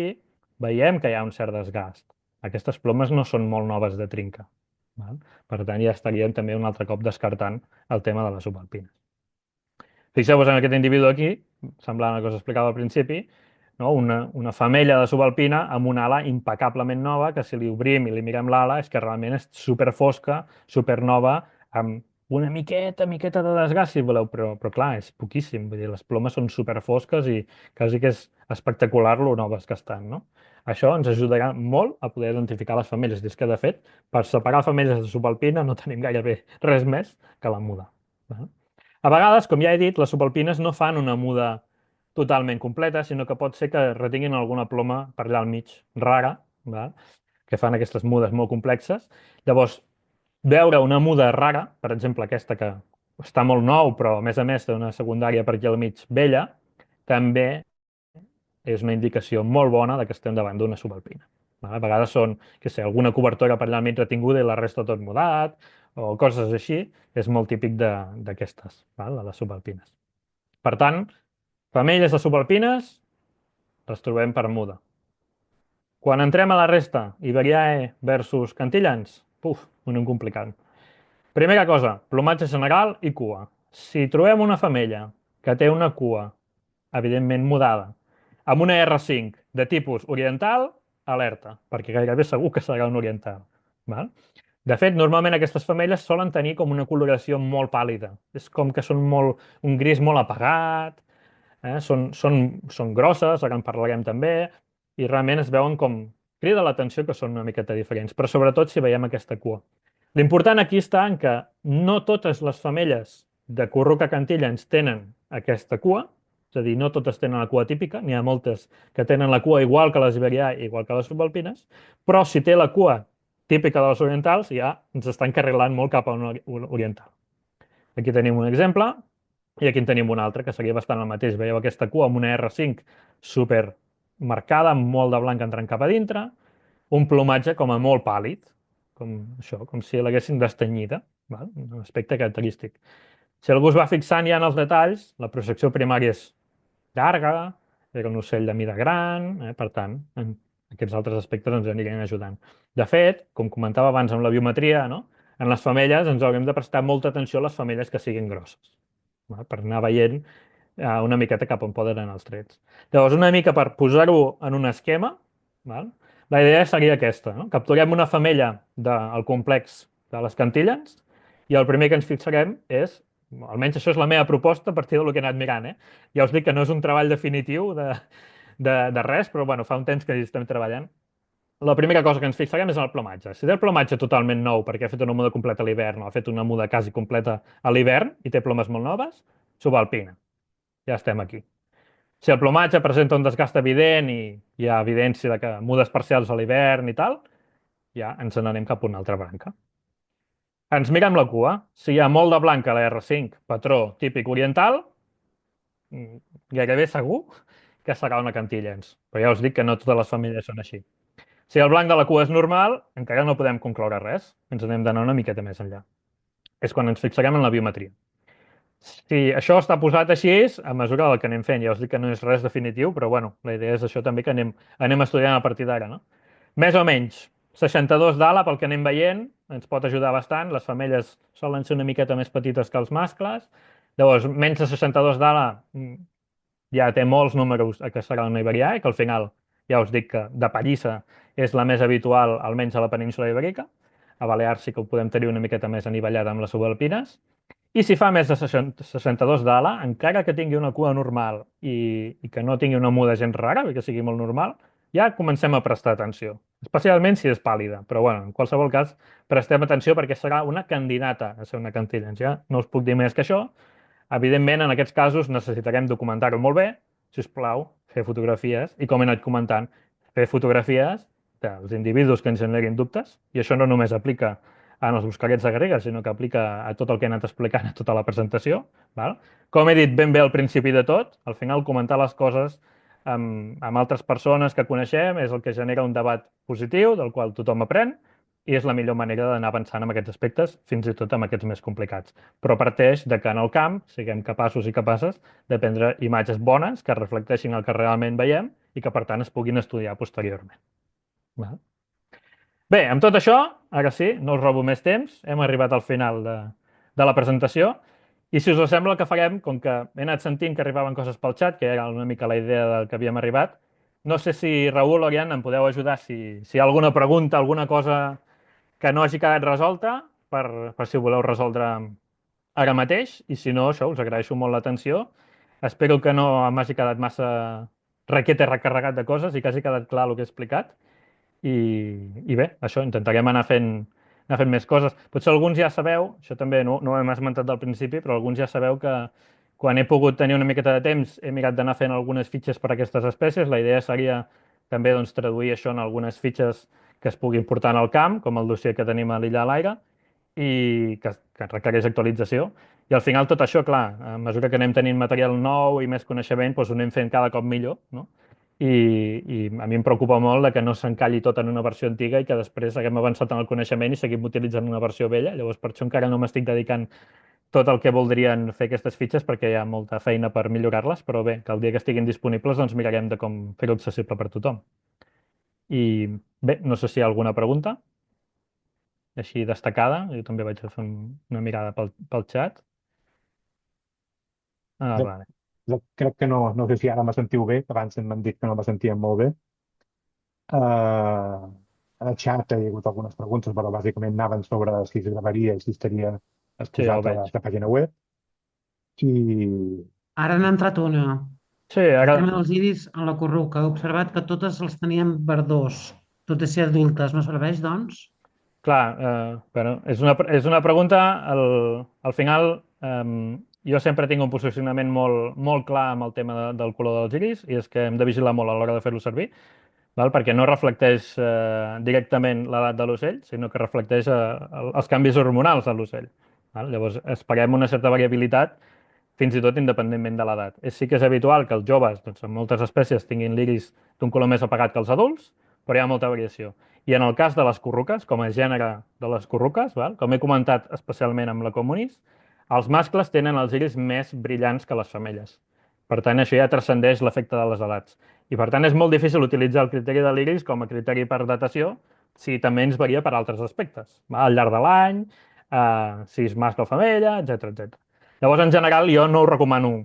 Speaker 2: veiem que hi ha un cert desgast. Aquestes plomes no són molt noves de trinca. Val? Per tant, ja estaríem també un altre cop descartant el tema de les subalpines. Fixeu-vos en aquest individu aquí, semblant al que us explicava al principi, no? Una femella de subalpina amb una ala impecablement nova, que si li obrim i li mirem l'ala és que realment és super fosca, super nova, amb una miqueta de desgast, si voleu, però clar, és poquíssim. Vull dir, les plomes són super fosques i quasi que és espectacular lo noves que estan, no? Això ens ajudarà molt a poder identificar les femelles. I és que, de fet, per separar femelles de subalpina no tenim gairebé res més que la muda. A vegades, com ja he dit, les subalpines no fan una muda totalment completa, sinó que pot ser que retinguin alguna ploma per allà al mig, rara, val? Que fan aquestes mudes molt complexes. Llavors, veure una muda rara, per exemple aquesta que està molt nou, però a més té una secundària per aquí al mig vella, també és una indicació molt bona de que estem davant d'una subalpina. A vegades són, que sé, alguna cobertora per allà al mig retinguda i la resta tot mudat, o coses així, és molt típic d'aquestes, de les subalpines. Per tant, femelles de subalpines les trobem per muda. Quan entrem a la resta, Iberiae versus Cantillans, un complicat. Primera cosa, plomatge general i cua. Si trobem una femella que té una cua, evidentment mudada, amb una R5 de tipus oriental, alerta, perquè gairebé segur que serà un oriental. Val? De fet, normalment aquestes femelles solen tenir com una coloració molt pàl·lida. És com que són un gris molt apagat, són grosses, ara en parlarem també, i realment es veuen com crida l'atenció que són una miqueta diferents, però sobretot si veiem aquesta cua. L'important aquí està en que no totes les femelles de Curruca Cantillans tenen aquesta cua, és a dir, no totes tenen la cua típica, n'hi ha moltes que tenen la cua igual que les iberià, igual que les subalpines, però si té la cua típica de les orientals, ja ens estan carrilant molt cap a una oriental. Aquí tenim un exemple i aquí en tenim un altre, que seria bastant el mateix. Veieu aquesta cua amb una R5 super marcada, amb molt de blanc entrant cap a dintre, un plomatge com a molt pàl·lid, com això, com si l'haguessin destenyida, val? Un aspecte característic. Si algú es va fixant ja en els detalls, la projecció primària és llarga, era un ocell de mida gran, per tant, en aquests altres aspectes ens anirien ajudant. De fet, com comentava abans amb la biometria, no? En les femelles ens haurem de prestar molta atenció a les femelles que siguin grosses, val? Per anar veient una miqueta cap on poden anar els trets. Llavors, una mica per posar-ho en un esquema, val? La idea seria aquesta, no? Capturem una femella del complex de les Cantilles i el primer que ens fixarem és, almenys això és la meva proposta a partir del que he anat mirant, Ja us dic que no és un treball definitiu de res, però bueno, fa un temps que hi estem treballant. La primera cosa que ens fixarem és en el plomatge. Si té el plomatge totalment nou perquè ha fet una muda completa a l'hivern o ha fet una muda quasi completa a l'hivern i té plomes molt noves, subalpina. Ja estem aquí. Si el plomatge presenta un desgast evident i hi ha evidència de que mudes parcials a l'hivern i tal, ja ens n'anem cap a una altra branca. Ens mirem la cua. Si hi ha molt de blanca a la R5, patró típic oriental, mm, gairebé segur que serà una Cantillens. Però ja us dic que no totes les famílies són així. Si el blanc de la cua és normal, encara no podem concloure res. Ens n'hem d'anar una miqueta més enllà. És quan ens fixarem en la biometria. Si això està posat així, a mesura del que anem fent. Ja us dic que no és res definitiu, però bueno, la idea és això també que anem estudiant a partir d'ara, no? Més o menys, 62 d'ala, pel que anem veient, ens pot ajudar bastant. Les femelles solen ser una miqueta més petites que els mascles. Llavors, menys de 62 d'ala ja té molts números a que serà una iberià i que al final, ja us dic que de pallissa és la més habitual, almenys a la península ibèrica. A Balears sí que ho podem tenir una miqueta més anivellada amb les subalpines. I si fa més de 62 d'ala, encara que tingui una cua normal i que no tingui una muda gens rara, que sigui molt normal, ja comencem a prestar atenció, especialment si és pàl·lida. Però bueno, en qualsevol cas, prestem atenció perquè serà una candidata a ser una Cantillens. Ja no us puc dir més que això. Evidentment, en aquests casos necessitarem documentar-ho molt bé, si us plau, fer fotografies i, com he anat comentant, fer fotografies dels individus que ens generin dubtes, i això no només aplica en els buscarets de Garrigues, sinó que aplica a tot el que he anat explicant a tota la presentació. Val? Com he dit ben bé al principi de tot, al final comentar les coses amb altres persones que coneixem és el que genera un debat positiu, del qual tothom aprèn, i és la millor manera d'anar avançant en aquests aspectes, fins i tot amb aquests més complicats. Però parteix de que en el camp siguem capaços i capaces de prendre imatges bones que reflecteixin el que realment veiem i que, per tant, es puguin estudiar posteriorment. Val? Bé, amb tot això, ara sí, no us robo més temps, hem arribat al final de la presentació i si us sembla el que farem, com que he anat sentint que arribaven coses pel xat, que era una mica la idea del que havíem arribat, no sé si Raül o Ariadna em podeu ajudar si hi ha alguna pregunta, alguna cosa que no hagi quedat resolta, per si ho voleu resoldre ara mateix, i si no, això, us agraeixo molt l'atenció. Espero que no m'hagi quedat massa requete recarregat de coses i que hagi quedat clar el que he explicat. I bé, això, intentarem anar fent més coses. Potser alguns ja sabeu, això també no ho hem esmentat del principi, però alguns ja sabeu que quan he pogut tenir una miqueta de temps he mirat d'anar fent algunes fitxes per a aquestes espècies. La idea seria també doncs, traduir això en algunes fitxes que es puguin portar en el camp, com el dossier que tenim a l'Illa de l'Aire, i que requereix actualització. I al final tot això, clar, a mesura que anem tenint material nou i més coneixement, doncs ho anem fent cada cop millor, no? I a mi em preocupa molt de que no s'encalli tot en una versió antiga i que després haguem avançat en el coneixement i seguim utilitzant una versió vella. Llavors, per això encara no m'estic dedicant tot el que voldrien fer aquestes fitxes perquè hi ha molta feina per millorar-les, però bé, que el dia que estiguin disponibles doncs mirarem de com fer-ho accessible per tothom. I bé, no sé si hi ha alguna pregunta així destacada. Jo també vaig a fer una mirada pel xat. Ah,
Speaker 1: Jo,
Speaker 2: vale.
Speaker 1: jo crec que no sé si ara me sentiu bé, que abans m'han dit que no me sentíem molt bé. Al xat hi ha hagut algunes preguntes, però bàsicament anaven sobre si es gravaria i si estaria
Speaker 2: Sí, ja ho
Speaker 1: exposat a
Speaker 2: veig.
Speaker 1: la pàgina web. I
Speaker 3: Ara n'ha entrat una.
Speaker 2: Sí,
Speaker 3: El
Speaker 2: ara
Speaker 3: tema dels iris en la corruca. He observat que totes els tenien verdós, tot i ser adultes. No serveix, doncs?
Speaker 2: Clar, bueno, és una pregunta, al final jo sempre tinc un posicionament molt clar amb el tema del color dels iris i és que hem de vigilar molt a l'hora de fer-lo servir, val? Perquè no reflecteix directament l'edat de l'ocell, sinó que reflecteix els canvis hormonals de l'ocell. Val? Llavors, esperem una certa variabilitat fins i tot independentment de l'edat. Sí que és habitual que els joves, doncs, en moltes espècies, tinguin l'iris d'un color més apagat que els adults, però hi ha molta variació. I en el cas de les curruques, com a gènere de les curruques, val? Com he comentat especialment amb la comunis, els mascles tenen els iris més brillants que les femelles. Per tant, això ja transcendeix l'efecte de les edats. I per tant, és molt difícil utilitzar el criteri de l'iris com a criteri per datació si també ens varia per altres aspectes, val? Al llarg de l'any, si és mascle o femella, etc etc. Llavors, en general, jo no ho recomano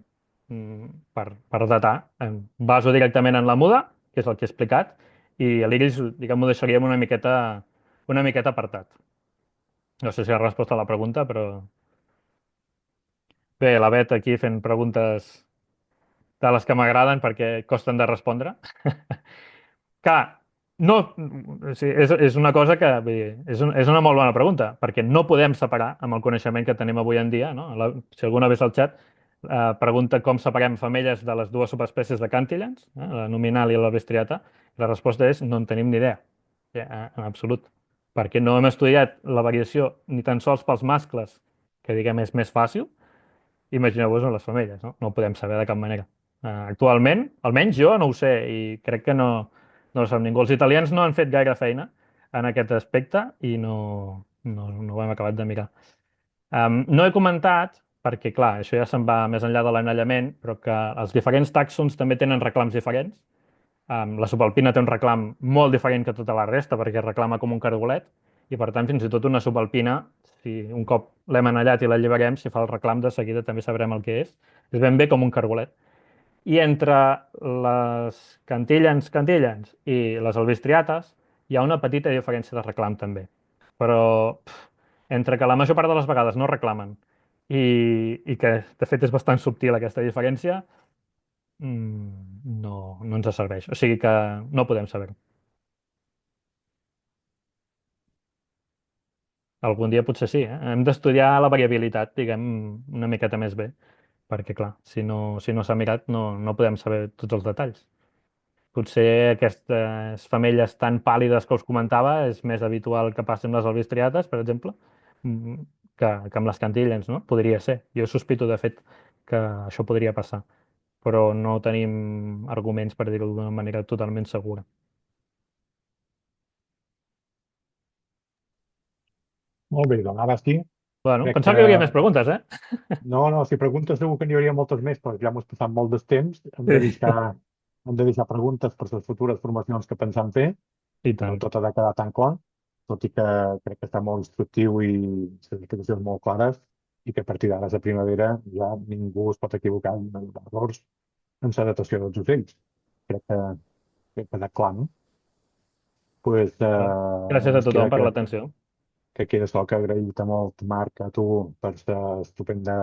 Speaker 2: per datar. Em baso directament en la muda, que és el que he explicat, i l'iris, diguem, ho deixaríem una miqueta apartat. No sé si ha respost a la pregunta, però... Bé, la Bet aquí fent preguntes de les que m'agraden perquè costen de respondre. Clar, no, o sigui, és una cosa que vull dir, és una molt bona pregunta, perquè no podem separar amb el coneixement que tenim avui en dia, no? Si alguna vegada al xat pregunta com separem femelles de les dues subespècies de cantillans, la nominal i la vestriata, la resposta és no en tenim ni idea, en absolut, perquè no hem estudiat la variació ni tan sols pels mascles, que diguem és més fàcil, imagineu-vos en les femelles, no? No ho podem saber de cap manera. Actualment, almenys jo no ho sé i crec que no ho sap ningú. Els italians no han fet gaire feina en aquest aspecte i no ho hem acabat de mirar. No he comentat, perquè clar, això ja se'n va més enllà de l'anellament, però que els diferents tàxons també tenen reclams diferents. La subalpina té un reclam molt diferent que tota la resta perquè reclama com un cargolet i per tant fins i tot una subalpina, si un cop l'hem anellat i l'alliberem, si fa el reclam de seguida també sabrem el que és. És ben bé com un cargolet. I entre les cantillans i les albistriates hi ha una petita diferència de reclam també. Però entre que la major part de les vegades no reclamen i que de fet és bastant subtil aquesta diferència, no ens serveix. O sigui que no podem saber-ho. Algun dia potser sí, eh? Hem d'estudiar la variabilitat, diguem, una miqueta més bé, perquè clar, si no s'ha mirat no podem saber tots els detalls. Potser aquestes femelles tan pàl·lides que us comentava és més habitual que passin les albistriates, per exemple, mm, que amb les cantillens, no? Podria ser. Jo sospito, de fet, que això podria passar, però no tenim arguments per dir-ho d'una manera totalment segura.
Speaker 1: Molt bé, doncs ara sí.
Speaker 2: Bueno,
Speaker 1: Crec
Speaker 2: pensava
Speaker 1: que...
Speaker 2: que hi hauria més preguntes, eh?
Speaker 1: No, si preguntes segur que n'hi hauria moltes més, però ja m'ho passat molt de temps.
Speaker 2: Sí.
Speaker 1: Hem de deixar preguntes per les futures formacions que pensam fer,
Speaker 2: I
Speaker 1: no
Speaker 2: tant.
Speaker 1: tot ha de quedar tan clar, tot i que crec que està molt instructiu i les explicacions molt clares i que a partir d'ara, a la primavera, ja ningú es pot equivocar en errors en la datació dels ocells. Crec que ha quedat clar, no? Pues,
Speaker 2: Gràcies a
Speaker 1: ens
Speaker 2: tothom
Speaker 1: queda
Speaker 2: per l'atenció.
Speaker 1: que queda sol que agrair-te molt, Marc, a tu per l'estupenda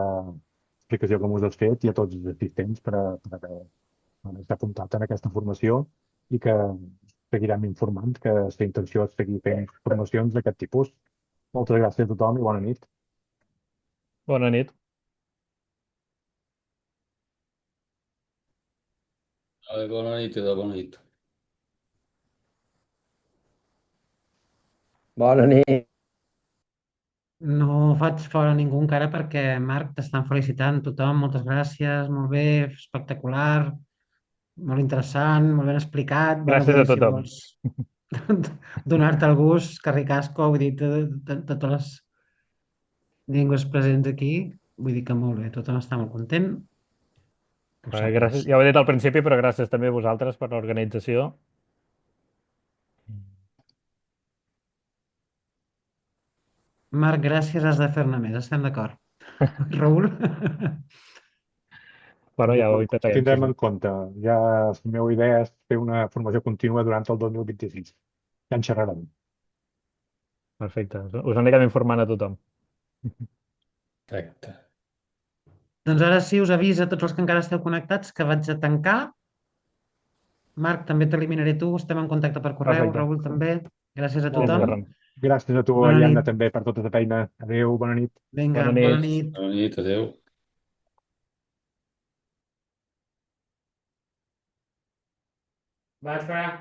Speaker 1: explicació que us has fet i a tots els assistents per haver s'ha apuntat en aquesta formació i que seguirem informant que la intenció és seguir fent formacions d'aquest tipus. Moltes gràcies a tothom i bona nit.
Speaker 2: Bona nit.
Speaker 4: Bona nit, idò, bona nit.
Speaker 5: Bona nit.
Speaker 3: No faig fora ningú encara perquè, Marc, t'estan felicitant tothom. Moltes gràcies, molt bé, espectacular, molt interessant, molt ben explicat. Bueno,
Speaker 2: Gràcies
Speaker 3: vull
Speaker 2: a
Speaker 3: dir, si
Speaker 2: tothom.
Speaker 3: vols donar-te el gust, carricasco, vull dir, de totes les llengües presents aquí, vull dir que molt bé, tothom està molt content. Que ho
Speaker 2: Gràcies.
Speaker 3: sàpigues.
Speaker 2: Ja ho he dit al principi, però gràcies també a vosaltres per l'organització.
Speaker 3: Marc, gràcies, has de fer-ne més, estem d'acord. Raül?
Speaker 2: Bueno, ja ho
Speaker 1: Ho
Speaker 2: intentarem.
Speaker 1: tindrem
Speaker 2: Sí.
Speaker 1: en compte. Ja la meva idea és fer una formació contínua durant el 2026. Ja en xerrarem.
Speaker 2: Perfecte. Us anirem informant a tothom.
Speaker 4: Perfecte.
Speaker 3: Doncs ara sí, us avisa a tots els que encara esteu connectats que vaig a tancar. Marc, també t'eliminaré tu, estem en contacte per correu,
Speaker 2: Perfecte.
Speaker 3: Raül també. Gràcies a
Speaker 1: Molt
Speaker 2: Sense
Speaker 3: tothom.
Speaker 1: bé.
Speaker 2: res.
Speaker 1: Gràcies a tu,
Speaker 3: Bona
Speaker 1: Ariadna,
Speaker 3: nit.
Speaker 1: també per tota la feina. Adéu, bona nit.
Speaker 3: Vinga,
Speaker 2: Bona
Speaker 3: bona
Speaker 2: nit.
Speaker 3: nit.
Speaker 4: Bona nit, adéu.
Speaker 3: Va, espera.